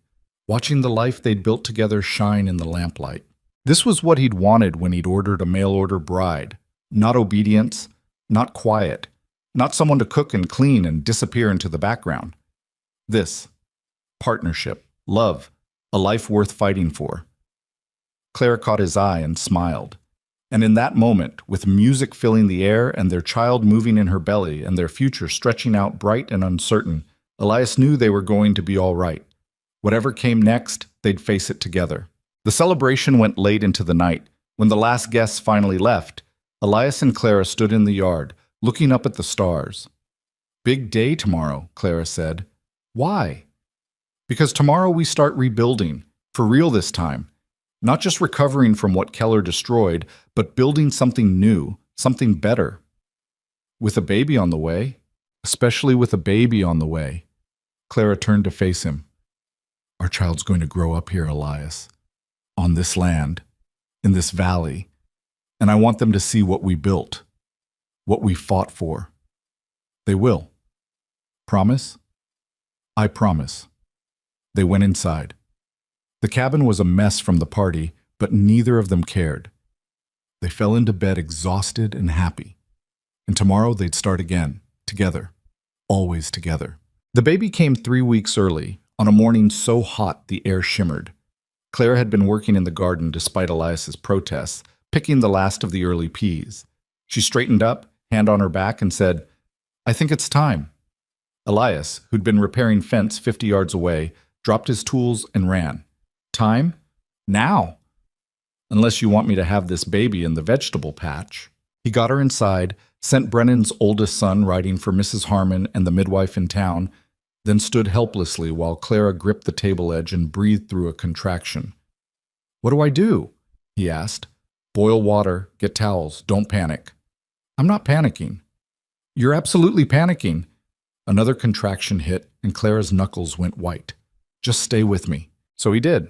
watching the life they'd built together shine in the lamplight. This was what he'd wanted when he'd ordered a mail-order bride. Not obedience, not quiet, not someone to cook and clean and disappear into the background. This. Partnership, love, a life worth fighting for. Claire caught his eye and smiled. And in that moment, with music filling the air and their child moving in her belly and their future stretching out bright and uncertain, Elias knew they were going to be all right. Whatever came next, they'd face it together. The celebration went late into the night. When the last guests finally left, Elias and Clara stood in the yard, looking up at the stars. Big day tomorrow, Clara said. Why? Because tomorrow we start rebuilding, for real this time. Not just recovering from what Keller destroyed, but building something new, something better. With a baby on the way, especially with a baby on the way. Clara turned to face him. Our child's going to grow up here, Elias. On this land, in this valley. And I want them to see what we built, what we fought for. They will. Promise? I promise. They went inside. The cabin was a mess from the party, but neither of them cared. They fell into bed exhausted and happy. And tomorrow they'd start again, together, always together. The baby came 3 weeks early, on a morning so hot the air shimmered. Claire had been working in the garden despite Elias's protests, picking the last of the early peas. She straightened up, hand on her back, and said, I think it's time. Elias, who'd been repairing fence 50 yards away, dropped his tools and ran. Time? Now! Unless you want me to have this baby in the vegetable patch. He got her inside, sent Brennan's oldest son riding for Mrs. Harmon and the midwife in town, then stood helplessly while Clara gripped the table edge and breathed through a contraction. What do I do? He asked. Boil water, get towels, don't panic. I'm not panicking. You're absolutely panicking. Another contraction hit and Clara's knuckles went white. Just stay with me. So he did.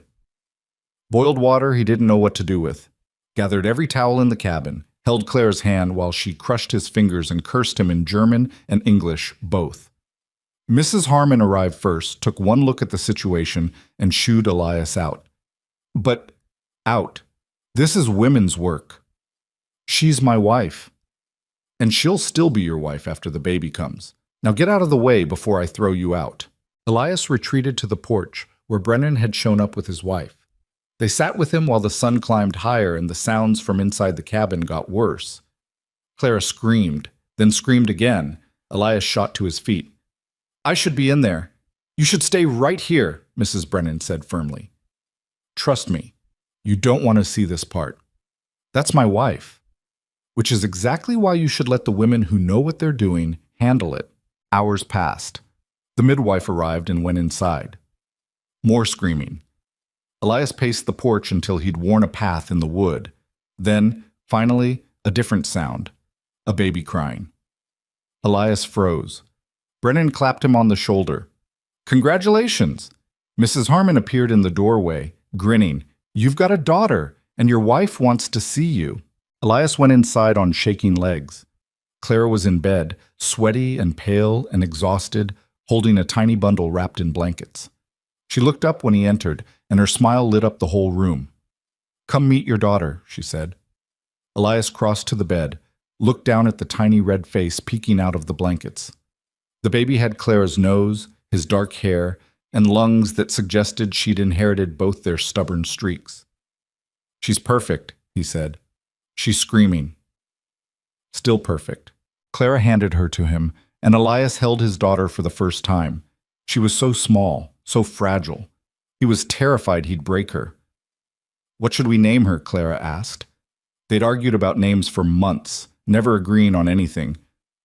Boiled water he didn't know what to do with. Gathered every towel in the cabin, held Clara's hand while she crushed his fingers and cursed him in German and English, both. Mrs. Harmon arrived first, took one look at the situation, and shooed Elias out. But out. This is women's work. She's my wife. And she'll still be your wife after the baby comes. Now get out of the way before I throw you out. Elias retreated to the porch, where Brennan had shown up with his wife. They sat with him while the sun climbed higher and the sounds from inside the cabin got worse. Clara screamed, then screamed again. Elias shot to his feet. "I should be in there. You should stay right here," Mrs. Brennan said firmly. "Trust me, you don't want to see this part. That's my wife. Which is exactly why you should let the women who know what they're doing handle it." Hours passed. The midwife arrived and went inside. More screaming. Elias paced the porch until he'd worn a path in the wood. Then, finally, a different sound. A baby crying. Elias froze. Brennan clapped him on the shoulder. "Congratulations!" Mrs. Harmon appeared in the doorway, grinning. "You've got a daughter, and your wife wants to see you." Elias went inside on shaking legs. Clara was in bed, sweaty and pale and exhausted, holding a tiny bundle wrapped in blankets. She looked up when he entered, and her smile lit up the whole room. "Come meet your daughter," she said. Elias crossed to the bed, looked down at the tiny red face peeking out of the blankets. The baby had Clara's nose, his dark hair, and lungs that suggested she'd inherited both their stubborn streaks. "She's perfect," he said. "She's screaming." Still perfect. Clara handed her to him, and Elias held his daughter for the first time. She was so small, so fragile. He was terrified he'd break her. "What should we name her?" Clara asked. They'd argued about names for months, never agreeing on anything.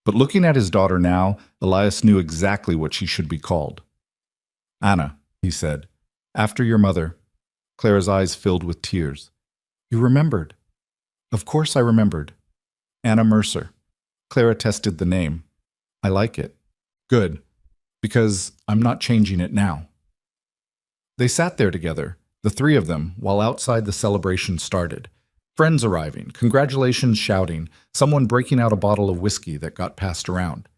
But looking at his daughter now, Elias knew exactly what she should be called. "Anna," he said, "after your mother." Clara's eyes filled with tears. "You remembered." "Of course I remembered." "Anna Mercer." Clara tested the name. "I like it." "Good, because I'm not changing it now." They sat there together, the three of them, while outside the celebration started. Friends arriving, congratulations shouting, someone breaking out a bottle of whiskey that got passed around.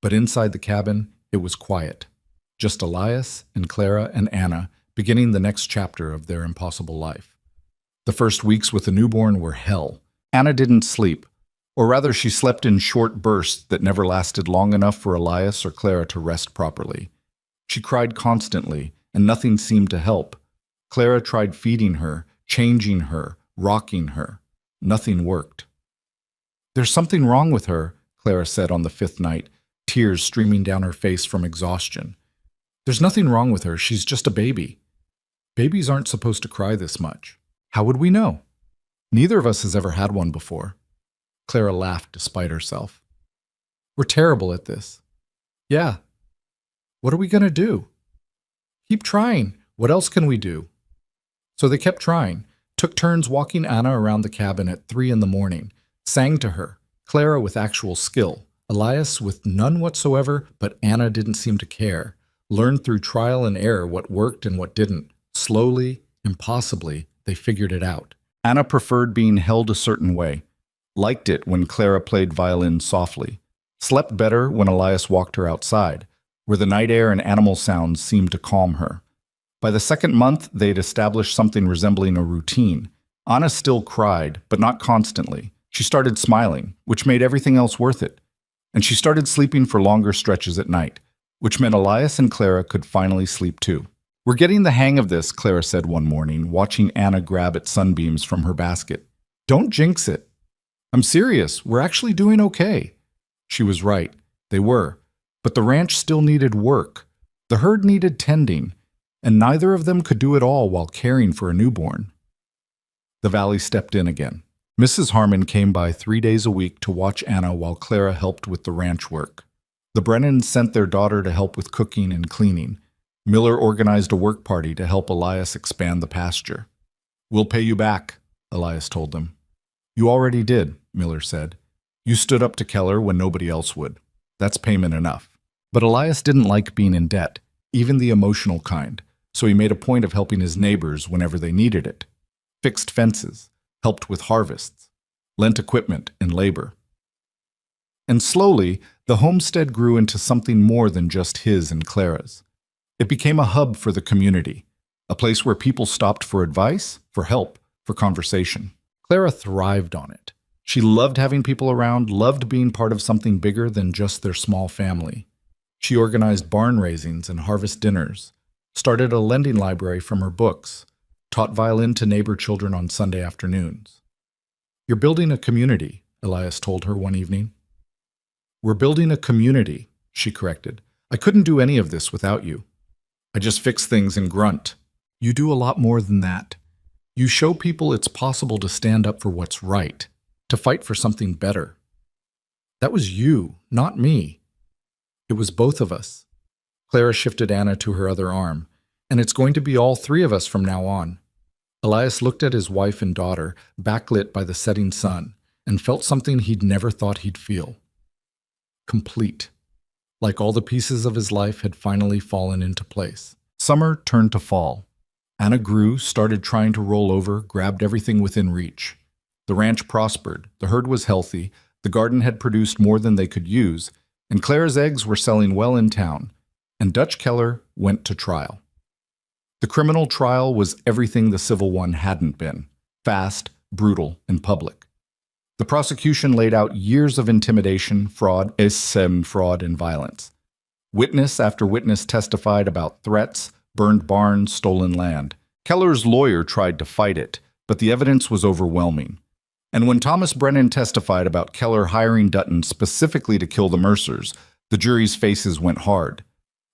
But inside the cabin, it was quiet. Just Elias and Clara and Anna beginning the next chapter of their impossible life. The first weeks with the newborn were hell. Anna didn't sleep, or rather she slept in short bursts that never lasted long enough for Elias or Clara to rest properly. She cried constantly, and nothing seemed to help. Clara tried feeding her, changing her, rocking her. Nothing worked. "There's something wrong with her," Clara said on the fifth night, tears streaming down her face from exhaustion. "There's nothing wrong with her. She's just a baby. Babies aren't supposed to cry this much. How would we know? Neither of us has ever had one before." Clara laughed despite herself. "We're terrible at this." "Yeah. What are we going to do?" "Keep trying. What else can we do?" So they kept trying, took turns walking Anna around the cabin at 3 a.m, sang to her, Clara with actual skill, Elias with none whatsoever, but Anna didn't seem to care, learned through trial and error what worked and what didn't. Slowly, impossibly, they figured it out. Anna preferred being held a certain way, liked it when Clara played violin softly, slept better when Elias walked her outside, where the night air and animal sounds seemed to calm her. By the second month, they'd established something resembling a routine. Anna still cried, but not constantly. She started smiling, which made everything else worth it. And she started sleeping for longer stretches at night, which meant Elias and Clara could finally sleep too. "We're getting the hang of this," Clara said one morning, watching Anna grab at sunbeams from her basket. "Don't jinx it." "I'm serious. We're actually doing okay." She was right. They were. But the ranch still needed work. The herd needed tending, and neither of them could do it all while caring for a newborn. The valley stepped in again. Mrs. Harmon came by 3 days a week to watch Anna while Clara helped with the ranch work. The Brennans sent their daughter to help with cooking and cleaning. Miller organized a work party to help Elias expand the pasture. "We'll pay you back," Elias told them. "You already did," Miller said. "You stood up to Keller when nobody else would. That's payment enough." But Elias didn't like being in debt, even the emotional kind, so he made a point of helping his neighbors whenever they needed it. Fixed fences, helped with harvests, lent equipment and labor. And slowly, the homestead grew into something more than just his and Clara's. It became a hub for the community, a place where people stopped for advice, for help, for conversation. Clara thrived on it. She loved having people around, loved being part of something bigger than just their small family. She organized barn raisings and harvest dinners, started a lending library from her books, taught violin to neighbor children on Sunday afternoons. "You're building a community," Elias told her one evening. "We're building a community," she corrected. "I couldn't do any of this without you. I just fix things and grunt. You do a lot more than that. You show people it's possible to stand up for what's right, to fight for something better. That was you, not me. It was both of us." Clara shifted Anna to her other arm. "And it's going to be all three of us from now on." Elias looked at his wife and daughter, backlit by the setting sun, and felt something he'd never thought he'd feel. Complete. Like all the pieces of his life had finally fallen into place. Summer turned to fall. Anna grew, started trying to roll over, grabbed everything within reach. The ranch prospered, the herd was healthy, the garden had produced more than they could use, and Clara's eggs were selling well in town, and Dutch Keller went to trial. The criminal trial was everything the civil one hadn't been: fast, brutal, and public. The prosecution laid out years of intimidation, fraud, and violence. Witness after witness testified about threats, burned barns, stolen land. Keller's lawyer tried to fight it, but the evidence was overwhelming. And when Thomas Brennan testified about Keller hiring Dutton specifically to kill the Mercers, the jury's faces went hard.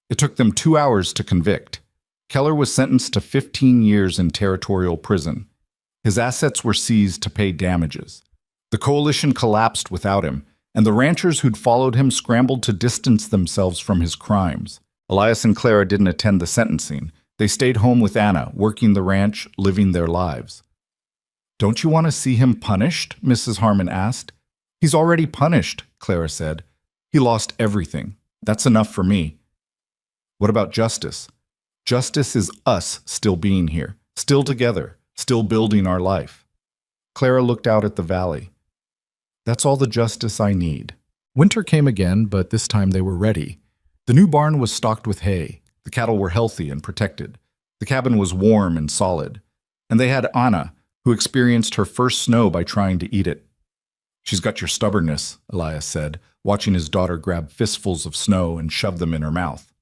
It took them 2 hours to convict. Keller was sentenced to 15 years in territorial prison. His assets were seized to pay damages. The coalition collapsed without him, and the ranchers who'd followed him scrambled to distance themselves from his crimes. Elias and Clara didn't attend the sentencing. They stayed home with Anna, working the ranch, living their lives. "Don't you want to see him punished?" Mrs. Harmon asked. "He's already punished," Clara said. "He lost everything. That's enough for me." "What about justice?" "Justice is us still being here, still together, still building our life." Clara looked out at the valley. "That's all the justice I need." Winter came again, but this time they were ready. The new barn was stocked with hay. The cattle were healthy and protected. The cabin was warm and solid. And they had Anna, who experienced her first snow by trying to eat it. "She's got your stubbornness," Elias said, watching his daughter grab fistfuls of snow and shove them in her mouth.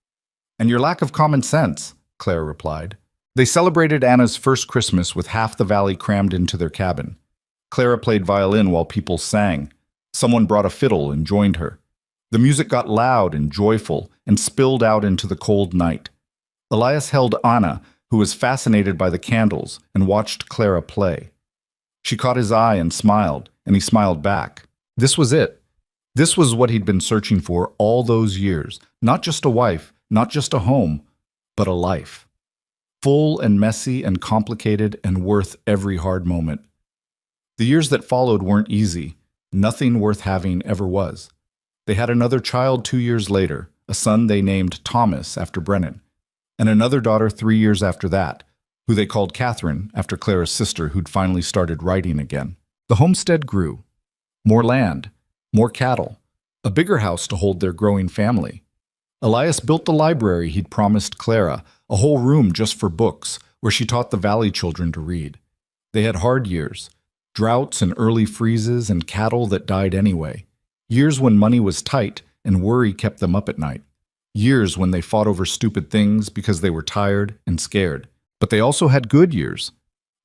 "And your lack of common sense," Clara replied. They celebrated Anna's first Christmas with half the valley crammed into their cabin. Clara played violin while people sang. Someone brought a fiddle and joined her. The music got loud and joyful and spilled out into the cold night. Elias held Anna, who was fascinated by the candles, and watched Clara play. She caught his eye and he smiled back. This was it. This was what he'd been searching for all those years. Not just a wife, not just a home, but a life. Full and messy and complicated and worth every hard moment. The years that followed weren't easy. Nothing worth having ever was. They had another child 2 years later, a son they named Thomas after Brennan, and another daughter 3 years after that, who they called Catherine after Clara's sister who'd finally started writing again. The homestead grew. More land, more cattle, a bigger house to hold their growing family. Elias built the library he'd promised Clara, a whole room just for books, where she taught the valley children to read. They had hard years, droughts and early freezes and cattle that died anyway. Years when money was tight and worry kept them up at night. Years when they fought over stupid things because they were tired and scared. But they also had good years.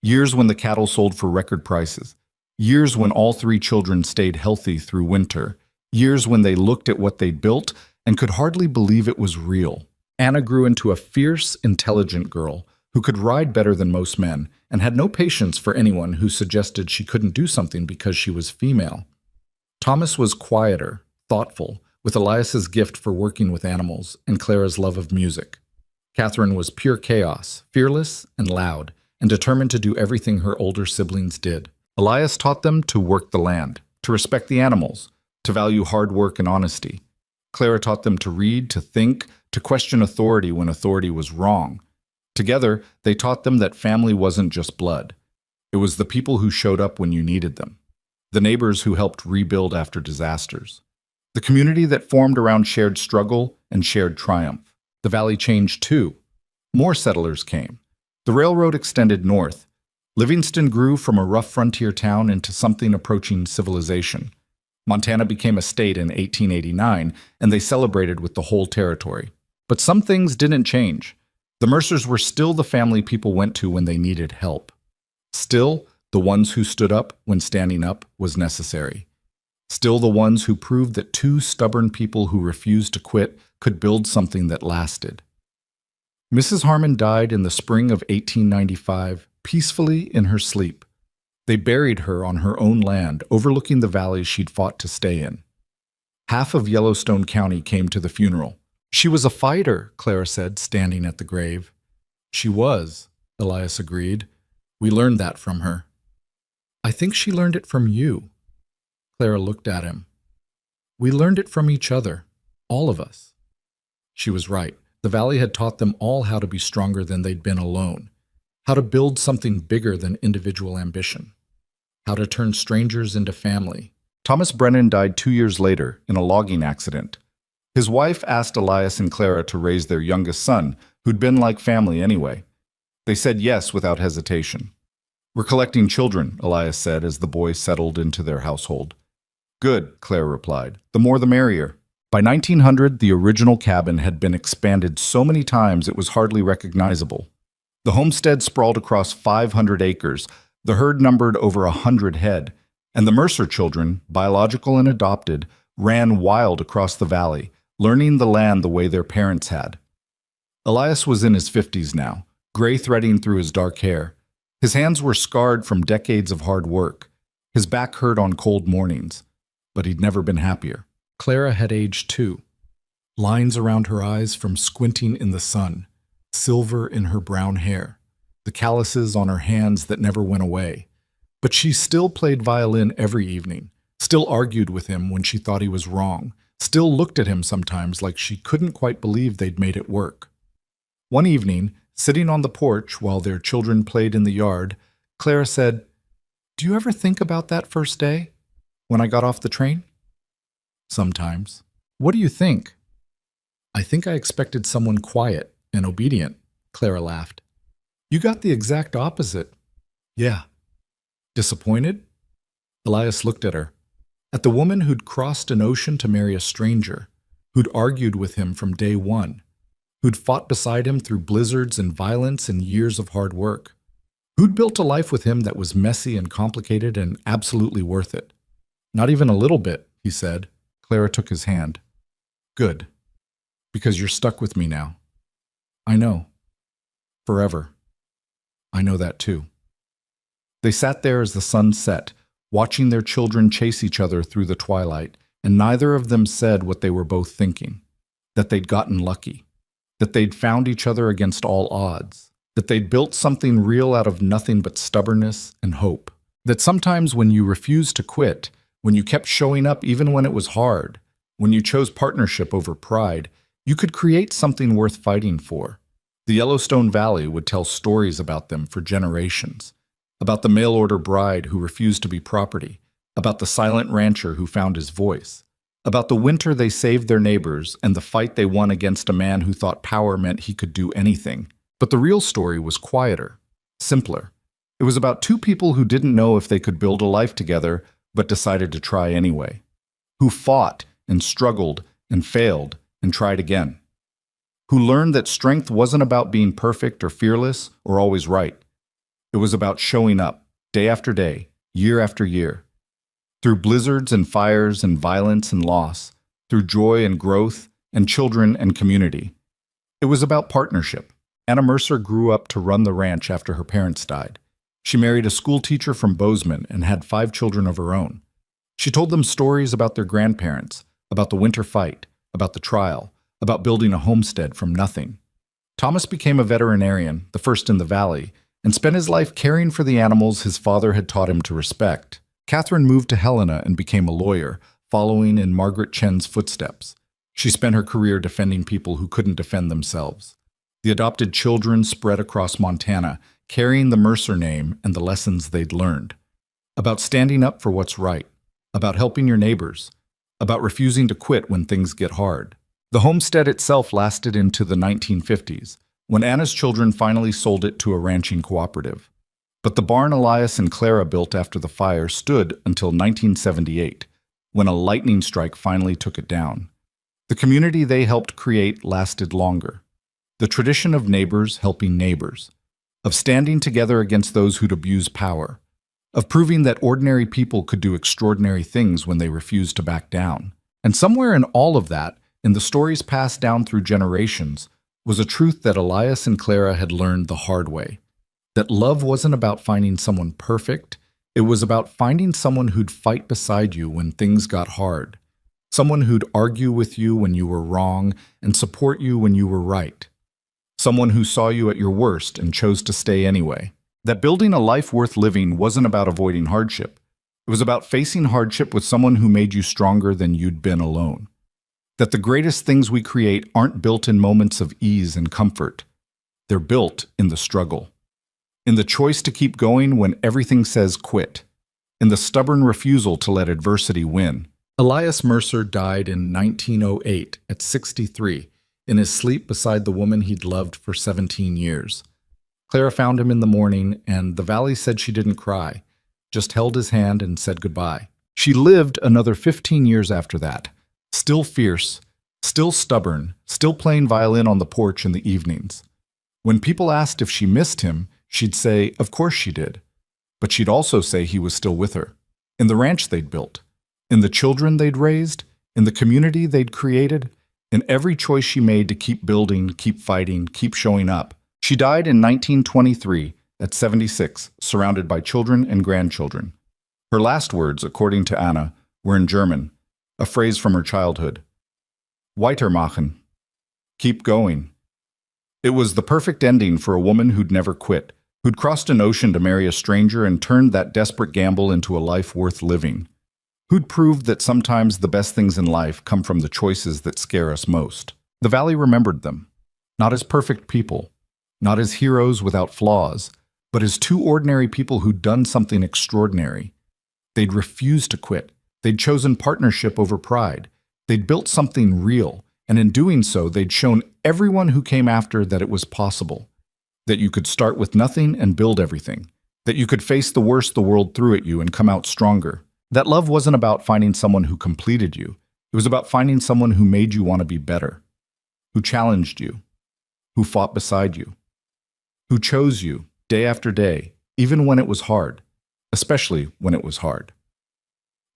Years when the cattle sold for record prices. Years when all 3 children stayed healthy through winter. Years when they looked at what they'd built and could hardly believe it was real. Anna grew into a fierce, intelligent girl who could ride better than most men and had no patience for anyone who suggested she couldn't do something because she was female. Thomas was quieter, thoughtful, with Elias's gift for working with animals and Clara's love of music. Catherine was pure chaos, fearless and loud, and determined to do everything her older siblings did. Elias taught them to work the land, to respect the animals, to value hard work and honesty. Clara taught them to read, to think, to question authority when authority was wrong. Together, they taught them that family wasn't just blood. It was the people who showed up when you needed them. The neighbors who helped rebuild after disasters. The community that formed around shared struggle and shared triumph. The valley changed too. More settlers came. The railroad extended north. Livingston grew from a rough frontier town into something approaching civilization. Montana became a state in 1889, and they celebrated with the whole territory. But some things didn't change. The Mercers were still the family people went to when they needed help. Still, the ones who stood up when standing up was necessary. Still the ones who proved that two stubborn people who refused to quit could build something that lasted. Mrs. Harmon died in the spring of 1895, peacefully in her sleep. They buried her on her own land, overlooking the valley she'd fought to stay in. Half of Yellowstone County came to the funeral. "She was a fighter," Clara said, standing at the grave. "She was," Elias agreed. "We learned that from her." "I think she learned it from you." Clara looked at him. "We learned it from each other, all of us." She was right. The valley had taught them all how to be stronger than they'd been alone, how to build something bigger than individual ambition, how to turn strangers into family. Thomas Brennan died 2 years later in a logging accident. His wife asked Elias and Clara to raise their youngest son, who'd been like family anyway. They said yes without hesitation. "We're collecting children," Elias said as the boys settled into their household. "Good," Clara replied. "The more the merrier." By 1900, the original cabin had been expanded so many times it was hardly recognizable. The homestead sprawled across 500 acres, the herd numbered over 100 head, and the Mercer children, biological and adopted, ran wild across the valley, learning the land the way their parents had. Elias was in his 50s now, gray threading through his dark hair. His hands were scarred from decades of hard work. His back hurt on cold mornings, but he'd never been happier. Clara had aged too. Lines around her eyes from squinting in the sun, silver in her brown hair, the calluses on her hands that never went away. But she still played violin every evening, still argued with him when she thought he was wrong, still looked at him sometimes like she couldn't quite believe they'd made it work. One evening, sitting on the porch while their children played in the yard, Clara said, "Do you ever think about that first day, when I got off the train?" "Sometimes." "What do you think?" "I think I expected someone quiet and obedient," Clara laughed. "You got the exact opposite." "Yeah." "Disappointed?" Elias looked at her. At the woman who'd crossed an ocean to marry a stranger, who'd argued with him from day one, who'd fought beside him through blizzards and violence and years of hard work, who'd built a life with him that was messy and complicated and absolutely worth it. "Not even a little bit," he said. Clara took his hand. "Good. Because you're stuck with me now." "I know. Forever." "I know that too." They sat there as the sun set, watching their children chase each other through the twilight, and neither of them said what they were both thinking: that they'd gotten lucky, that they'd found each other against all odds, that they'd built something real out of nothing but stubbornness and hope, that sometimes when you refused to quit, when you kept showing up even when it was hard, when you chose partnership over pride, you could create something worth fighting for. The Yellowstone Valley would tell stories about them for generations, about the mail-order bride who refused to be property, about the silent rancher who found his voice, about the winter they saved their neighbors and the fight they won against a man who thought power meant he could do anything. But the real story was quieter, simpler. It was about two people who didn't know if they could build a life together, but decided to try anyway, who fought and struggled and failed and tried again, who learned that strength wasn't about being perfect or fearless or always right. It was about showing up, day after day, year after year, through blizzards and fires and violence and loss, through joy and growth and children and community. It was about partnership. Anna Mercer grew up to run the ranch after her parents died. She married a school teacher from Bozeman and had 5 children of her own. She told them stories about their grandparents, about the winter fight, about the trial, about building a homestead from nothing. Thomas became a veterinarian, the first in the valley, and spent his life caring for the animals his father had taught him to respect. Catherine moved to Helena and became a lawyer, following in Margaret Chen's footsteps. She spent her career defending people who couldn't defend themselves. The adopted children spread across Montana, carrying the Mercer name and the lessons they'd learned. About standing up for what's right, about helping your neighbors, about refusing to quit when things get hard. The homestead itself lasted into the 1950s, when Anna's children finally sold it to a ranching cooperative. But the barn Elias and Clara built after the fire stood until 1978, when a lightning strike finally took it down. The community they helped create lasted longer. the tradition of neighbors helping neighbors, of standing together against those who'd abuse power, of proving that ordinary people could do extraordinary things when they refused to back down. And somewhere in all of that, in the stories passed down through generations, was a truth that Elias and Clara had learned the hard way. That love wasn't about finding someone perfect, it was about finding someone who'd fight beside you when things got hard, someone who'd argue with you when you were wrong and support you when you were right, someone who saw you at your worst and chose to stay anyway. That building a life worth living wasn't about avoiding hardship. It was about facing hardship with someone who made you stronger than you'd been alone. That the greatest things we create aren't built in moments of ease and comfort. They're built in the struggle. In the choice to keep going when everything says quit. In the stubborn refusal to let adversity win. Elias Mercer died in 1908 at 63, in his sleep beside the woman he'd loved for 17 years. Clara found him in the morning, and the valley said she didn't cry, just held his hand and said goodbye. She lived another 15 years after that, still fierce, still stubborn, still playing violin on the porch in the evenings. When people asked if she missed him, she'd say, of course she did. But she'd also say he was still with her, in the ranch they'd built, in the children they'd raised, in the community they'd created, in every choice she made to keep building, keep fighting, keep showing up. She died in 1923 at 76, surrounded by children and grandchildren. Her last words, according to Anna, were in German, a phrase from her childhood. Weitermachen. Keep going. It was the perfect ending for a woman who'd never quit, who'd crossed an ocean to marry a stranger and turned that desperate gamble into a life worth living. Who'd proved that sometimes the best things in life come from the choices that scare us most. The Valley remembered them, not as perfect people, not as heroes without flaws, but as two ordinary people who'd done something extraordinary. They'd refused to quit. They'd chosen partnership over pride. They'd built something real, and in doing so, they'd shown everyone who came after that it was possible, that you could start with nothing and build everything, that you could face the worst the world threw at you and come out stronger. That love wasn't about finding someone who completed you. It was about finding someone who made you want to be better, who challenged you, who fought beside you, who chose you day after day, even when it was hard, especially when it was hard.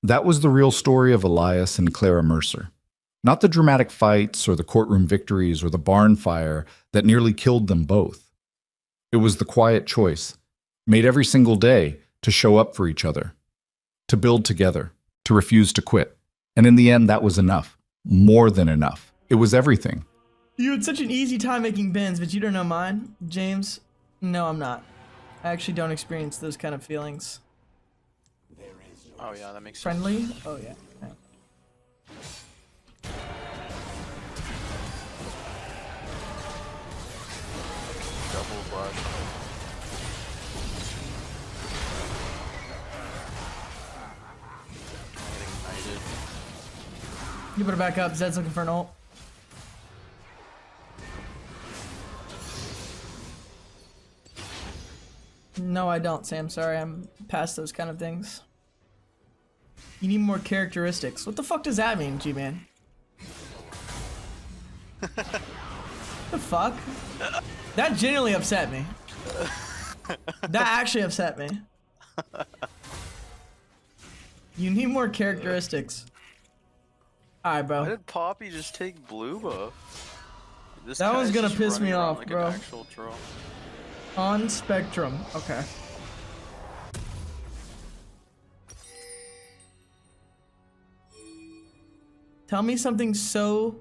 That was the real story of Elias and Clara Mercer. Not the dramatic fights or the courtroom victories or the barn fire that nearly killed them both. It was the quiet choice, made every single day, to show up for each other, to build together, to refuse to quit. And in the end, that was enough. More than enough. It was everything. You had such an easy time making bins, but you don't know mine, James. No, I'm not. I actually don't experience those kind of feelings. Oh yeah, that makes sense. Friendly? Oh yeah. Yeah. Double flash. I'm getting knighted. You better back up. Zed's looking for an ult. No, I don't, Sam. Sorry, I'm past those kind of things. You need more characteristics. What the fuck does that mean, G-Man? The fuck? That genuinely upset me. That actually upset me. You need more characteristics. Alright, Why bro. did Poppy just take blue buff? This That one's guy's gonna just piss me running around off, like bro. An actual troll. On Spectrum. Okay. Tell me something so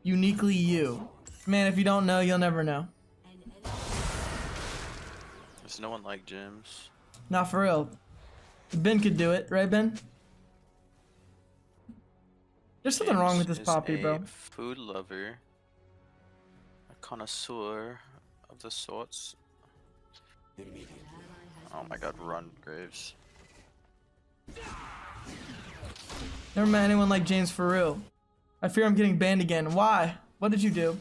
uniquely you. Man, if you don't know, you'll never know. There's no one like James. Not for real. Ben could do it, right, Ben? There's something wrong with this James Poppy, is a bro. food lover, a connoisseur of the sorts. Oh my god, run, Graves. Never met anyone like James for real. I fear I'm getting banned again. Why? What did you do?